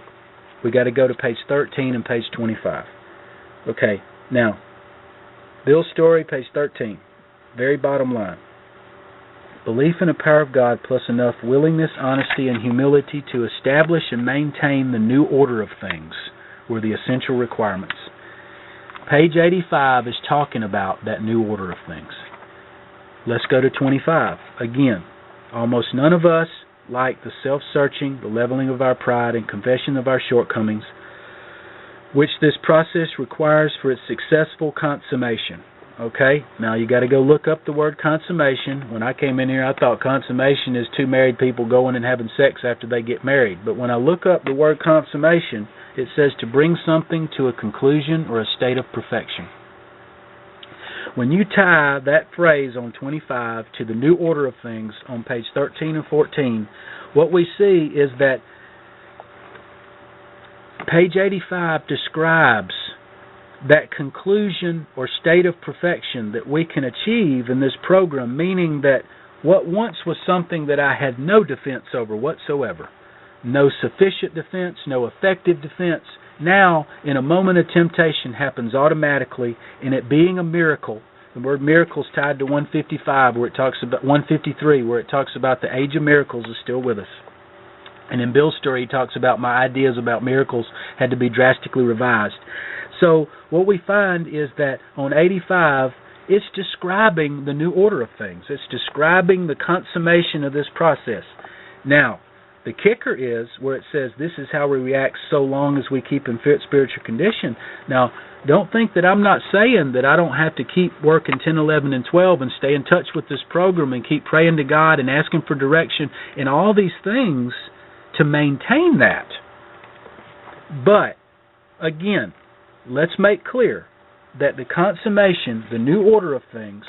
We got to go to page 13 and page 25. Okay, now, Bill's story, page 13, very bottom line. Belief in the power of God plus enough willingness, honesty, and humility to establish and maintain the new order of things were the essential requirements. Page 85 is talking about that new order of things. Let's go to 25. Again, almost none of us like the self-searching, the leveling of our pride, and confession of our shortcomings, which this process requires for its successful consummation. Okay, now you got to go look up the word consummation. When I came in here, I thought consummation is two married people going and having sex after they get married. But when I look up the word consummation, it says to bring something to a conclusion or a state of perfection. When you tie that phrase on 25 to the new order of things on page 13 and 14, what we see is that page 85 describes that conclusion or state of perfection that we can achieve in this program, meaning that what once was something that I had no defense over whatsoever, no sufficient defense, no effective defense, now in a moment of temptation happens automatically, and it being a miracle. The word miracle is tied to 155 where it talks about 153 where it talks about the age of miracles is still with us. And in Bill's story he talks about my ideas about miracles had to be drastically revised. So what we find is that on 85, it's describing the new order of things. It's describing the consummation of this process. Now, the kicker is where it says this is how we react so long as we keep in fit spiritual condition. Now, don't think that I'm not saying that I don't have to keep working 10, 11, and 12 and stay in touch with this program and keep praying to God and asking for direction and all these things to maintain that. But, again, let's make clear that the consummation, the new order of things,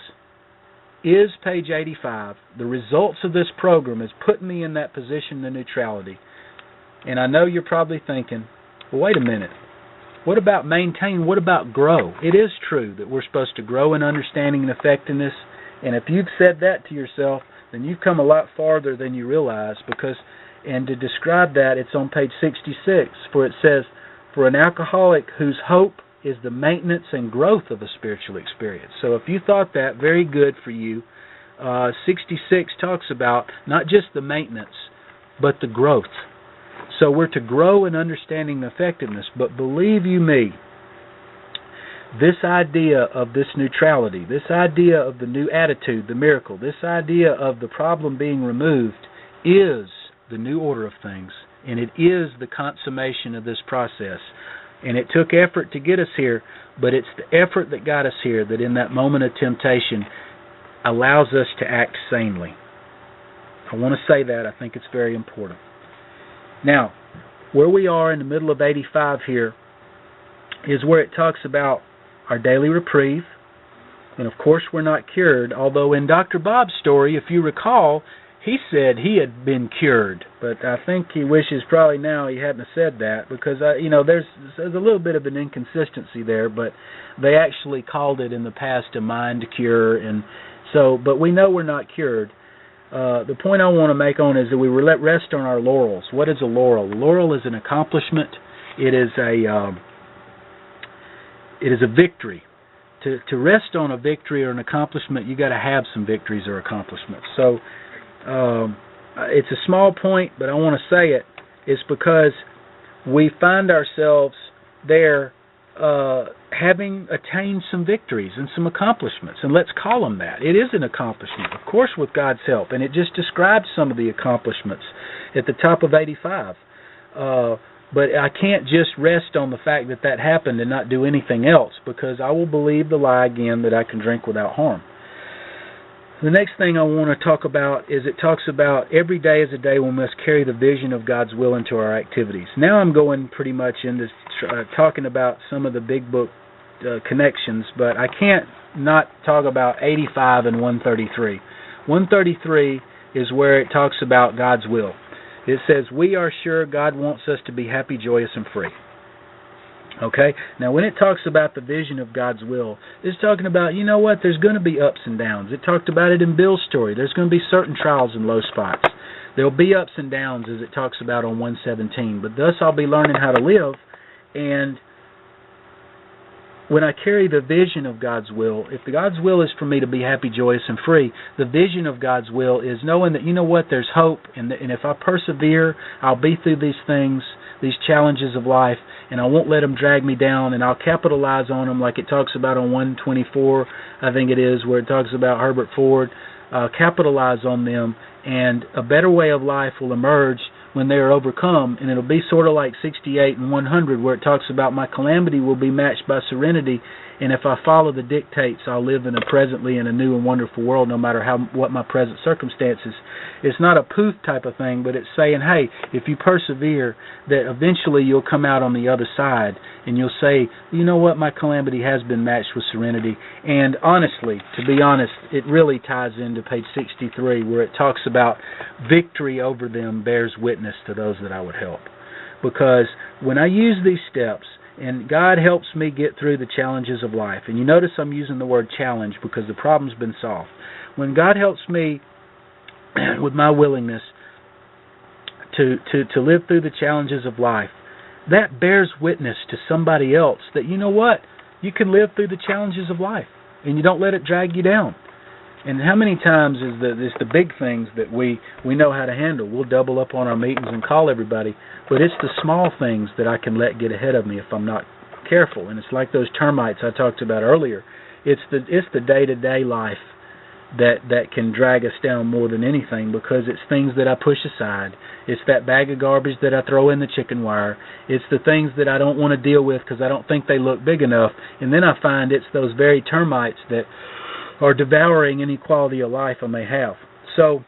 is page 85. The results of this program is putting me in that position of neutrality. And I know you're probably thinking, well, wait a minute. What about maintain? What about grow? It is true that we're supposed to grow in understanding and effectiveness And if you've said that to yourself, then you've come a lot farther than you realize, because, and to describe that, it's on page 66, for it says, for an alcoholic whose hope is the maintenance and growth of a spiritual experience. So if you thought that, very good for you. 66 talks about not just the maintenance, but the growth. So we're to grow in understanding the effectiveness, but believe you me, this idea of this neutrality, this idea of the new attitude, the miracle, this idea of the problem being removed is the new order of things, and it is the consummation of this process. And it took effort to get us here, but it's the effort that got us here that in that moment of temptation allows us to act sanely. I want to say that. I think it's very important. Now, where we are in the middle of 85 here is where it talks about our daily reprieve. And of course we're not cured, although in Dr. Bob's story, if you recall, he said he had been cured. But I think he wishes probably now he hadn't said that, because there's a little bit of an inconsistency there, but they actually called it in the past a mind cure, and so, but we know we're not cured. The point I want to make on is that we rest on our laurels. What is a laurel? A laurel is an accomplishment. It is a victory. To rest on a victory or an accomplishment, you got to have some victories or accomplishments. So it's a small point, but I want to say it. It's because we find ourselves there having attained some victories and some accomplishments, and let's call them that. It is an accomplishment, of course, with God's help, and it just describes some of the accomplishments at the top of 85. But I can't just rest on the fact that that happened and not do anything else, because I will believe the lie again that I can drink without harm. The next thing I want to talk about is it talks about every day is a day we must carry the vision of God's will into our activities. Now I'm going pretty much into talking about some of the big book connections, but I can't not talk about 85 and 133. 133 is where it talks about God's will. It says, we are sure God wants us to be happy, joyous, and free. Okay? Now, when it talks about the vision of God's will, it's talking about, you know what, there's going to be ups and downs. It talked about it in Bill's story. There's going to be certain trials and low spots. There'll be ups and downs, as it talks about on 117. But thus I'll be learning how to live. And when I carry the vision of God's will, if God's will is for me to be happy, joyous, and free, the vision of God's will is knowing that, you know what, there's hope, and if I persevere, I'll be through these things, these challenges of life, and I won't let them drag me down, and I'll capitalize on them, like it talks about on 124, I think it is, where it talks about Herbert Ford. Capitalize on them, and a better way of life will emerge when they are overcome, and it'll be sort of like 68 and 100, where it talks about my calamity will be matched by serenity, and if I follow the dictates, I'll live in a new and wonderful world, no matter what my present circumstances. It's not a poof type of thing, but it's saying, hey, if you persevere, that eventually you'll come out on the other side, and you'll say, you know what, my calamity has been matched with serenity. And honestly, to be honest, it really ties into page 63, where it talks about victory over them bears witness to those that I would help. Because when I use these steps, and God helps me get through the challenges of life, and you notice I'm using the word challenge because the problem's been solved. When God helps me with my willingness to live through the challenges of life, that bears witness to somebody else that, you know what, you can live through the challenges of life, and you don't let it drag you down. And how many times is the big things that we know how to handle? We'll double up on our meetings and call everybody, but it's the small things that I can let get ahead of me if I'm not careful. And it's like those termites I talked about earlier. It's the day-to-day life that can drag us down more than anything, because it's things that I push aside. It's that bag of garbage that I throw in the chicken wire. It's the things that I don't want to deal with because I don't think they look big enough. And then I find it's those very termites that are devouring any quality of life I may have. So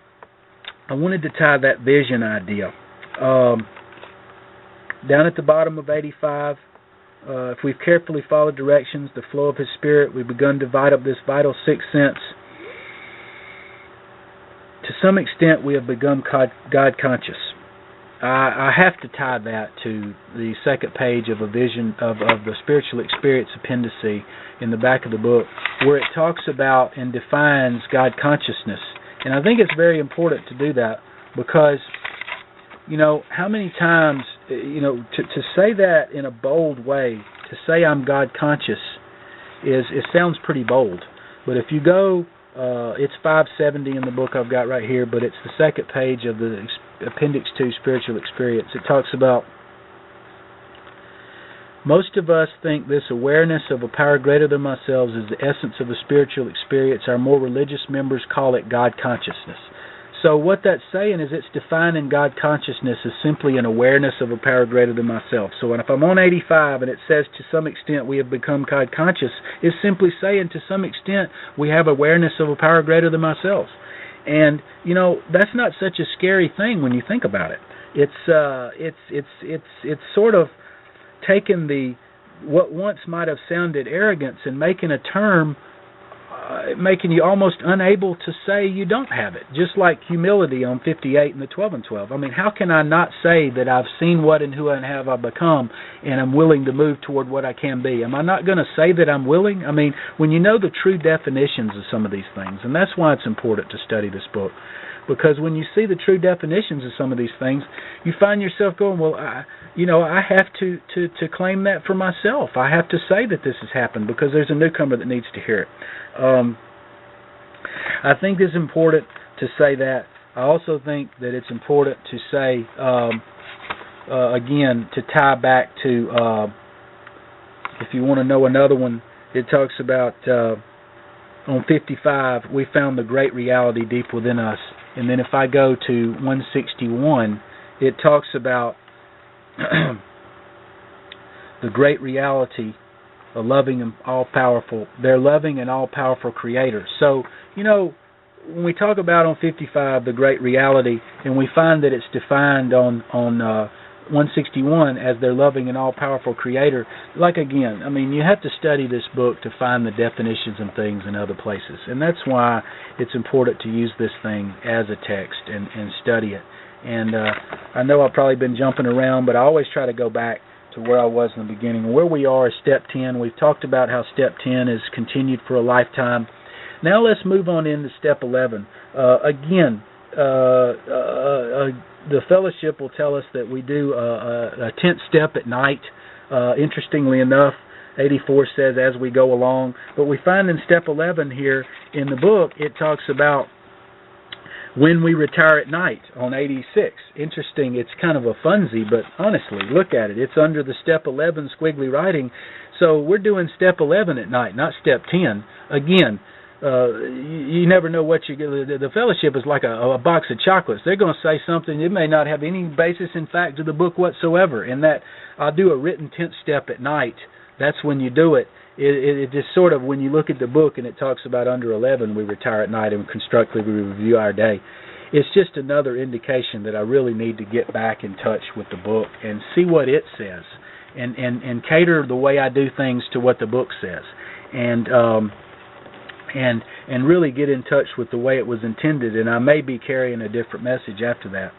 I wanted to tie that vision idea. Down at the bottom of 85, if we've carefully followed directions, the flow of His Spirit, we've begun to divide up this vital sixth sense. To some extent, we have become God-conscious. I have to tie that to the second page of a vision of the spiritual experience appendice in the back of the book. where it talks about and defines God consciousness. And I think it's very important to do that because, how many times, to say that in a bold way, to say I'm God conscious, it sounds pretty bold. But if you go, it's 570 in the book I've got right here, but it's the second page of the Appendix 2, Spiritual Experience. It talks about, most of us think this awareness of a power greater than ourselves is the essence of a spiritual experience. Our more religious members call it God consciousness. So what that's saying is it's defining God consciousness as simply an awareness of a power greater than myself. So if I'm on 85 and it says to some extent we have become God conscious, it's simply saying to some extent we have awareness of a power greater than myself. And that's not such a scary thing when you think about it. It's sort of taking what once might have sounded arrogance and making a term, making you almost unable to say you don't have it. Just like humility on 58 and the 12 and 12. I mean, how can I not say that I've seen what and who and have I become, and I'm willing to move toward what I can be? Am I not going to say that I'm willing? I mean, when you know the true definitions of some of these things, and that's why it's important to study this book. Because when you see the true definitions of some of these things, you find yourself going, well, I have to claim that for myself. I have to say that this has happened because there's a newcomer that needs to hear it. I think it's important to say that. I also think that it's important to say, again, to tie back to, if you want to know another one, it talks about, on 55, we found the great reality deep within us. And then if I go to 161, it talks about the great reality, a loving and all-powerful, their loving and all-powerful Creator. So, when we talk about on 55 the great reality, and we find that it's defined on 161 as their loving and all-powerful Creator, you have to study this book to find the definitions and things in other places. And that's why it's important to use this thing as a text and study it. And I know I've probably been jumping around, but I always try to go back to where I was in the beginning. Where we are is Step 10. We've talked about how Step 10 is continued for a lifetime. Now let's move on into Step 11. The fellowship will tell us that we do a 10th step at night. Interestingly enough, 84 says as we go along. But we find in Step 11 here in the book, it talks about when we retire at night on 86. Interesting, it's kind of a funsy, but honestly, look at it. It's under the Step 11 squiggly writing. So we're doing Step 11 at night, not Step 10. Again, you never know what you get. The fellowship is like a box of chocolates. They're going to say something. It may not have any basis in fact to the book whatsoever. And that I'll do a written 10th step at night. That's when you do it. It just sort of, when you look at the book and it talks about under 11, we retire at night and constructively review our day. It's just another indication that I really need to get back in touch with the book and see what it says and cater the way I do things to what the book says. And really get in touch with the way it was intended, and I may be carrying a different message after that.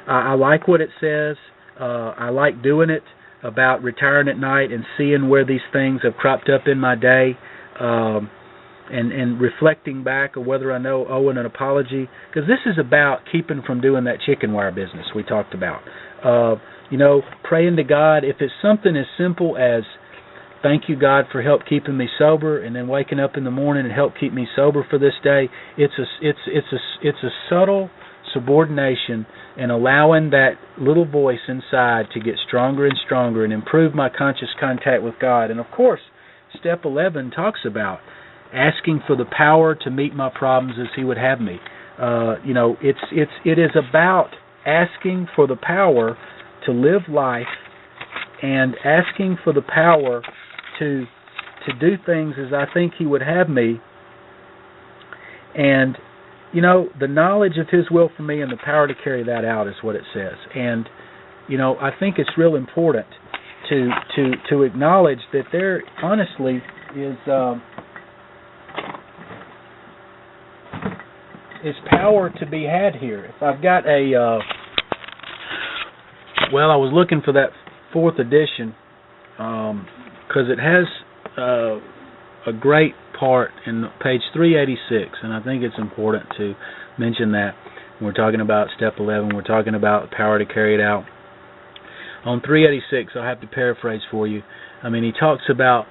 I like what it says. I like doing it about retiring at night and seeing where these things have cropped up in my day, and reflecting back on whether I know owe an apology, because this is about keeping from doing that chicken wire business we talked about. Praying to God. If it's something as simple as, thank you, God, for help keeping me sober, and then waking up in the morning and help keep me sober for this day. It's a subtle subordination and allowing that little voice inside to get stronger and stronger and improve my conscious contact with God. And of course, Step 11 talks about asking for the power to meet my problems as He would have me. It is about asking for the power to live life and asking for the power to do things as I think He would have me, and the knowledge of His will for me and the power to carry that out is what it says. And I think it's real important to acknowledge that there honestly is power to be had here. If I've got I was looking for that 4th edition, because it has a great part in page 386, and I think it's important to mention that when we're talking about step 11, we're talking about power to carry it out. On 386, I'll have to paraphrase for you. I mean, he talks about,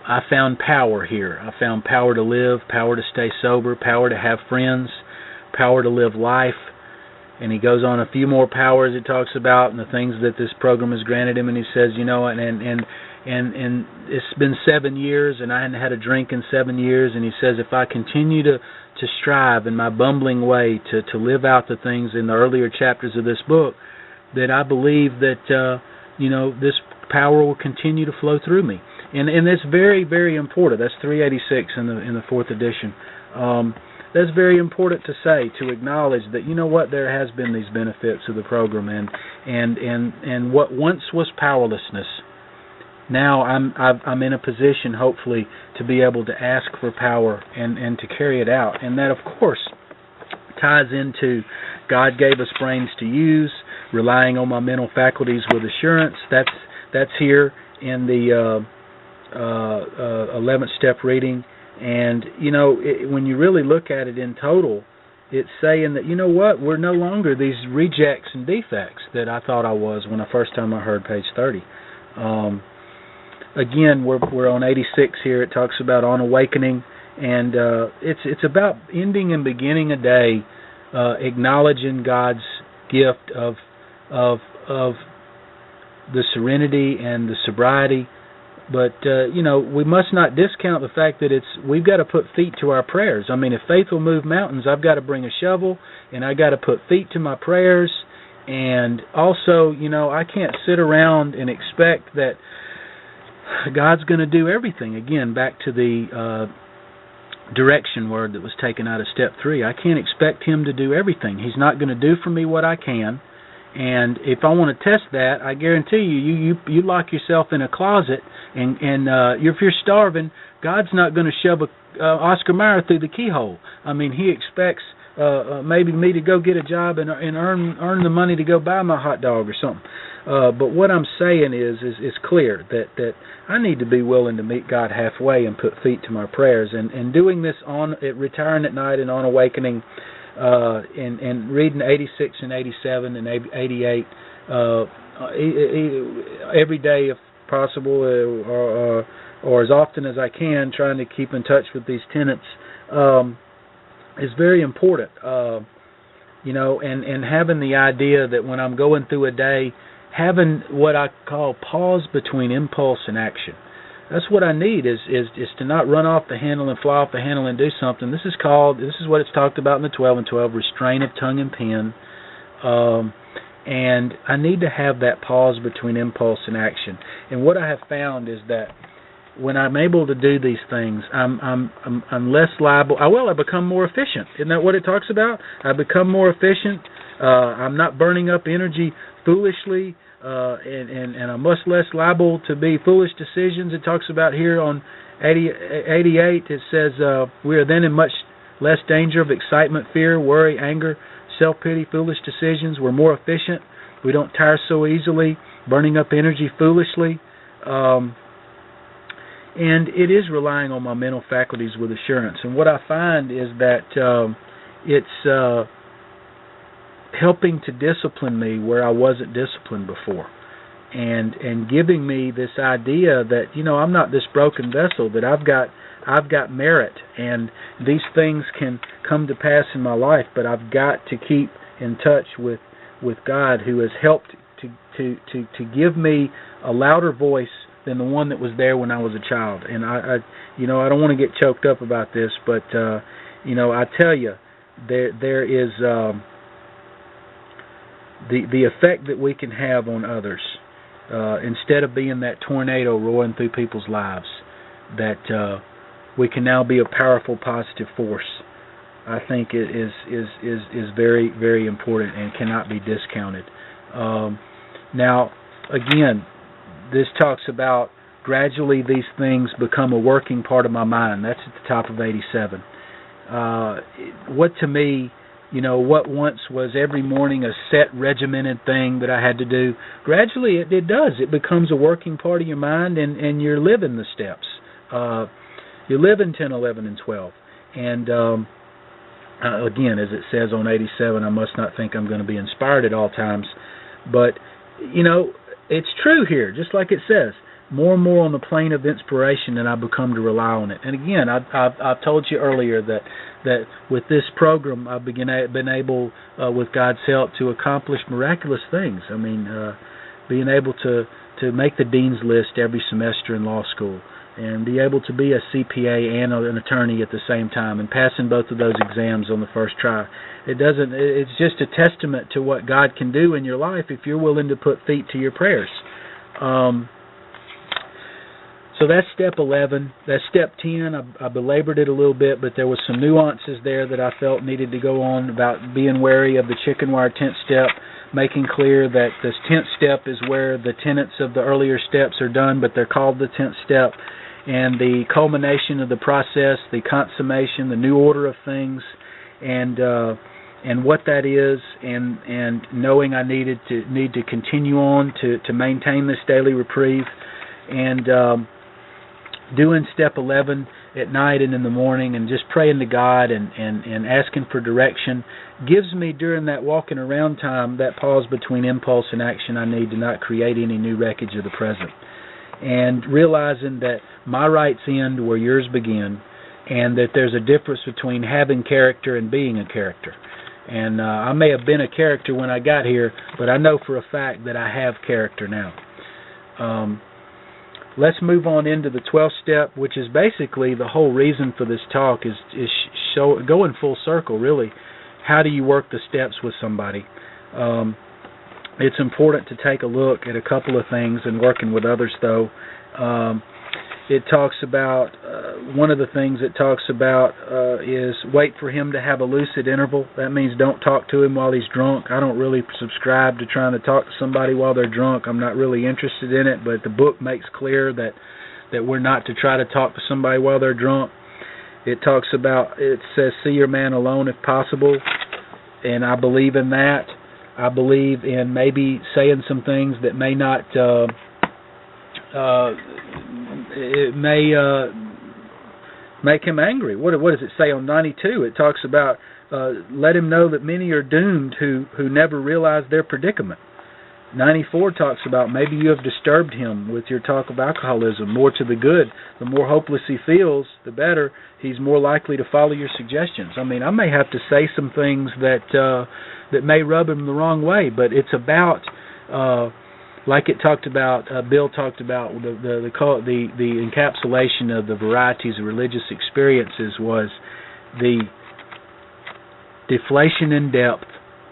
I found power here. I found power to live, power to stay sober, power to have friends, power to live life. And he goes on a few more powers he talks about and the things that this program has granted him. And he says, you know, and it's been 7 years and I hadn't had a drink in 7 years. And he says, if I continue to strive in my bumbling way to live out the things in the earlier chapters of this book, that I believe that, you know, this power will continue to flow through me. And that's very, very important. That's 386 in the fourth edition. That's very important to say, to acknowledge that, you know what, there has been these benefits of the program, and what once was powerlessness, now I'm in a position, hopefully, to be able to ask for power and to carry it out. And that, of course, ties into God gave us brains to use, relying on my mental faculties with assurance. That's here in the 11th step reading. And, you know, when you really look at it in total, it's saying that, you know what, we're no longer these rejects and defects that I thought I was when the first time I heard page 30. Again, we're on 86 here. It talks about on awakening, and it's about ending and beginning a day, acknowledging God's gift of the serenity and the sobriety. But, you know, we must not discount the fact that we've got to put feet to our prayers. I mean, if faith will move mountains, I've got to bring a shovel, and I've got to put feet to my prayers. And also, you know, I can't sit around and expect that God's going to do everything. Again, back to the direction word that was taken out of step 3. I can't expect Him to do everything. He's not going to do for me what I can. And if I want to test that, I guarantee you lock yourself in a closet, and if you're starving, God's not going to shove a Oscar Mayer through the keyhole. I mean, He expects maybe me to go get a job and earn the money to go buy my hot dog or something. But what I'm saying is clear that I need to be willing to meet God halfway and put feet to my prayers, and doing this on retiring at night and on awakening. And reading 86 and 87 and 88 every day if possible, or as often as I can, trying to keep in touch with these tenets is very important. You know, and having the idea that when I'm going through a day, having what I call pause between impulse and action. That's what I need is to not run off the handle and fly off the handle and do something. This is what it's talked about in the 12 and 12, restraint of tongue and pen. And I need to have that pause between impulse and action. And what I have found is that when I'm able to do these things, I'm less liable. I become more efficient. Isn't that what it talks about? I become more efficient. I'm not burning up energy foolishly. And I'm much less liable to be foolish decisions. It talks about here on 88, it says, we are then in much less danger of excitement, fear, worry, anger, self-pity, foolish decisions. We're more efficient. We don't tire so easily, burning up energy foolishly. And it is relying on my mental faculties with assurance. And what I find is that it's helping to discipline me where I wasn't disciplined before, and giving me this idea that, you know, I'm not this broken vessel, that I've got merit, and these things can come to pass in my life, but I've got to keep in touch with God, who has helped to give me a louder voice than the one that was there when I was a child. And I don't want to get choked up about this, but you know, I tell you, there is the effect that we can have on others, instead of being that tornado roaring through people's lives, that we can now be a powerful, positive force. I think it is very, very important and cannot be discounted. Now, again, this talks about gradually these things become a working part of my mind. That's at the top of 87. What to me, you know, what once was every morning a set, regimented thing that I had to do, gradually it does. It becomes a working part of your mind, and you're living the steps. You live in 10, 11, and 12. And again, as it says on 87, I must not think I'm going to be inspired at all times. But, it's true here, just like it says. More and more on the plane of inspiration, and I become to rely on it. And again, I've told you earlier that with this program, I've been able, with God's help, to accomplish miraculous things. I mean, being able to make the dean's list every semester in law school, and be able to be a CPA and an attorney at the same time, and passing both of those exams on the first try. It's just a testament to what God can do in your life if you're willing to put feet to your prayers. So that's step 11. That's step 10. I belabored it a little bit, but there was some nuances there that I felt needed to go on about being wary of the chicken wire 10th step, making clear that this 10th step is where the tenets of the earlier steps are done, but they're called the 10th step, and the culmination of the process, the consummation, the new order of things, and what that is, and knowing I need to continue on to maintain this daily reprieve, and doing step 11 at night and in the morning, and just praying to God and asking for direction gives me, during that walking around time, that pause between impulse and action I need to not create any new wreckage of the present. And realizing that my rights end where yours begin, and that there's a difference between having character and being a character. And I may have been a character when I got here, but I know for a fact that I have character now. Let's move on into the 12th step, which is basically the whole reason for this talk, is going full circle, really. How do you work the steps with somebody? It's important to take a look at a couple of things in working with others, though. It talks about, one of the things it talks about is wait for him to have a lucid interval. That means don't talk to him while he's drunk. I don't really subscribe to trying to talk to somebody while they're drunk. I'm not really interested in it, but the book makes clear that we're not to try to talk to somebody while they're drunk. It talks about, it says, see your man alone if possible, and I believe in that. I believe in maybe saying some things that may not, it may make him angry. What does it say on 92? It talks about let him know that many are doomed who never realize their predicament. 94 talks about maybe you have disturbed him with your talk of alcoholism, more to the good. The more hopeless he feels, the better. He's more likely to follow your suggestions. I mean, I may have to say some things that may rub him the wrong way, but it's about, like it talked about, Bill talked about, the encapsulation of the varieties of religious experiences was the deflation in depth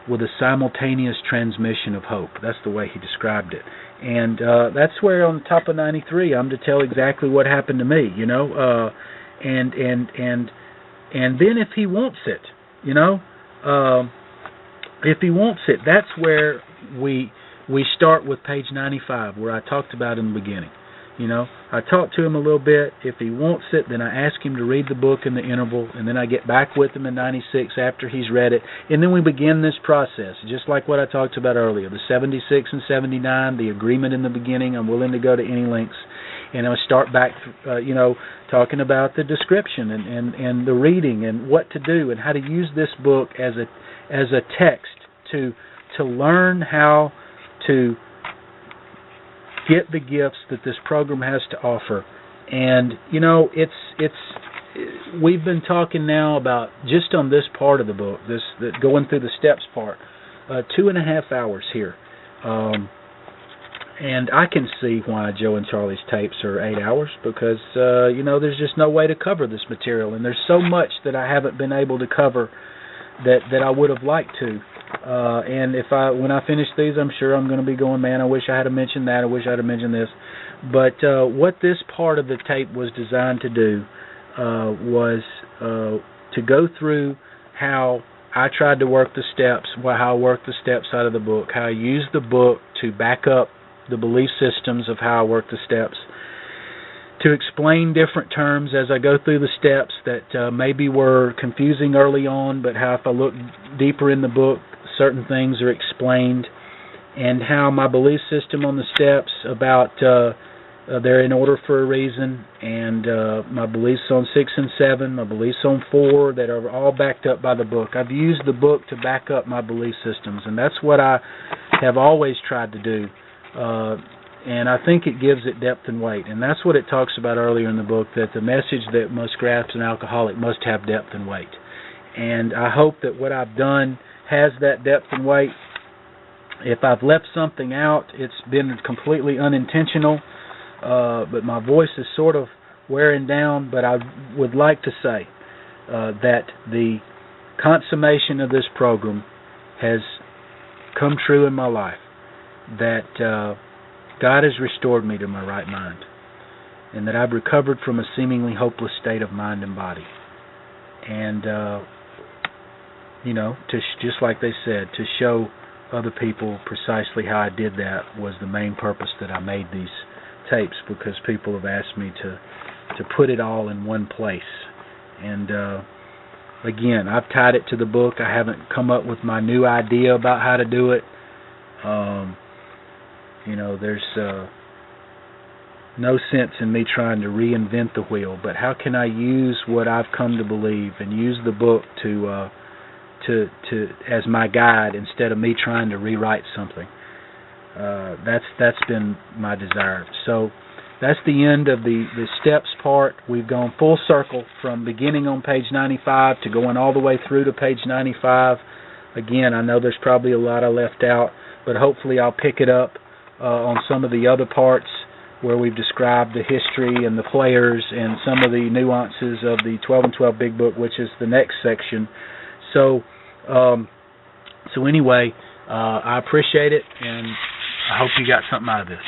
with a simultaneous transmission of hope. That's the way he described it. And that's where on the top of 93, I'm to tell exactly what happened to me, and then if he wants it, if he wants it, that's where we start with page 95, where I talked about in the beginning. I talked to him a little bit. If he wants it, then I ask him to read the book in the interval, and then I get back with him in 96 after he's read it, and then we begin this process, just like what I talked about earlier, the 76 and 79, the agreement in the beginning. I'm willing to go to any lengths, and I'll start back, talking about the description and the reading and what to do and how to use this book as a text to learn how to get the gifts that this program has to offer. And we've been talking now about, just on this part of the book, going through the steps part, 2.5 hours here, and I can see why Joe and Charlie's tapes are 8 hours, because there's just no way to cover this material, and there's so much that I haven't been able to cover that I would have liked to. And when I finish these, I'm sure I'm going to be going, man, I wish I had mentioned that, I wish I had mentioned this. But what this part of the tape was designed to do was to go through how I tried to work the steps, how I worked the steps out of the book, how I used the book to back up the belief systems of how I work the steps, to explain different terms as I go through the steps that maybe were confusing early on, but how if I look deeper in the book, certain things are explained, and how my belief system on the steps about they're in order for a reason, and my beliefs on 6 and 7, my beliefs on 4, that are all backed up by the book. I've used the book to back up my belief systems, and that's what I have always tried to do. And I think it gives it depth and weight, and that's what it talks about earlier in the book, that the message that must grasp an alcoholic must have depth and weight. And I hope that what I've done has that depth and weight. If I've left something out, it's been completely unintentional, but my voice is sort of wearing down. But I would like to say that the consummation of this program has come true in my life, that God has restored me to my right mind, and that I've recovered from a seemingly hopeless state of mind and body. And, just like they said, to show other people precisely how I did that was the main purpose that I made these tapes, because people have asked me to put it all in one place. And, again, I've tied it to the book. I haven't come up with my new idea about how to do it. There's no sense in me trying to reinvent the wheel, but how can I use what I've come to believe and use the book to as my guide instead of me trying to rewrite something? That's been my desire. So that's the end of the steps part. We've gone full circle from beginning on page 95 to going all the way through to page 95. Again, I know there's probably a lot I left out, but hopefully I'll pick it up on some of the other parts where we've described the history and the players and some of the nuances of the 12 and 12 Big Book, which is the next section. So anyway, I appreciate it, and I hope you got something out of this.